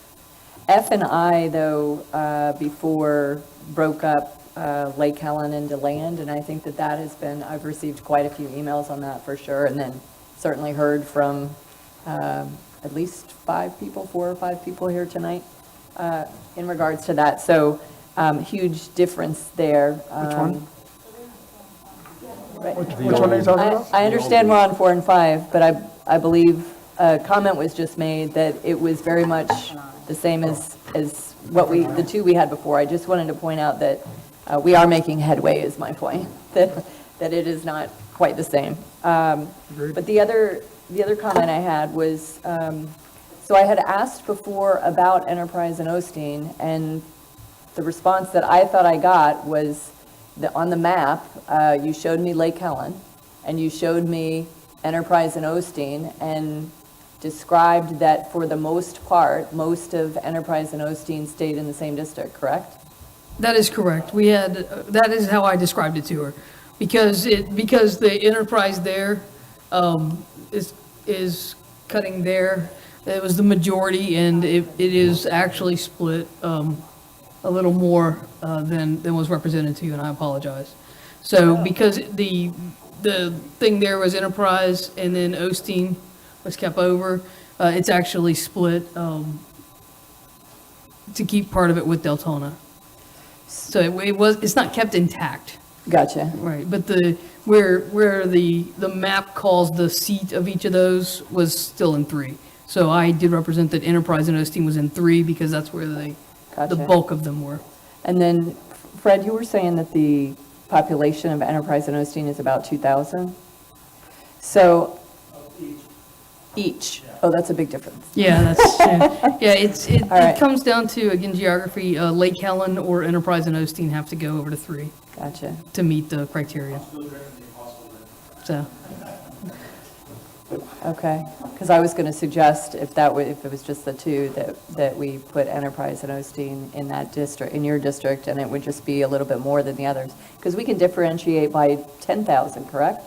F and I, though, before broke up Lake Helen and DeLand, and I think that has been, I've received quite a few emails on that for sure, and then certainly heard from at least 4 or 5 people here tonight in regards to that. So huge difference there. Which one? Right. Which one are you talking about? I understand we're on 4 and 5, but I believe a comment was just made that it was very much the same as what the 2 we had before. I just wanted to point out that we are making headway, is my point, that it is not quite the same. But the other comment I had was, so I had asked before about Enterprise and Osteen, and the response that I thought I got was that on the map, you showed me Lake Helen, and you showed me Enterprise and Osteen, and described that for the most part, most of Enterprise and Osteen stayed in the same district, correct? That is correct. We had, that is how I described it to her. Because the Enterprise there is cutting there. It was the majority, and it is actually split a little more than was represented to you, and I apologize. So because the thing there was Enterprise, and then Osteen was kept over, it's actually split to keep part of it with Deltona. So it's not kept intact. Gotcha. Right, but where the map calls the seat of each of those was still in 3. So I did represent that Enterprise and Osteen was in 3 because that's where the Gotcha. bulk of them were. And then, Fred, you were saying that the population of Enterprise and Osteen is about 2,000? So, each. Oh, that's a big difference. Yeah, it All right. comes down to, again, geography. Lake Helen or Enterprise and Osteen have to go over to 3. Gotcha. To meet the criteria. So. Okay, because I was going to suggest if it was just the 2, that we put Enterprise and Osteen in that district, in your district, and it would just be a little bit more than the others. Because we can differentiate by 10,000, correct?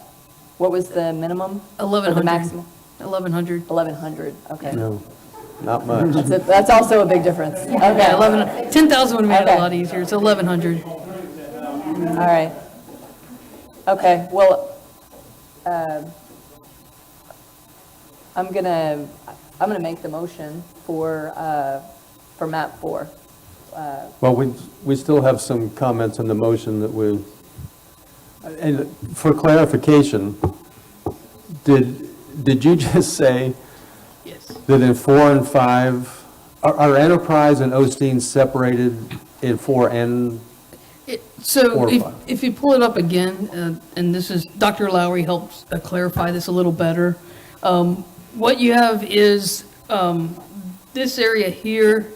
What was the minimum? 1,100. Or the maximum? 1,100. 1,100, okay. No, not much. That's also a big difference. Okay. Yeah, 10,000 would have made it Okay. a lot easier. It's 1,100. All right. Okay, well, I'm gonna make the motion for map 4. Well, we still have some comments on the motion that and for clarification, did you just say Yes. that in 4 and 5, are Enterprise and Osteen separated in 4 and? So 4 or 5? if you pull it up again, and this is, Dr. Lowry helps clarify this a little better. What you have is this area here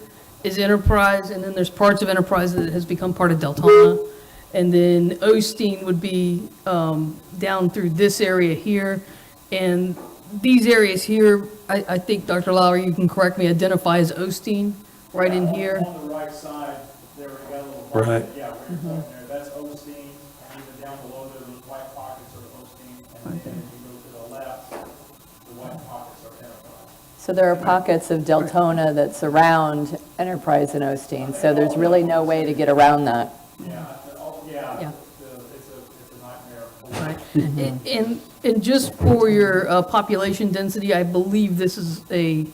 is Enterprise, and then there's parts of Enterprise that has become part of Deltona. And then Osteen would be down through this area here. And these areas here, I think, Dr. Lowry, you can correct me, identify as Osteen, right in here. On the right side, there we got a little. Right. Yeah, we're talking there. That's Osteen, and even down below there, those white pockets are Osteen, and then if you go to the left, the white pockets are Enterprise. So there are pockets of Deltona that surround Enterprise and Osteen, so there's really no way to get around that. Yeah. Yeah. It's a nightmare. Right. And just for your population density, I believe this is an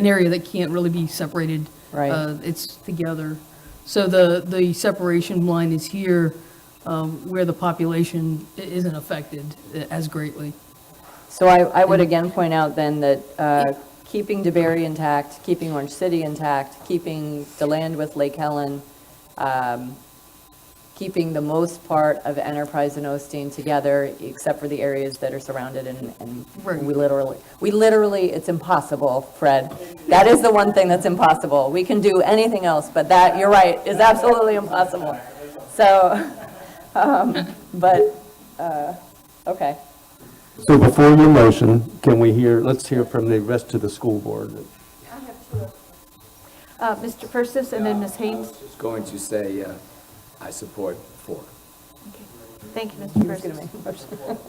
area that can't really be separated. Right. It's together. So the separation line is here, where the population isn't affected as greatly. So I would again point out then that keeping DeBerry intact, keeping Orange City intact, keeping DeLand with Lake Helen, keeping the most part of Enterprise and Osteen together, except for the areas that are surrounded, and Right. we literally, it's impossible, Fred. That is the one thing that's impossible. We can do anything else, but that, you're right, is absolutely impossible. So, But, okay. So before your motion, can we hear, let's hear from the rest of the school board. Mr. Persis and then Ms. Haynes. Just going to say, I support 4. Thank you, Mr. Persis.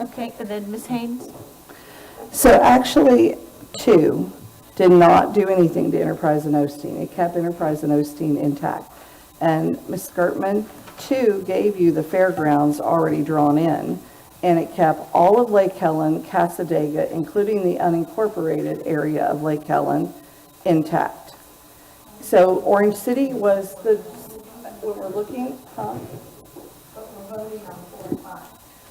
Okay, and then Ms. Haynes. So actually, 2 did not do anything to Enterprise and Osteen. It kept Enterprise and Osteen intact. And Ms. Skirtman, 2 gave you the fairgrounds already drawn in, and it kept all of Lake Helen, Casadega, including the unincorporated area of Lake Helen, intact. So Orange City was when we're looking, huh?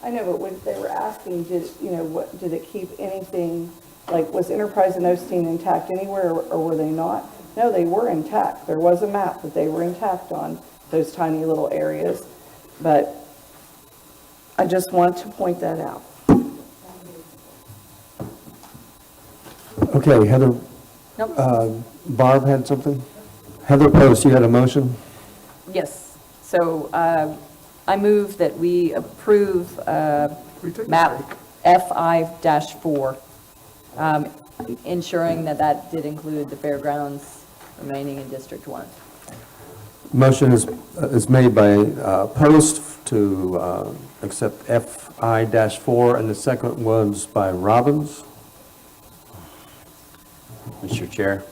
I know, but when they were asking, did it keep anything, like, was Enterprise and Osteen intact anywhere, or were they not? No, they were intact. There was a map that they were intact on, those tiny little areas. But I just want to point that out. Okay, Heather. Barb had something? Heather Post, you had a motion? Yes. So I move that we approve map F5-4, ensuring that did include the fairgrounds remaining in District 1. Motion is made by Post to accept FI-4, and the second was by Robbins. Mr. Chair?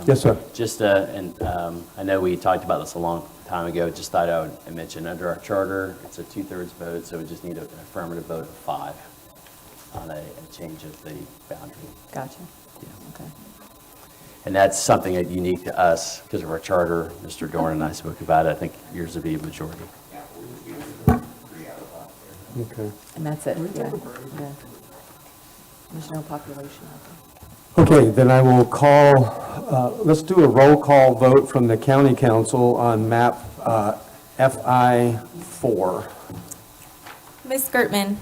Yes, sir. Just, and I know we talked about this a long time ago, just thought I would mention, under our charter, it's a 2/3 vote, so we just need an affirmative vote of 5 on a change of the boundary. Gotcha. Okay. And that's something that unique to us because of our charter. Mr. Dorn and I spoke about it. I think yours would be a majority. Okay. And that's it, yeah. There's no population out there. Okay, then I will call, let's do a roll call vote from the county council on map FI-4. Ms. Gertman.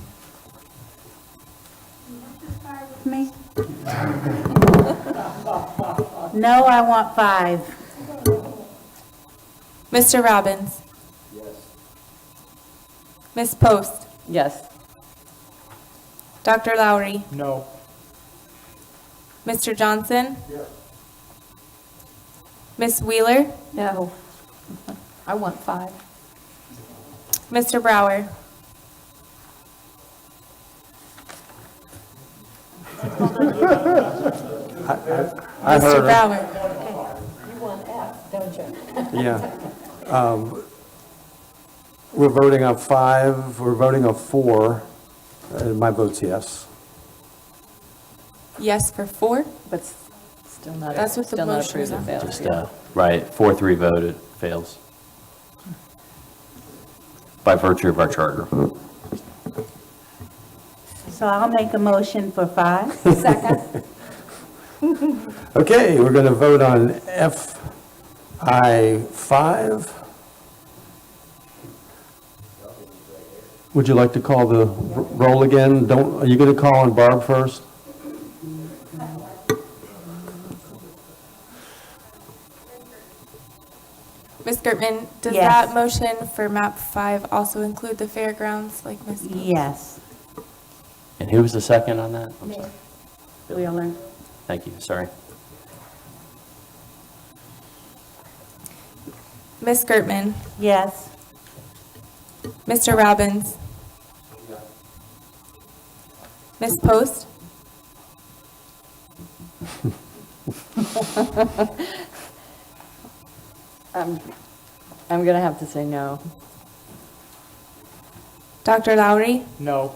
Me? No, I want 5. Mr. Robbins. Yes. Ms. Post. Yes. Dr. Lowry. No. Mr. Johnson. Yes. Ms. Wheeler. No. I want 5. Mr. Brower. I Mr. heard Brower. You want F, don't you? Yeah. We're voting on 5, we're voting on 4, and my vote's yes. Yes for 4. But still not, That's what the still not motion is approved, it on. fails. Just, right, 4-3 vote, it fails. By virtue of our charter. So I'll make a motion for 5. Second. Okay, we're going to vote on FI-5. Would you like to call the roll again? Are you going to call on Barb first? Ms. Gertman, does Yes. that motion for map 5 also include the fairgrounds like Ms. Post? Yes. And who was the second on that? I'm sorry. Wheeler. Thank you, sorry. Ms. Gertman. Yes. Mr. Robbins. Ms. Post. I'm going to have to say no. Dr. Lowry. No.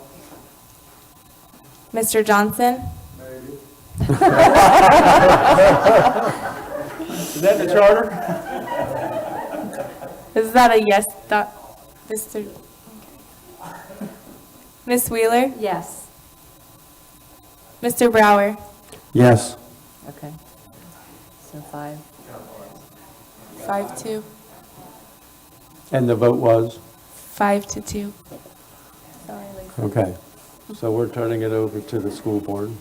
Mr. Johnson. Is that the charter? Is that a yes, Mr. Ms. Wheeler? Yes. Mr. Brower? Yes. Okay. So 5. 5-2. And the vote was? 5-2. Sorry, Lisa. Okay. So we're turning it over to the school board.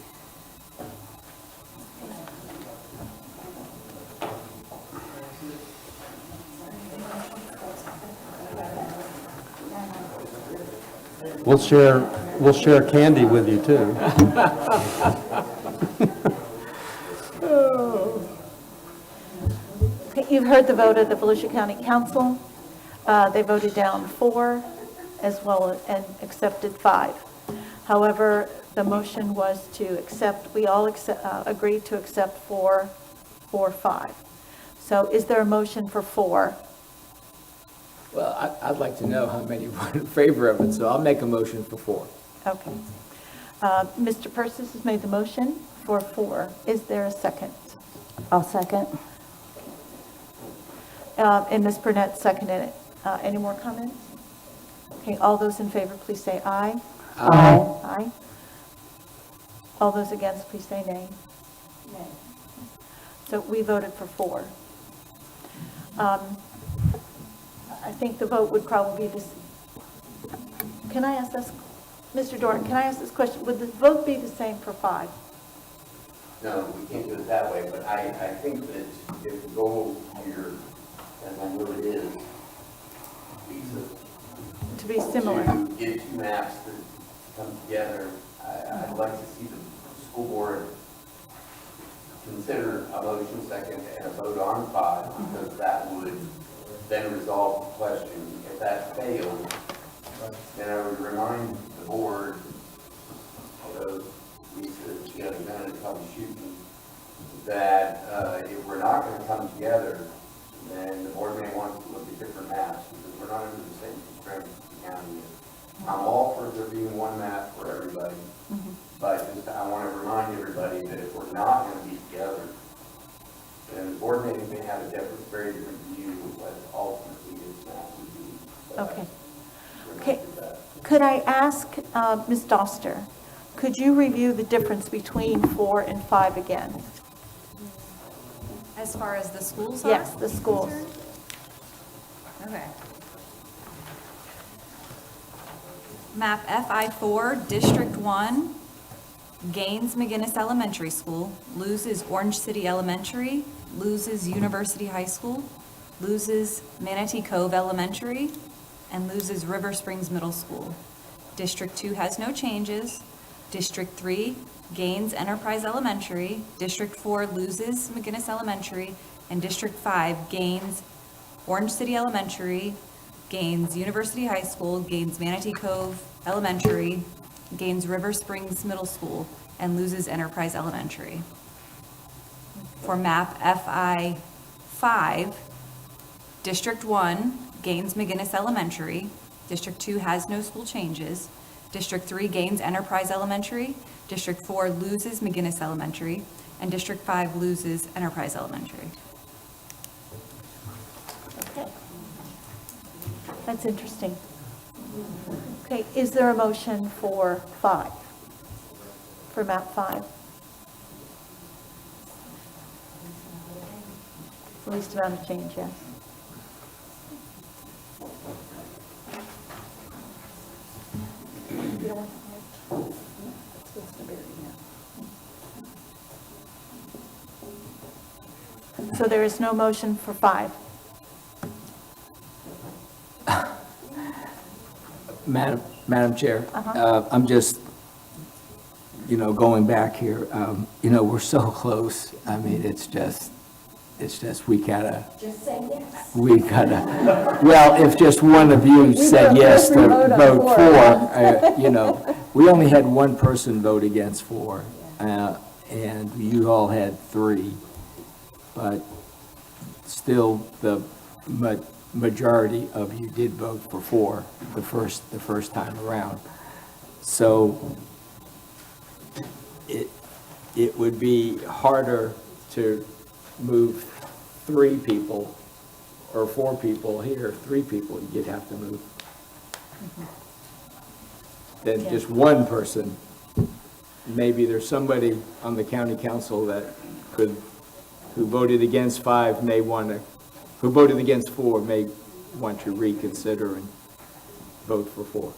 We'll share candy with you, too. Okay, you've heard the vote of the Volusia County Council. They voted down 4 as well and accepted 5. However, the motion was to accept, we all agreed to accept 4 or 5. So is there a motion for 4? Well, I'd like to know how many were in favor of it, so I'll make a motion for 4. Okay. Mr. Persis has made the motion for 4. Is there a second? I'll second. And Ms. Burnett seconded it. Any more comments? Okay, all those in favor, please say aye. Aye. Aye. All those against, please say nay. Nay. So we voted for 4. I think the vote would probably be this. Can I ask this, Mr. Dorn, can I ask this question? Would the vote be the same for 5? No, we can't do it that way, but I think that if the goal here, as I know it is, To be similar. to get 2 maps that come together, I'd like to see the school board consider a motion second and a vote on 5, because that would then resolve the question. If that failed, then I would remind the board, although Lisa, she hasn't done it, probably shooting, that if we're not going to come together, then the board may want to look at different maps, because we're not under the same constraints as the county is. I'm all for there being one map for everybody, but just I want to remind everybody that if we're not going to be together, then the board may have a very different view of what ultimately its map would be. So Okay. Okay. Could I ask Ms. Doster, could you review the difference between 4 and 5 again? As far as the schools are? Yes, the schools. Okay. Map FI4, District 1, gains McGinnis Elementary School, loses Orange City Elementary, loses University High School, loses Manatee Cove Elementary, and loses River Springs Middle School. District 2 has no changes. District 3 gains Enterprise Elementary. District 4 loses McGinnis Elementary. And District 5 gains Orange City Elementary, gains University High School, gains Manatee Cove Elementary, gains River Springs Middle School, and loses Enterprise Elementary. For map FI5, District 1 gains McGinnis Elementary. District 2 has no school changes. District 3 gains Enterprise Elementary. District 4 loses McGinnis Elementary. And District 5 loses Enterprise Elementary. Okay. That's interesting. Okay, is there a motion for 5? For map 5? Least amount of change, yes. So there is no motion for 5. Madam Chair, I'm just, going back here, we're so close. I mean, it's just, we gotta, Just say yes. well, if just one of you said yes to vote for, we only had one person vote against 4, and you all had 3. But still, the majority of you did vote for 4 the first time around. So it would be harder to move 3 people or 4 people here, 3 people you'd have to move. Than just one person. Maybe there's somebody on the county council that who voted against 5 who voted against 4 may want to reconsider and vote for 4.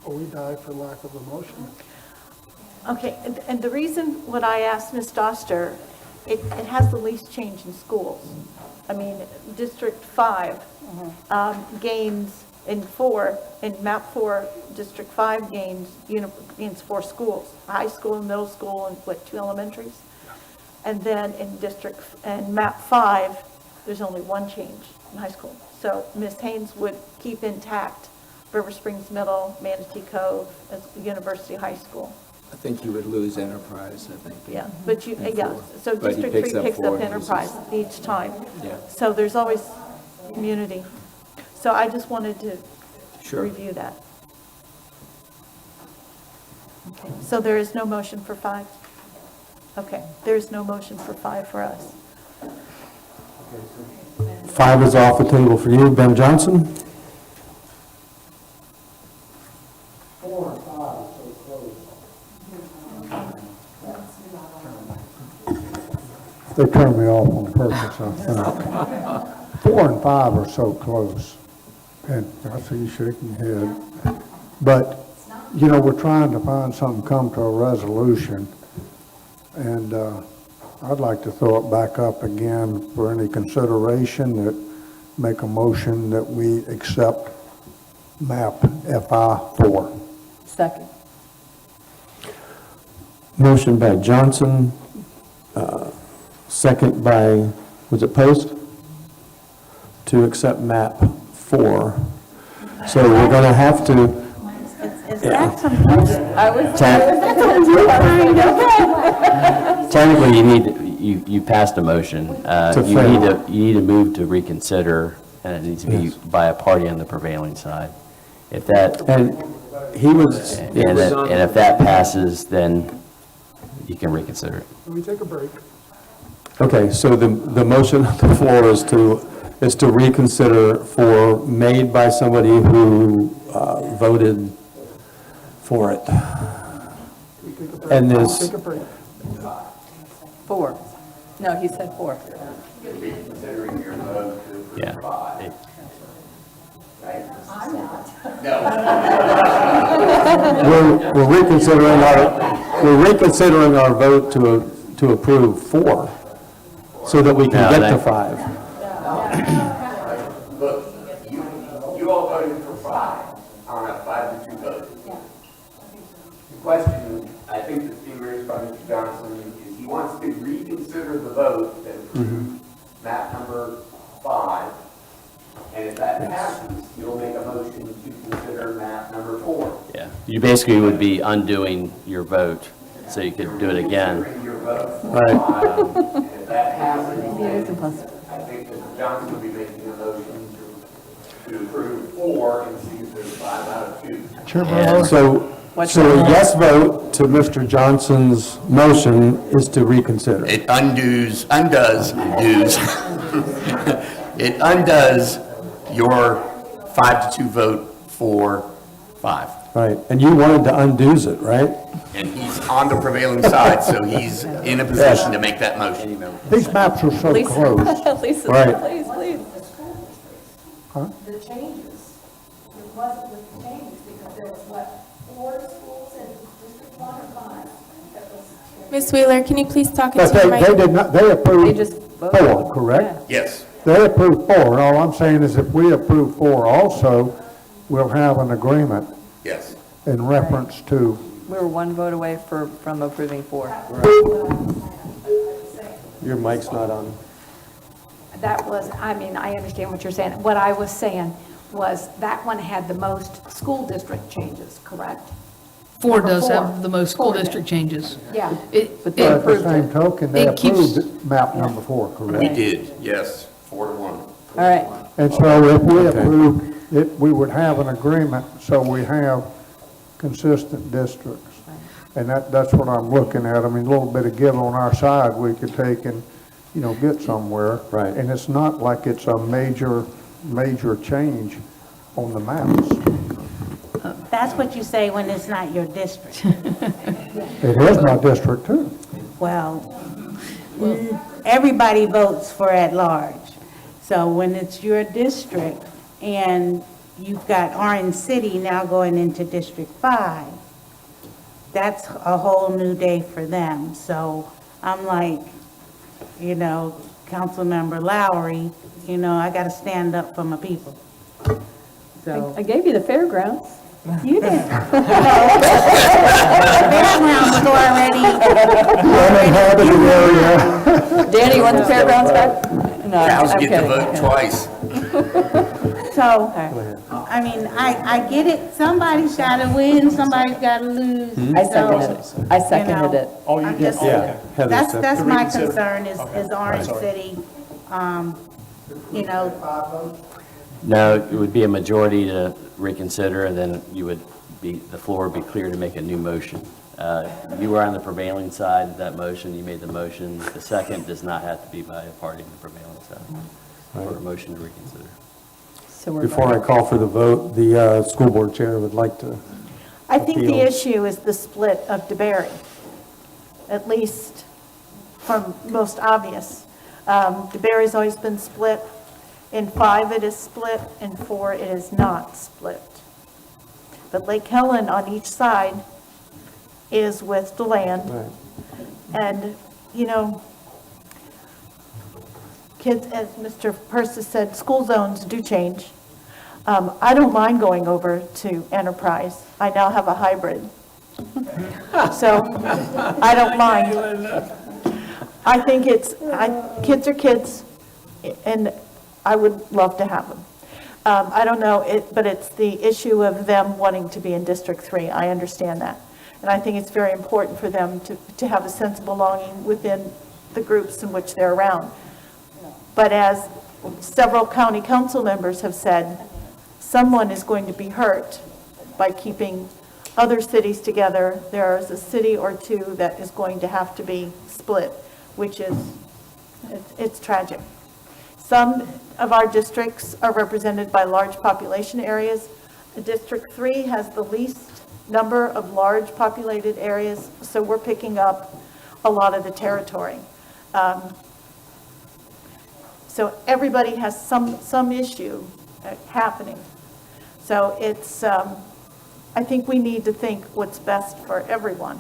Or we die for lack of a motion. Okay, and the reason what I asked Ms. Doster, it has the least change in schools. I mean, District 5 gains in map 4, District 5 gains 4 schools, high school, middle school, and 2 elementaries. And then in map 5, there's only 1 change in high school. So Ms. Haynes would keep intact River Springs Middle, Manatee Cove as University High School. I think you would lose Enterprise, I think. Yeah, but so But he District 3 picks up picks 4 up and Enterprise each time. Yeah. So there's always community. So I just wanted to Sure. review that. Okay, so there is no motion for 5? Okay, there is no motion for 5 for us. 5 is off the table for you. Ben Johnson? 4 and 5 are so close. They turned me off on purpose, I think. 4 and 5 are so close. And I see you shaking your head. But, you know, we're trying to find something, come to a resolution. And I'd like to throw it back up again for any consideration, that make a motion that we accept map FI4. Second. Motion by Johnson, second by, was it Post? To accept map 4. So we're going to have to, Is that something? Technically, you passed a motion. You need to move to reconsider, and it needs to be by a party on the prevailing side. If that, and he was, and if that passes, then you can reconsider it. Can we take a break? okay, so the motion on the floor is to reconsider made by somebody who voted for it. And this, Take a break. 4. No, he said 4. Considering your vote to approve Yeah. 5. Right? we're reconsidering our vote to approve 4, so that we can No, get that- to 5. Look, you all voted for 5 on a 5-2 vote. The question, I think that's being raised by Mr. Johnson, is he wants to reconsider the vote that approved map number 5. And if that passes, you'll make a motion to consider map number 4. Yeah, you basically would be undoing your vote, so you could do it again. Considering your vote for Right. 5. And if that passes, then I think Mr. Johnson will be making a motion to approve 4 and see if there's 5 out of 2. And So a yes vote to Mr. Johnson's motion is to reconsider. It undoes, it undoes your 5-2 vote for 5. Right, and you wanted to undoes it, right? And he's on the prevailing side, so he's in a position to make that motion. These maps are so close. Lisa, Right. please. The changes, it wasn't with the changes, because there was 4 schools in District 1 or 5 that was. Ms. Wheeler, can you please talk But into the mic? they did not, they They approved just voted. 4, correct? Yes. They approved 4, and all I'm saying is if we approve 4 also, we'll have an agreement Yes. in reference to, We were 1 vote away from approving 4. Your mic's not on. That was, I understand what you're saying. What I was saying was that one had the most school district changes, correct? 4 Number does 4. have the most school 4 did. district changes. Yeah. but at the same token, they it keeps- approved map number 4, We correct? did, yes, 4-1. All right. And so if we approve it, we would have an agreement, so we have consistent districts. And that's what I'm looking at. I mean, a little bit of give on our side, we could take and, get somewhere. Right. And it's not like it's a major change on the maps. That's what you say when it's not your district. It is my district too. Well, everybody votes for at large. So when it's your district and you've got Orange City now going into District 5, that's a whole new day for them. So I'm like, Councilmember Lowry, you know, I gotta stand up for my people. So. I gave you the fairgrounds. You did. Fairgrounds was already. Danny, you want the fairgrounds back? No, Cows I'm get the kidding. vote twice. So, I mean, I get it, somebody's gotta win, somebody's gotta lose. I seconded it. I seconded it. Oh, you did? Yeah. Heather That's seconded. my concern is Orange City, you know, No, it would be a majority to reconsider, and then the floor would be clear to make a new motion. You were on the prevailing side of that motion, you made the motion. The second does not have to be by a party on the prevailing side for a motion to reconsider. So we're Before I call for the vote, the school board chair would like to. I think the appeal. issue is the split of DeBerry, at least from most obvious. DeBerry's always been split. In 5, it is split. In 4, it is not split. But Lake Helen on each side is with DeLand. Right. And, you know, kids, as Mr. Persis said, school zones do change. I don't mind going over to Enterprise. I now have a hybrid. So I don't mind. I think kids are kids, and I would love to have them. I don't know, but it's the issue of them wanting to be in District 3. I understand that. And I think it's very important for them to have a sense of belonging within the groups in which they're around. But as several county council members have said, someone is going to be hurt by keeping other cities together. There is a city or two that is going to have to be split, which is, it's tragic. Some of our districts are represented by large population areas. District 3 has the least number of large populated areas, so we're picking up a lot of the territory. So everybody has some issue happening. So it's, I think we need to think what's best for everyone.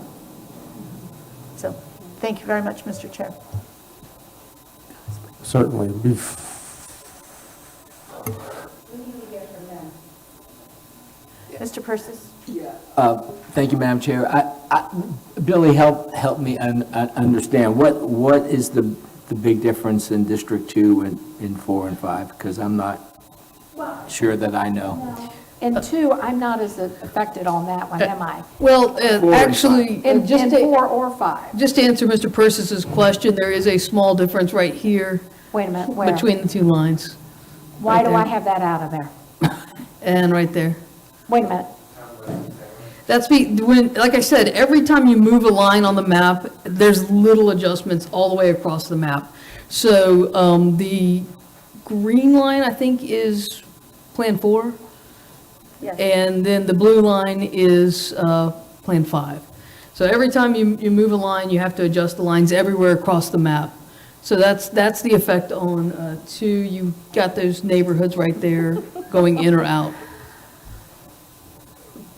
So thank you very much, Mr. Chair. Certainly. Mr. Persis? Thank you, Madam Chair. Billy, help me understand. What is the big difference in District 2 and 4 and 5? Because I'm not sure that I know. In 2, I'm not as affected on that one, am I? Well, actually, In just 4 or 5? to answer Mr. Persis's question, there is a small difference right here Wait a minute, where? between the two lines. Why right do there. I have that out of there? And right there. Wait a minute. Like I said, every time you move a line on the map, there's little adjustments all the way across the map. So the green line, I think, is Plan 4. Yes. And then the blue line is Plan 5. So every time you move a line, you have to adjust the lines everywhere across the map. So that's the effect on 2. You've got those neighborhoods right there going in or out.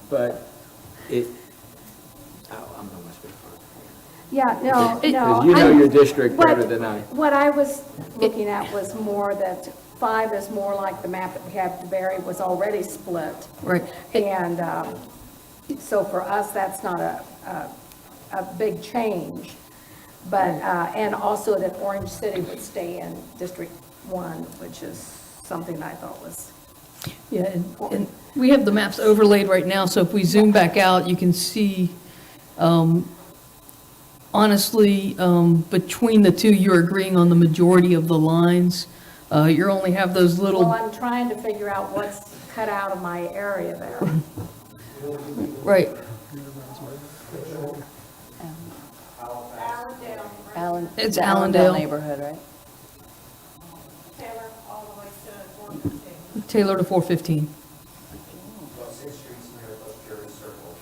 But I'm not much better. Yeah, no. Because you know your district better than I. What I was looking at was more that 5 is more like the map that we have. DeBerry was already split. Right. And so for us, that's not a big change. But, and also that Orange City would stay in District 1, which is something I thought was. Yeah, and we have the maps overlaid right now, so if we zoom back out, you can see, honestly, between the two, you're agreeing on the majority of the lines. You only have those little. Well, I'm trying to figure out what's cut out of my area there. Right. It's Allendale. Neighborhood, right? Taylor to 415. Well, 6 streets near the Jerry Circle,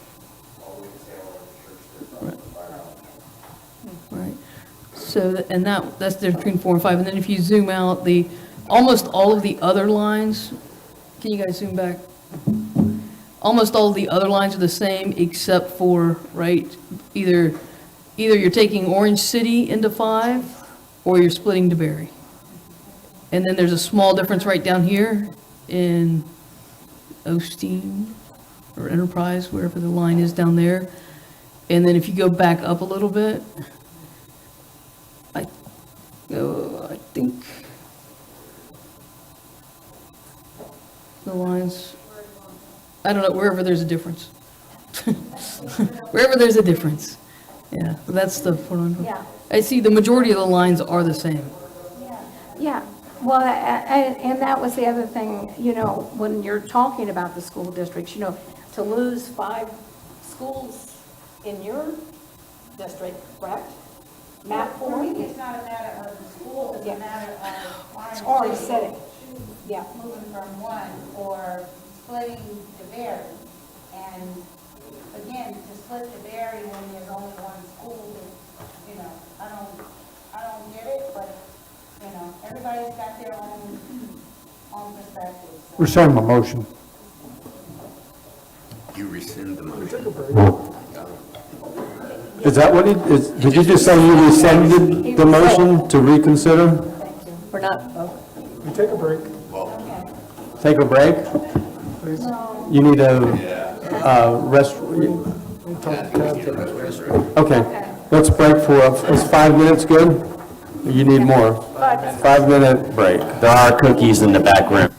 all the way to Taylor, Church. Right. So, and that's there between 4 and 5. And then if you zoom out, almost all of the other lines, can you guys zoom back? Almost all of the other lines are the same except for, right, either you're taking Orange City into 5 or you're splitting DeBerry. And then there's a small difference right down here in Osteen or Enterprise, wherever the line is down there. And then if you go back up a little bit, I think the lines, I don't know, wherever there's a difference. Wherever there's a difference. Yeah, that's the, Yeah. I see the majority of the lines are the same. Yeah, well, and that was the other thing, you know, when you're talking about the school districts, you know, to lose 5 schools in your district, correct? Map For 4? me, it's not a matter of the school, it's Yeah. a matter of. It's already setting. Yeah. Moving from one or splitting the Berry. And again, to split the Berry when there's only one school, you know, I don't get it, but, you know, everybody's got their own perspective. So. Rescind my motion. You rescind the motion. Is that what did you just say you rescinded the motion to reconsider? We're not, We take a break, Take a break? please. You need a, rest, We talk to Kathy. okay. Let's break for, is 5 minutes good? You need more? 5-minute break. There are cookies in the back room.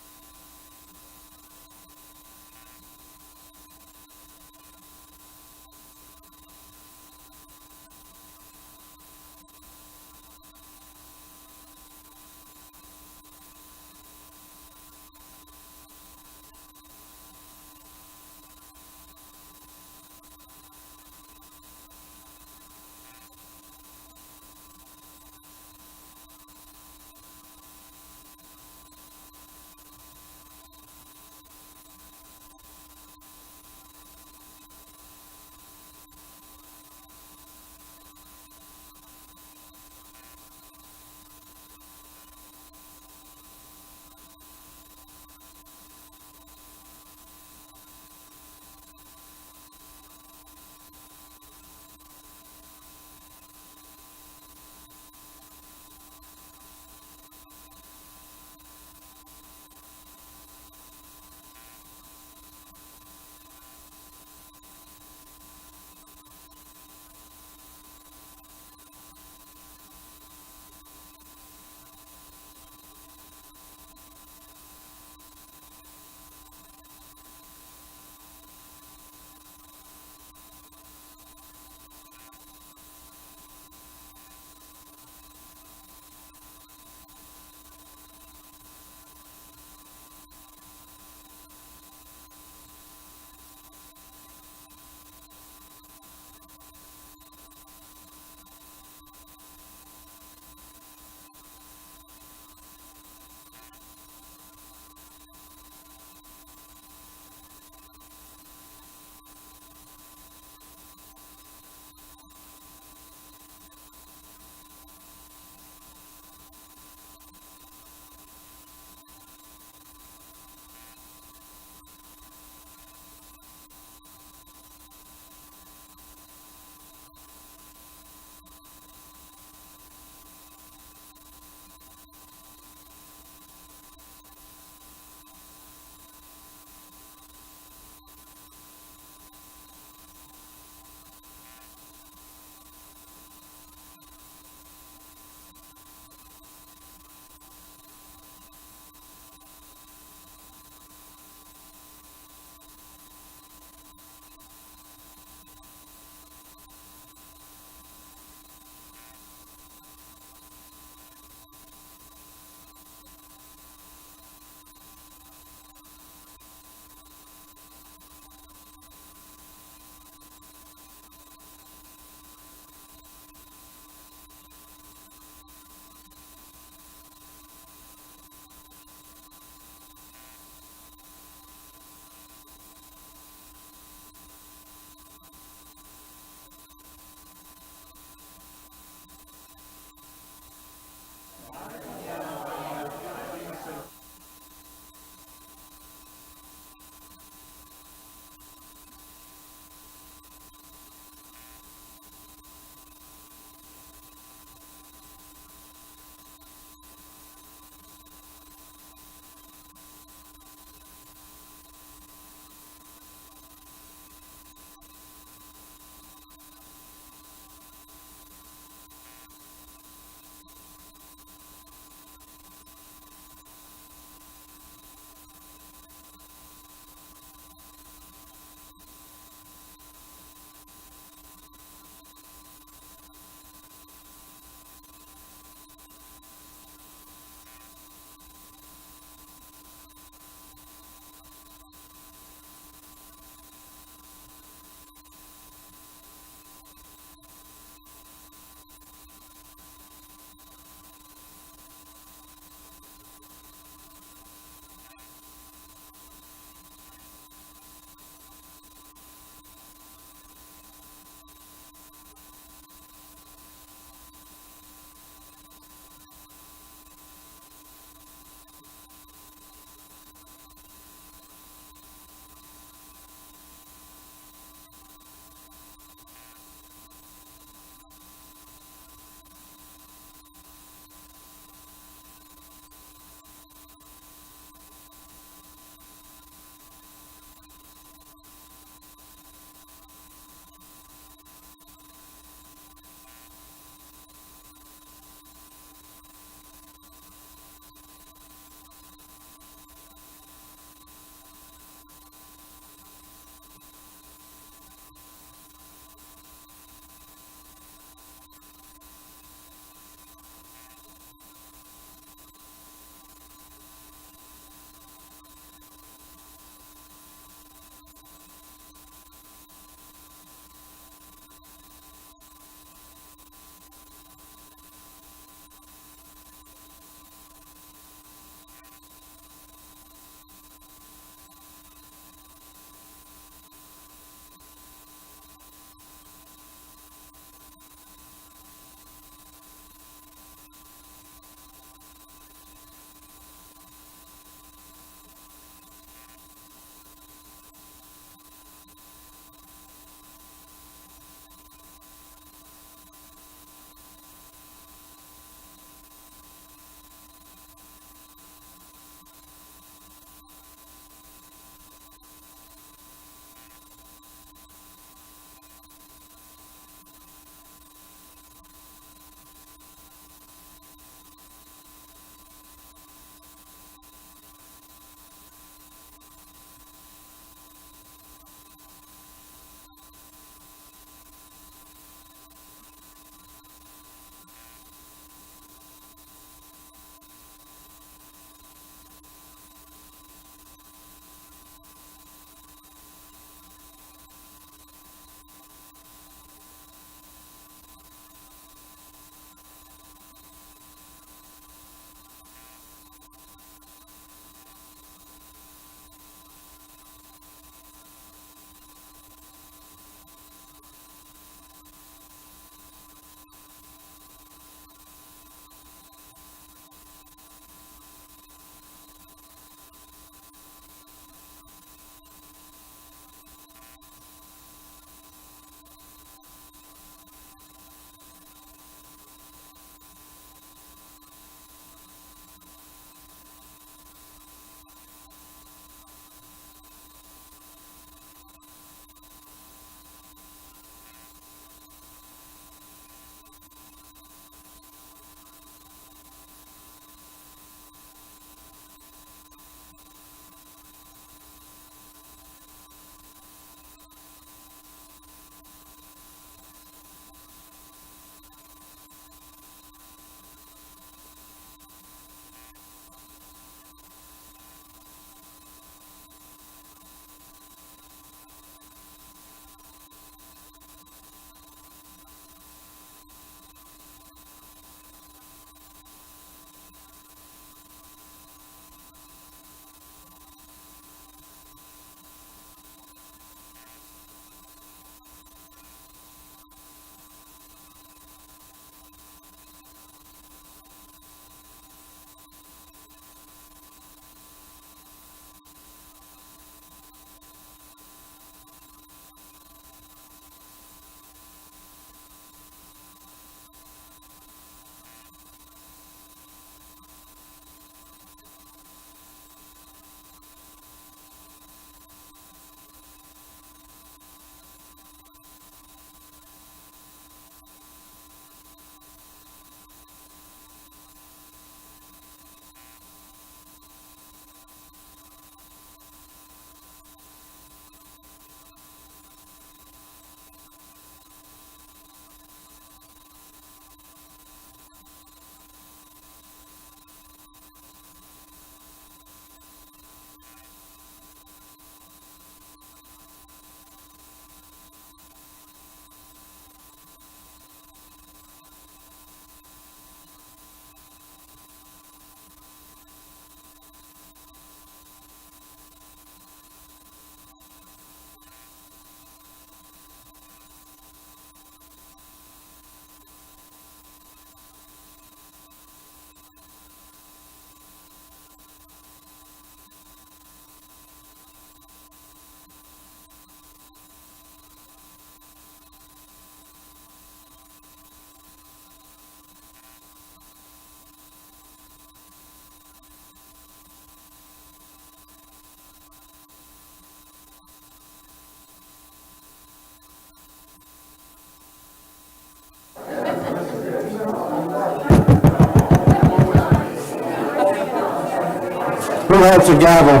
Who has a gavel?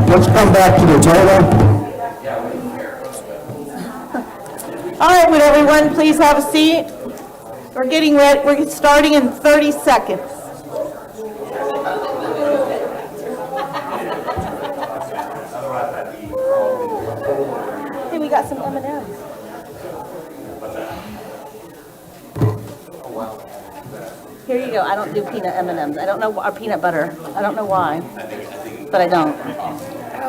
Let's come back to the table. All right, would everyone please have a seat? We're getting ready, we're starting in 30 seconds. Hey, we got some M&Ms. Here you go. I don't do peanut M&Ms. I don't know, or peanut butter. I don't know why, but I don't.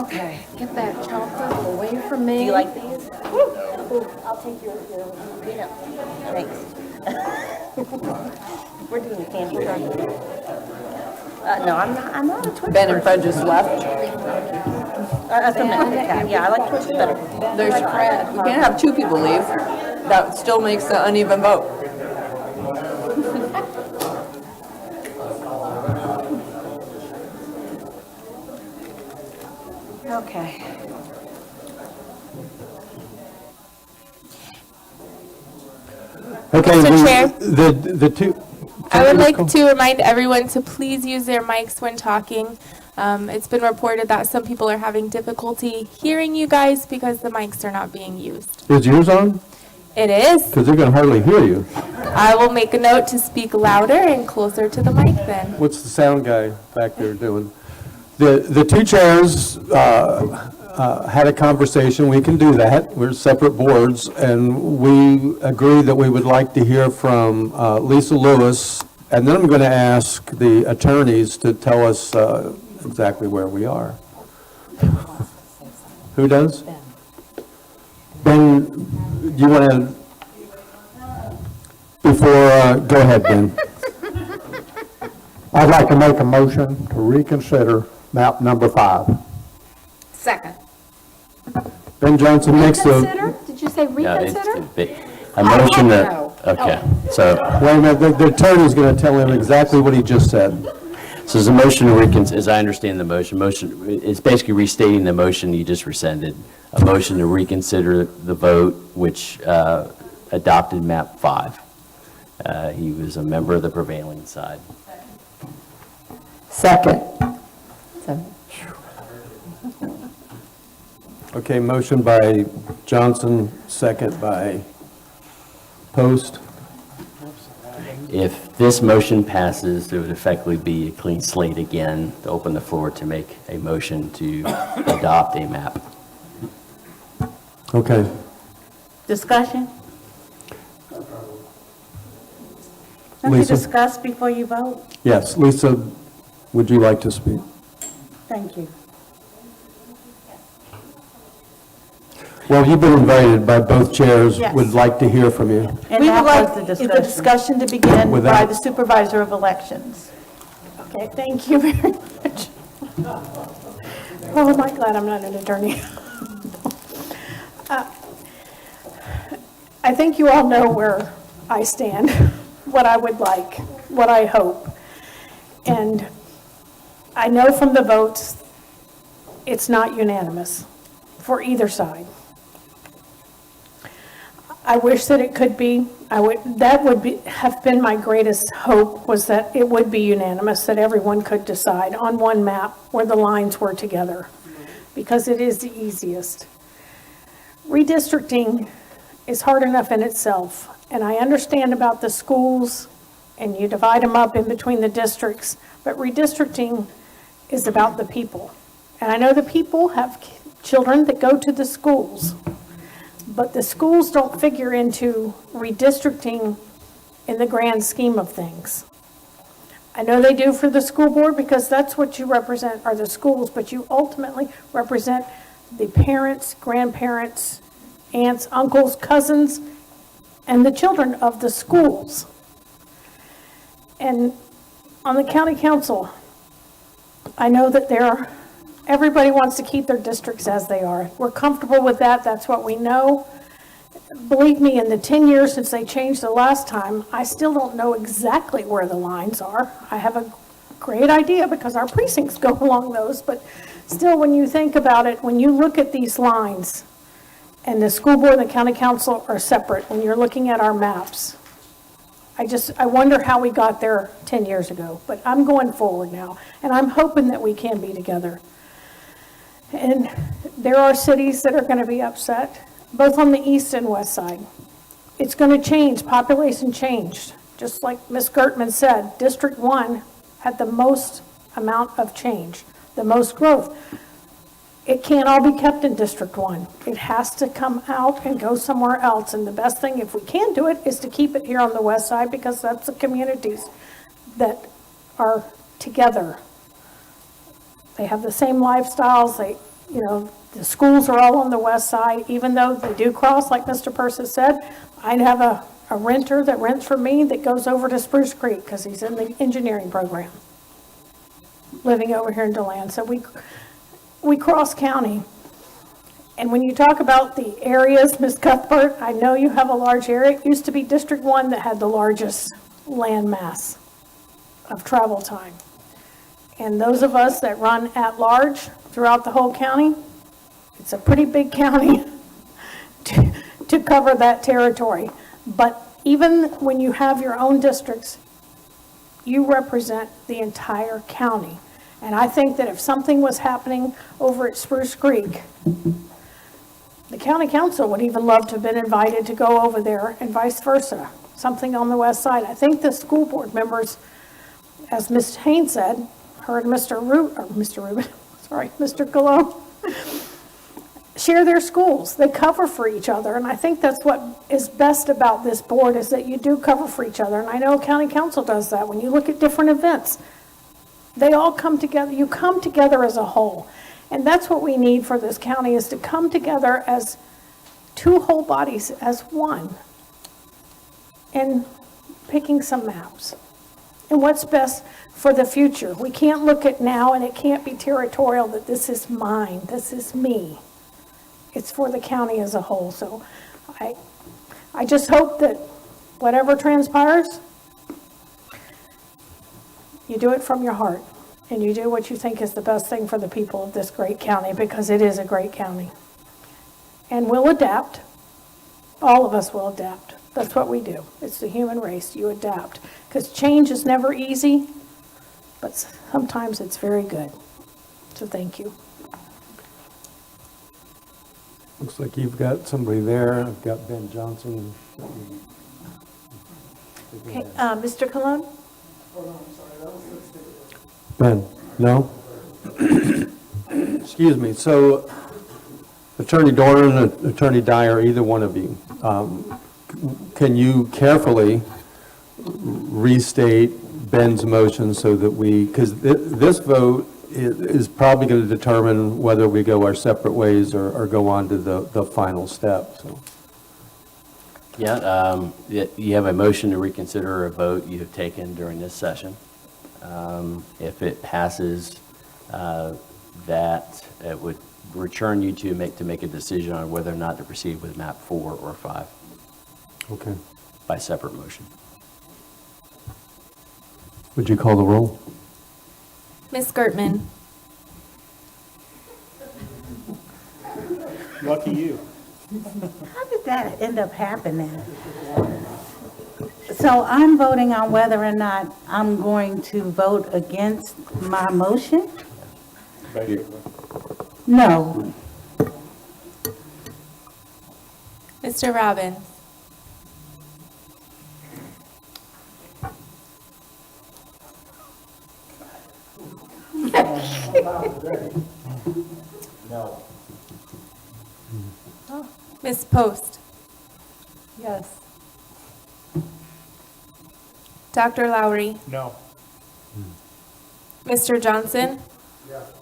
Okay, get that chocolate away from me. Do you like these? Ooh, I'll take your peanut. Thanks. We're doing the candy run. No, I'm not a Twix Ben and Fred person. just left. That's a mix. Yeah, I like Twix better. There's Fred. We can't have two people leave. That still makes an uneven vote. Okay. Okay, Mr. Chair? the two. I would like to remind everyone to please use their mics when talking. It's been reported that some people are having difficulty hearing you guys because the mics are not being used. Is yours on? It is. Because they're going to hardly hear you. I will make a note to speak louder and closer to the mic then. What's the sound guy back there doing? The two chairs had a conversation. We can do that. We're separate boards, and we agree that we would like to hear from Lisa Lewis, and then I'm going to ask the attorneys to tell us exactly where we are. Who does? Ben, do you want to, go ahead, Ben. I'd like to make a motion to reconsider map number 5. Second. Ben Johnson makes a, Reconsider? Did you say reconsider? A motion heck that, no. okay, so, wait a minute, the attorney's going to tell him exactly what he just said. so there's a motion to as I understand the motion, it's basically restating the motion you just rescinded. A motion to reconsider the vote, which adopted map 5. He was a member of the prevailing side. Second. Okay, motion by Johnson, second by Post. If this motion passes, it would effectively be a clean slate again to open the floor to make a motion to adopt a map. Okay. Discussion? Don't you Lisa? discuss before you vote? Yes, Lisa, would you like to speak? Thank you. Well, you've been invited by both chairs. Yes. Would like to hear from you. And We that would was like the discussion to begin With by that- the supervisor of elections. Okay, thank you very much. Oh, am I glad I'm not an attorney? I think you all know where I stand, what I would like, what I hope. And I know from the votes, it's not unanimous for either side. I wish that it could be. Have been my greatest hope, was that it would be unanimous, that everyone could decide on one map where the lines were together, because it is the easiest. Redistricting is hard enough in itself, and I understand about the schools, and you divide them up in between the districts, but redistricting is about the people. And I know the people have children that go to the schools, but the schools don't figure into redistricting in the grand scheme of things. I know they do for the school board, because that's what you represent, are the schools, but you ultimately represent the parents, grandparents, aunts, uncles, cousins, and the children of the schools. And on the county council, I know that everybody wants to keep their districts as they are. We're comfortable with that. That's what we know. Believe me, in the 10 years since they changed the last time, I still don't know exactly where the lines are. I have a great idea because our precincts go along those, but still, when you think about it, when you look at these lines, and the school board and the county council are separate, when you're looking at our maps, I wonder how we got there 10 years ago, but I'm going forward now, and I'm hoping that we can be together. And there are cities that are going to be upset, both on the east and west side. It's going to change, population changed. Just like Ms. Gertman said, District 1 had the most amount of change, the most growth. It can't all be kept in District 1. It has to come out and go somewhere else. And the best thing, if we can do it, is to keep it here on the west side, because that's the communities that are together. They have the same lifestyles. The schools are all on the west side, even though they do cross, like Mr. Persis said. I'd have a renter that rents from me that goes over to Spruce Creek because he's in the engineering program, living over here in DeLand. So we cross county. And when you talk about the areas, Ms. Cuthbert, I know you have a large area. It used to be District 1 that had the largest land mass of travel time. And those of us that run at large throughout the whole county, it's a pretty big county to cover that territory. But even when you have your own districts, you represent the entire county. And I think that if something was happening over at Spruce Creek, the county council would even love to have been invited to go over there, and vice versa, something on the west side. I think the school board members, as Ms. Haynes said, heard Mr. Cologne, share their schools. They cover for each other, and I think that's what is best about this board, is that you do cover for each other. And I know county council does that. When you look at different events, they all come together. You come together as a whole. And that's what we need for this county, is to come together as two whole bodies, as one, and picking some maps. And what's best for the future. We can't look at now, and it can't be territorial that this is mine, this is me. It's for the county as a whole. So I just hope that whatever transpires, you do it from your heart, and you do what you think is the best thing for the people of this great county, because it is a great county. And we'll adapt. All of us will adapt. That's what we do. It's the human race. You adapt. Because change is never easy, but sometimes it's very good. So thank you. Looks like you've got somebody there. I've got Ben Johnson. Okay, Mr. Cologne? Ben, no? Excuse me. So Attorney Doran and Attorney Dyer, either one of you, can you carefully restate Ben's motion so that because this vote is probably going to determine whether we go our separate ways or go on to the final step. So. Yeah, you have a motion to reconsider a vote you have taken during this session. If it passes, that it would return you to make a decision on whether or not to proceed with map 4 or 5. Okay. By separate motion. Would you call the roll? Ms. Gertman. Lucky you. How did that end up happening? So I'm voting on whether or not I'm going to vote against my motion? Basically. No. Mr. Robbins. No. Ms. Post. Yes. Dr. Lowry. No. Mr. Johnson. Yes.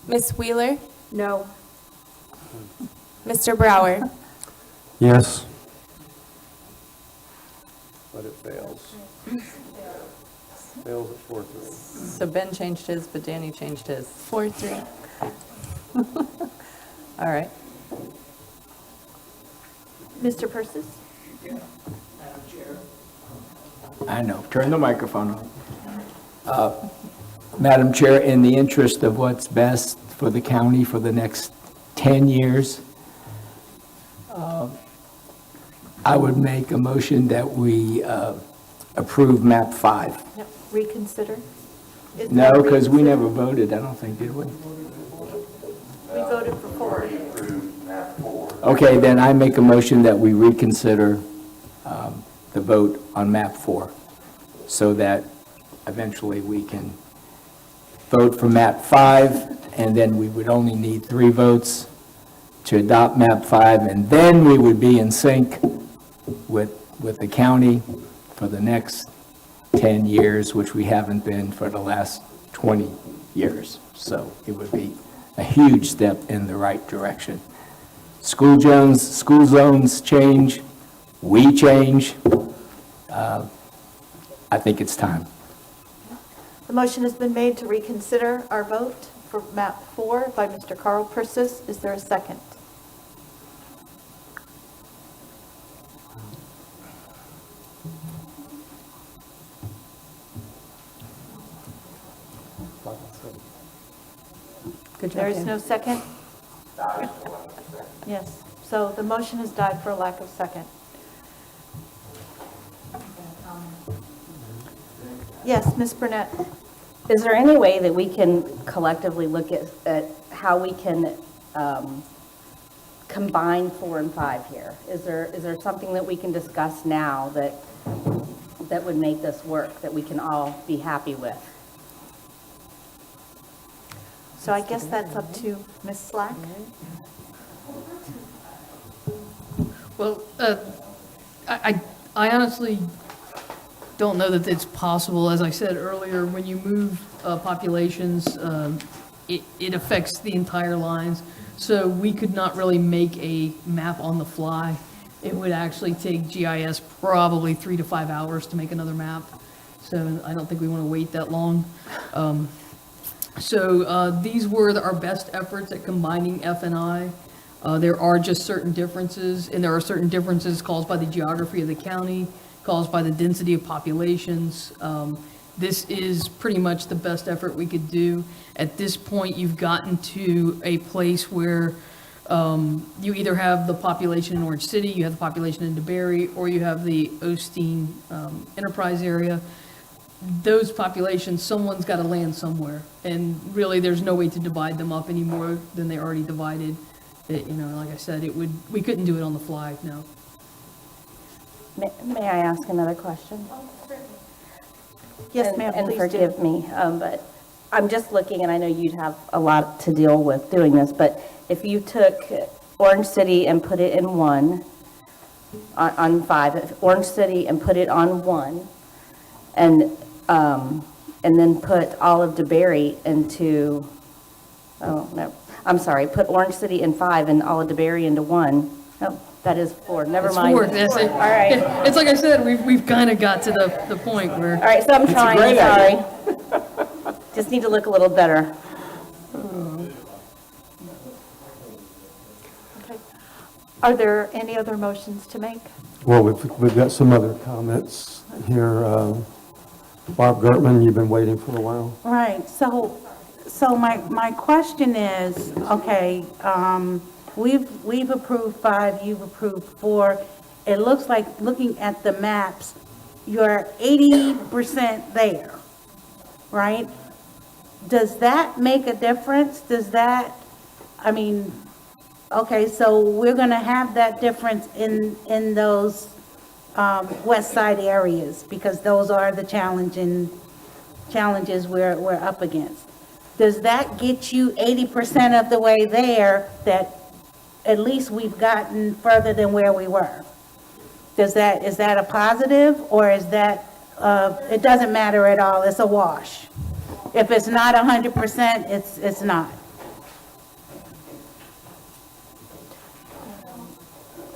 Ms. Wheeler. No. Mr. Brower. Yes. But it fails. Fails at 4-3. So Ben changed his, but Danny changed his. 4-3. All right. Mr. Persis? I know, turn the microphone on. Madam Chair, in the interest of what's best for the county for the next 10 years, I would make a motion that we approve map 5. Yep, reconsider? Is No, there because we reconsider? never voted, I don't think, did we? We voted for 4. Already approved map 4. Okay, then I make a motion that we reconsider the vote on map 4, so that eventually we can vote for map 5, and then we would only need 3 votes to adopt map 5, and then we would be in sync with the county for the next 10 years, which we haven't been for the last 20 years. So it would be a huge step in the right direction. School zones change, we change. I think it's time. The motion has been made to reconsider our vote for map 4 by Mr. Carl Persis. Is there a second? Good job, There is Dan. no second? Yes, so the motion has died for a lack of second. Yes, Ms. Burnett? Is there any way that we can collectively look at how we can combine 4 and 5 here? Is there something that we can discuss now that would make this work, that we can all be happy with? So I guess that's up to Ms. Slack. Well, I honestly don't know that it's possible. As I said earlier, when you move populations, it affects the entire lines. So we could not really make a map on the fly. It would actually take GIS probably 3 to 5 hours to make another map. So I don't think we want to wait that long. So these were our best efforts at combining F and I. There are just certain differences, and there are certain differences caused by the geography of the county, caused by the density of populations. This is pretty much the best effort we could do. At this point, you've gotten to a place where you either have the population in Orange City, you have the population in DeBerry, or you have the Osteen enterprise area. Those populations, someone's got to land somewhere, and really there's no way to divide them up any more than they already divided. Like I said, we couldn't do it on the fly, no. May I ask another question? Yes, ma'am, And please forgive do. me, but I'm just looking, and I know you'd have a lot to deal with doing this, but if you took Orange City and put it in 1, on 5, if Orange City and put it on 1, and then put all of DeBerry into, oh, no, I'm sorry, put Orange City in 5 and all of DeBerry into 1. No, that is 4, never It's mind. 4, that's it. All right. It's like I said, we've kind of got to the point where. All right, so I'm It's a trying, great sorry. idea. Just need to look a little better. Okay. Are there any other motions to make? Well, we've got some other comments here. Barb Gertman, you've been waiting for a while. Right, so my question is, okay, we've approved 5, you've approved 4. It looks like, looking at the maps, you're 80% there, right? Does that make a difference? Okay, so we're gonna have that difference in those west side areas, because those are the challenges we're up against. Does that get you 80% of the way there, that at least we've gotten further than where we were? Is that a positive, or is that, it doesn't matter at all, it's a wash? If it's not 100%, it's not.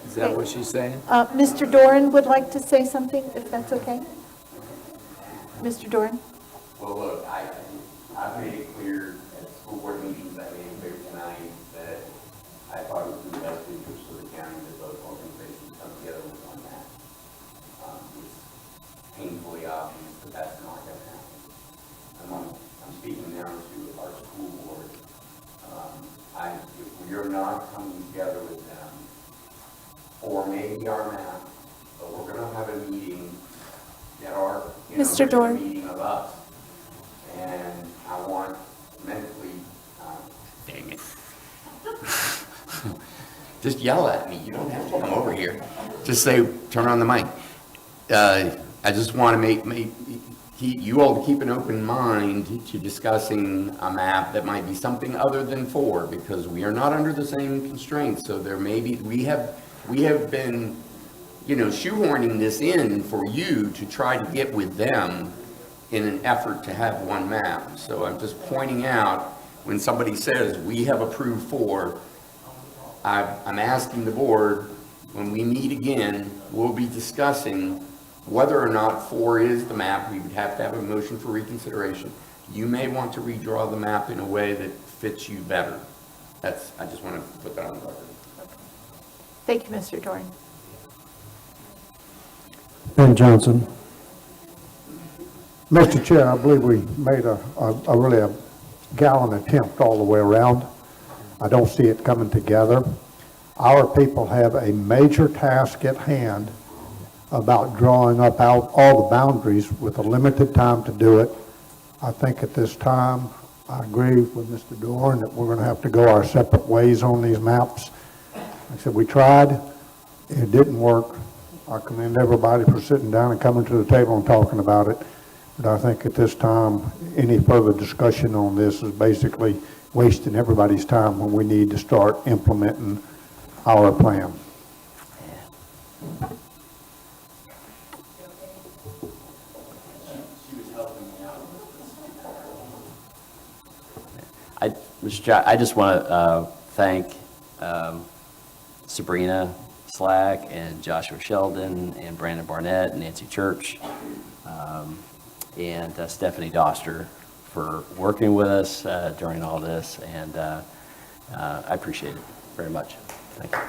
Is that what she's saying? Mr. Doran would like to say something, if that's okay? Mr. Doran? Well, look, I've made it clear at school board meetings, I made it clear tonight that I thought it was in the best interest of the county that both organizations come together with one map. It's painfully obvious that that's not going to happen. I'm speaking now to our school board. If we are not coming together with them, or maybe our map Mr. Dorr. Meeting of us, and I want mentally, dang it. Just yell at me, you don't have to come over here. Just say, turn on the mic. I just want to make you all keep an open mind to discussing a map that might be something other than 4, because we are not under the same constraints, so there may be, we have been, shoehorning this in for you to try to get with them in an effort to have one map. So I'm just pointing out, when somebody says, we have approved 4, I'm asking the board, when we meet again, we'll be discussing whether or not 4 is the map. We would have to have a motion for reconsideration. You may want to redraw the map in a way that fits you better. I just want to put that on the record. Thank you, Mr. Dorn. Ben Johnson. Mr. Chair, I believe we made a really gallant attempt all the way around. I don't see it coming together. Our people have a major task at hand about drawing up out all the boundaries with a limited time to do it. I think at this time, I agree with Mr. Dorn that we're going to have to go our separate ways on these maps. Like I said, we tried, it didn't work. I commend everybody for sitting down and coming to the table and talking about it. But I think at this time, any further discussion on this is basically wasting everybody's time when we need to start implementing our plan. Mr. Chair, I just want to thank Sabrina Slack and Joshua Sheldon and Brandon Barnett and Nancy Church and Stephanie Doster for working with us during all this, and I appreciate it very much. Thank you.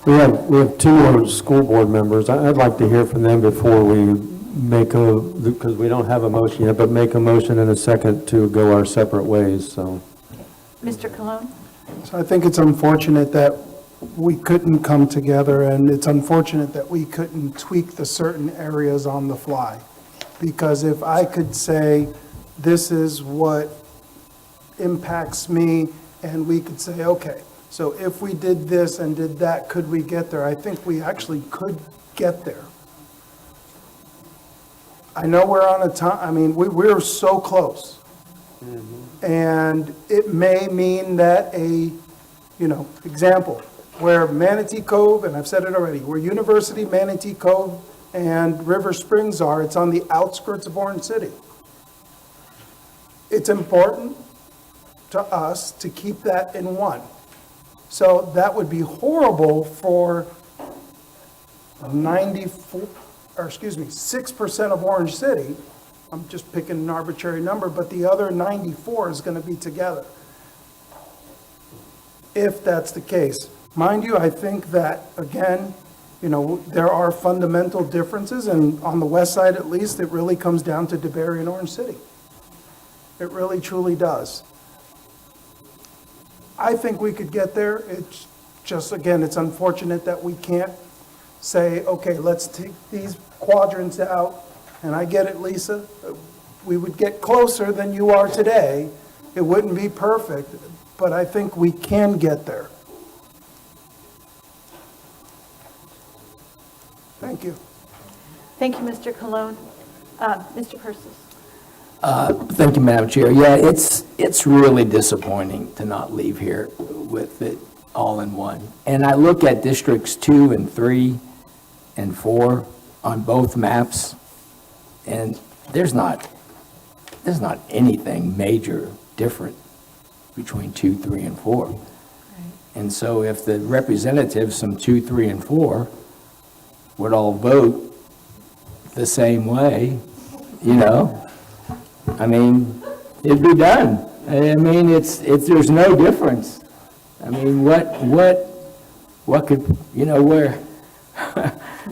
We have 2 more school board members. I'd like to hear from them before we make because we don't have a motion yet, but make a motion in a second to go our separate ways, so. Mr. Cologne? So I think it's unfortunate that we couldn't come together, and it's unfortunate that we couldn't tweak the certain areas on the fly. Because if I could say, this is what impacts me, and we could say, okay, so if we did this and did that, could we get there? I think we actually could get there. I know we're on a time, I mean, we're so close. And it may mean that example, where Manatee Cove, and I've said it already, where University, Manatee Cove, and River Springs are, it's on the outskirts of Orange City. It's important to us to keep that in one. So that would be horrible for 6% of Orange City. I'm just picking an arbitrary number, but the other 94 is going to be together. If that's the case. Mind you, I think that, again, there are fundamental differences, and on the west side at least, it really comes down to DeBerry and Orange City. It really, truly does. I think we could get there. It's just, again, it's unfortunate that we can't say, okay, let's take these quadrants out, and I get it, Lisa. We would get closer than you are today. It wouldn't be perfect, but I think we can get there. Thank you. Thank you, Mr. Cologne. Mr. Persis. Thank you, Madam Chair. Yeah, it's really disappointing to not leave here with it all in one. And I look at districts 2 and 3 and 4 on both maps, and there's not anything major different between 2, 3, and 4. Right. And so if the representatives from 2, 3, and 4 would all vote the same way, I mean, it'd be done. I mean, there's no difference. I mean, what could, where,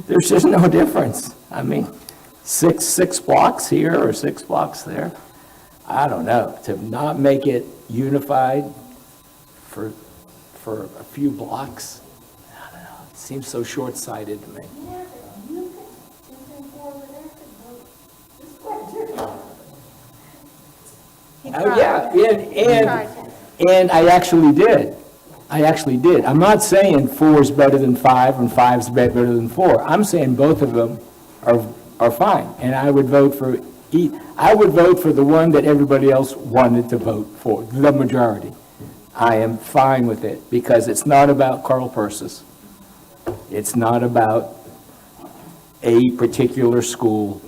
there's just no difference. I mean, six blocks here or 6 blocks there. I don't know. To not make it unified for a few blocks, Seems so short-sighted to me. Oh, yeah, and I actually did. I actually did. I'm not saying 4 is better than 5 and 5 is better than 4. I'm saying both of them are fine, and I would vote for I would vote for the one that everybody else wanted to vote for, the majority. I am fine with it, because it's not about Carl Persis. It's not about a particular school.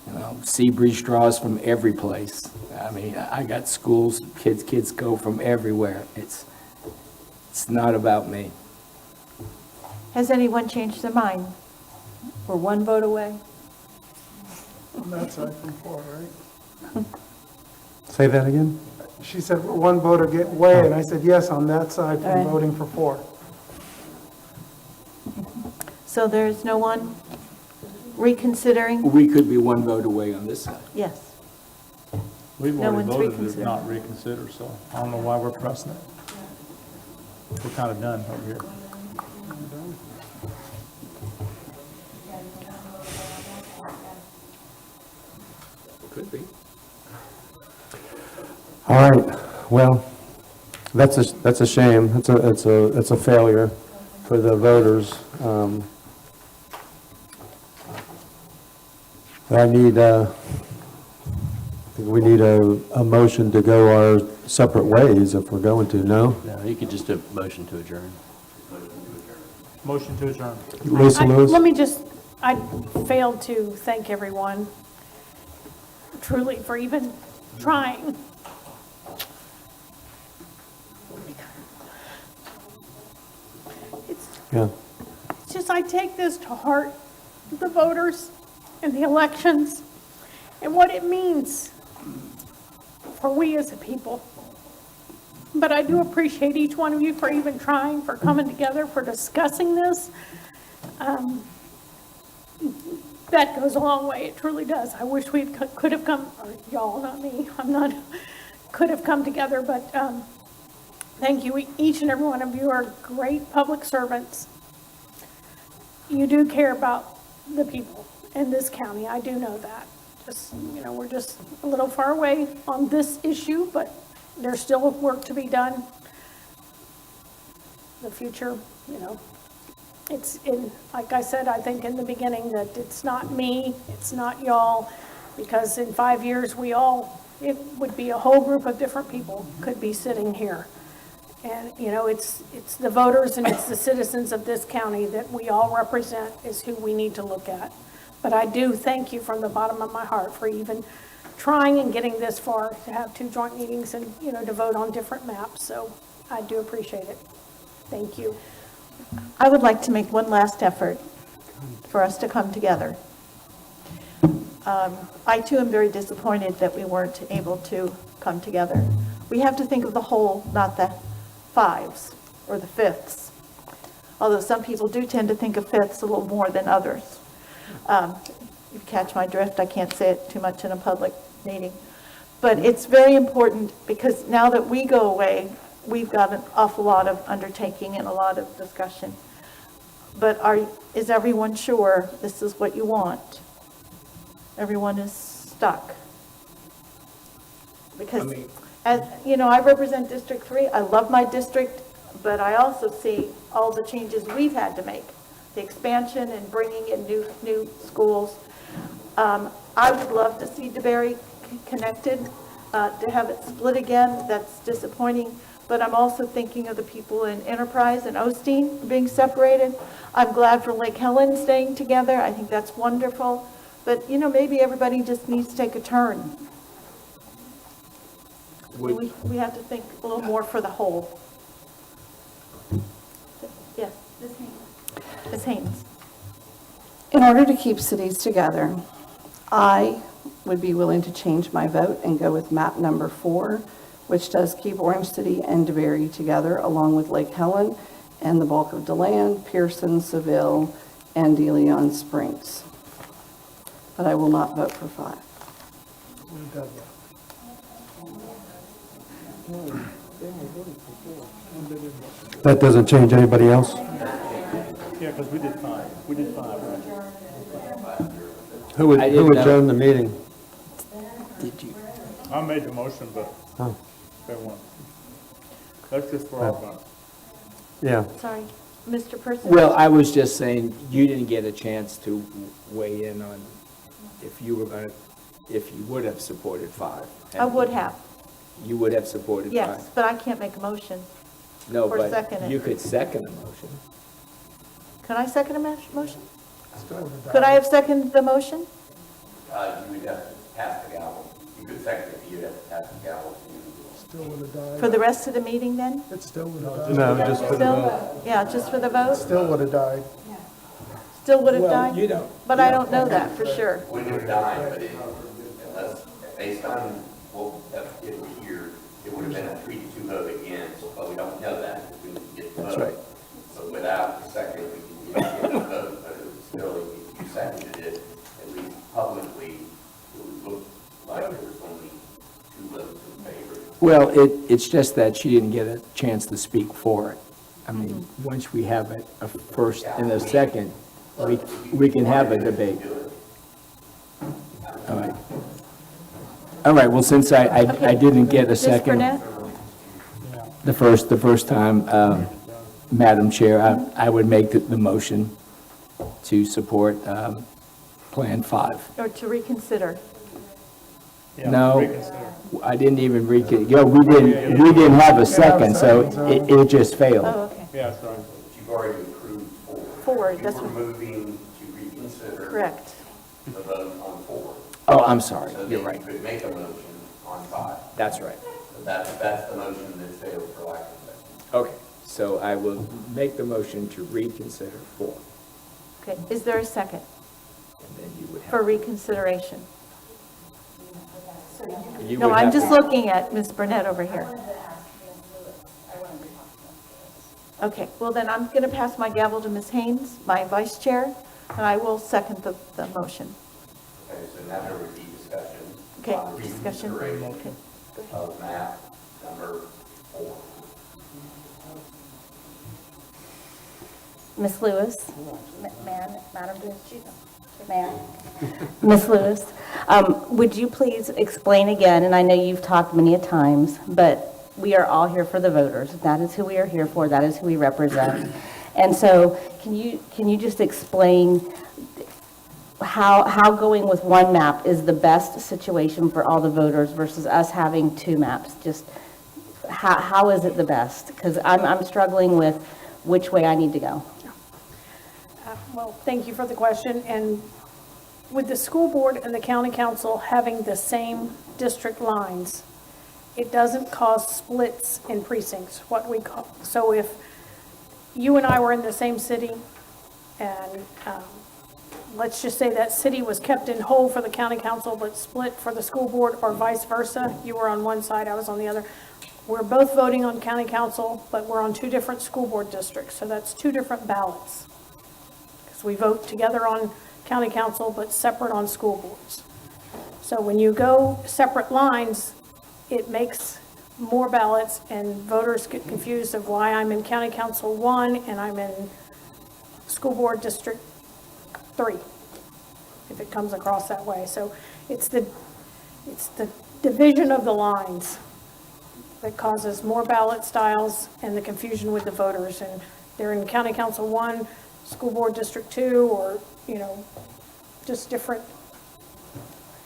You know, Seabreeze draws from every place. I mean, I got schools, kids go from everywhere. It's not about me. Has anyone changed their mind? We're one vote away. On that side from 4, right? Say that again? She said, we're one vote away, and I said, yes, on that side from Right. voting for 4. So there's no one reconsidering? We could be one vote away on this side. Yes. We've No already one's voted to reconsidering. not reconsider, so I don't know why we're pressing it. We're kind of done over here. Could be. All right, well, that's a shame. It's a failure for the voters. We need a motion to go our separate ways if we're going to, no? No, you could just do a motion to adjourn. Motion to adjourn. Lisa Lewis? Let me just, I failed to thank everyone truly for even trying. Yeah. It's just, I take this to heart, the voters and the elections and what it means for we as a people. But I do appreciate each one of you for even trying, for coming together, for discussing this. That goes a long way, it truly does. I wish we could have come, or y'all, not me, could have come together, but thank you. Each and every one of you are great public servants. You do care about the people in this county, I do know that. Just, we're just a little far away on this issue, but there's still work to be done. The future, it's in, like I said, I think in the beginning, that it's not me, it's not y'all, because in 5 years, it would be a whole group of different people could be sitting here. And, it's the voters and it's the citizens of this county that we all represent is who we need to look at. But I do thank you from the bottom of my heart for even trying and getting this far to have 2 joint meetings and, to vote on different maps. So I do appreciate it. Thank you. I would like to make one last effort for us to come together. I too am very disappointed that we weren't able to come together. We have to think of the whole, not the 5s or the 5ths. Although some people do tend to think of 5ths a little more than others. You catch my drift, I can't say it too much in a public meeting. But it's very important because now that we go away, we've got an awful lot of undertaking and a lot of discussion. But is everyone sure this is what you want? Everyone is stuck. Because, I represent District 3. I love my district, but I also see all the changes we've had to make. The expansion and bringing in new schools. I would love to see DeBerry connected, to have it split again. That's disappointing. But I'm also thinking of the people in Enterprise and Osteen being separated. I'm glad for Lake Helen staying together. I think that's wonderful. But, maybe everybody just needs to take a turn. We have to think a little more for the whole. Yes, Ms. Haynes. In order to keep cities together, I would be willing to change my vote and go with map number 4, which does keep Orange City and DeBerry together, along with Lake Helen and the bulk of DeLand, Pearson, Seville, and DeLeon Springs. But I will not vote for 5. That doesn't change anybody else? Yeah, because we did 5. We did 5, right? Who I didn't know. adjourned the meeting? Did you? I made the motion, but Oh, they won. That's just for all fun. yeah. Sorry, Mr. Person? Well, I was just saying, you didn't get a chance to weigh in on if you were going to, if you would have supported 5. I would have, You would have supported 5? yes, but I can't make a motion. No, or but second it. you could second a motion. Could I second a motion? Could I have seconded the motion? You would have to pass the gavel. You could second it, you'd have to pass the gavel. Still would have died. For the rest of the meeting then? It still would have died. No, just for the Still? vote. Yeah, just for the vote? Still would have died. Still would have Well, died? you don't. But I don't know that for sure. Wouldn't have died, but unless, based on what, if we hear, it would have been a 3-2 vote against, but we don't know that. We didn't get the vote. That's right. So without the second, we can get the vote, but it would still, if you seconded it, at least publicly, it would look like there was only 2 votes in favor. Well, it's just that she didn't get a chance to speak for it. I mean, once we have a first and a second, we can have a debate. All right. All right, well, since I didn't get a Ms. second Burnett? the first time, Madam Chair, I would make the motion to support Plan 5. Or to reconsider? Yeah, No, reconsider. I didn't even we didn't have a second, so it just failed. Oh, okay. Yeah, that's right. But you've already approved 4. Forward, You that's were what, moving to reconsider correct. the vote on 4. Oh, I'm sorry, So you're then right. you could make a motion on 5. That's right. So that's the motion that failed for lack of a second. Okay, so I will make the motion to reconsider 4. Okay, is there a second And then you would for have. reconsideration? you No, would I'm have just to- looking at Ms. Burnett over here. Okay, well then I'm going to pass my gavel to Ms. Haynes, my vice chair, and I will second the motion. Okay, so now there would be discussion. Okay, on the discussion. reconsideration of map number 4. Ms. Lewis? Ms. Lewis, would you please explain again, and I know you've talked many a times, but we are all here for the voters. That is who we are here for. That is who we represent. And so can you just explain how going with one map is the best situation for all the voters versus us having 2 maps? Just how is it the best? Because I'm struggling with which way I need to go. Well, thank you for the question. And with the school board and the county council having the same district lines, it doesn't cause splits in precincts, what we call. So if you and I were in the same city, and let's just say that city was kept in whole for the county council, but split for the school board, or vice versa, you were on one side, I was on the other. We're both voting on county council, but we're on 2 different school board districts, so that's 2 different ballots. Because we vote together on county council, but separate on school boards. So when you go separate lines, it makes more ballots, and voters get confused of why I'm in county council 1 and I'm in school board district 3, if it comes across that way. So it's the division of the lines that causes more ballot styles and the confusion with the voters. And they're in county council 1, school board district 2, or, just different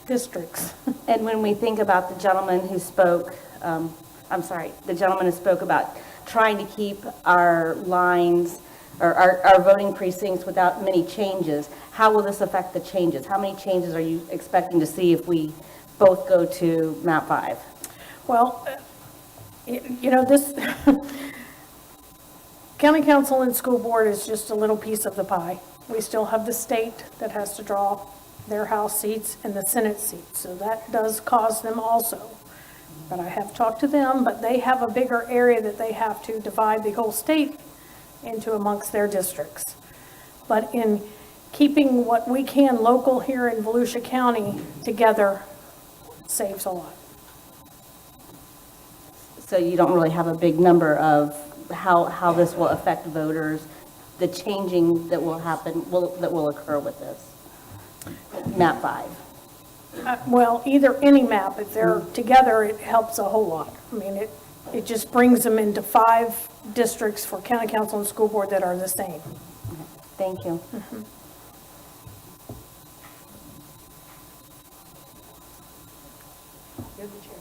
districts. And when we think about the gentleman who spoke, the gentleman who spoke about trying to keep our lines or our voting precincts without many changes, how will this affect the changes? How many changes are you expecting to see if we both go to map 5? Well, this county council and school board is just a little piece of the pie. We still have the state that has to draw their House seats and the Senate seats, so that does cause them also. But I have talked to them, but they have a bigger area that they have to divide the whole state into amongst their districts. But in keeping what we can local here in Volusia County together saves a lot. So you don't really have a big number of how this will affect voters the changing that will happen, that will occur with this? Map 5. Well, either any map, if they're together, it helps a whole lot. I mean, it just brings them into 5 districts for county council and school board that are the same. Thank you. You're the chair.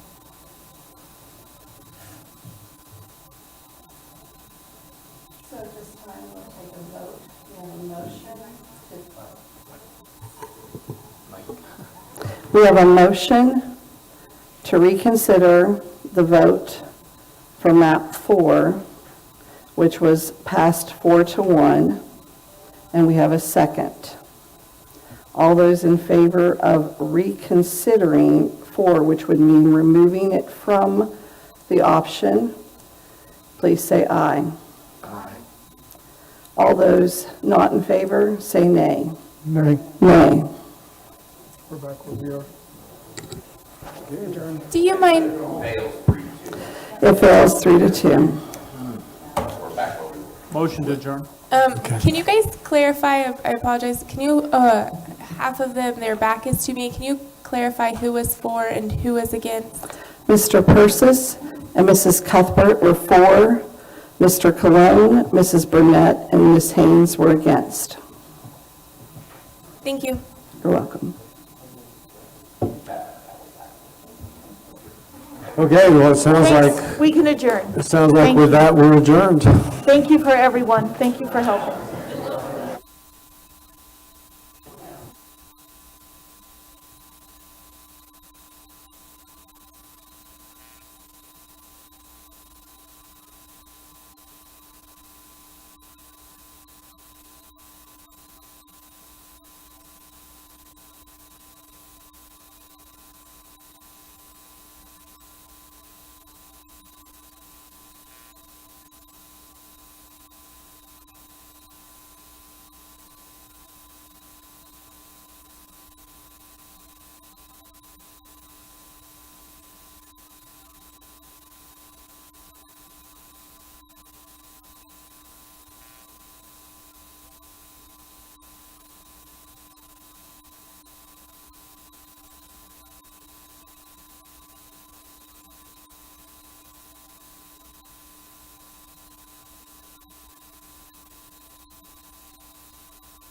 So at this time, we'll take a vote. We have a motion to We have a motion to reconsider the vote for map 4, which was passed 4-1, and we have a second. All those in favor of reconsidering 4, which would mean removing it from the option, please say aye. Aye. All those not in favor, say nay. Nay. Nay. We're back where we are. Okay, adjourn. Do you mind, It fails 3-2. Motion to adjourn. can you guys clarify, I apologize, can you, half of them, their back is to me, can you clarify who was for and who was against? Mr. Persis and Mrs. Cuthbert were for, Mr. Cologne, Mrs. Burnett, and Ms. Haynes were against. Thank you. You're welcome. Okay, well, it sounds like, We can adjourn. it sounds like Thank with you. that, we're adjourned. Thank you for everyone. Thank you for helping.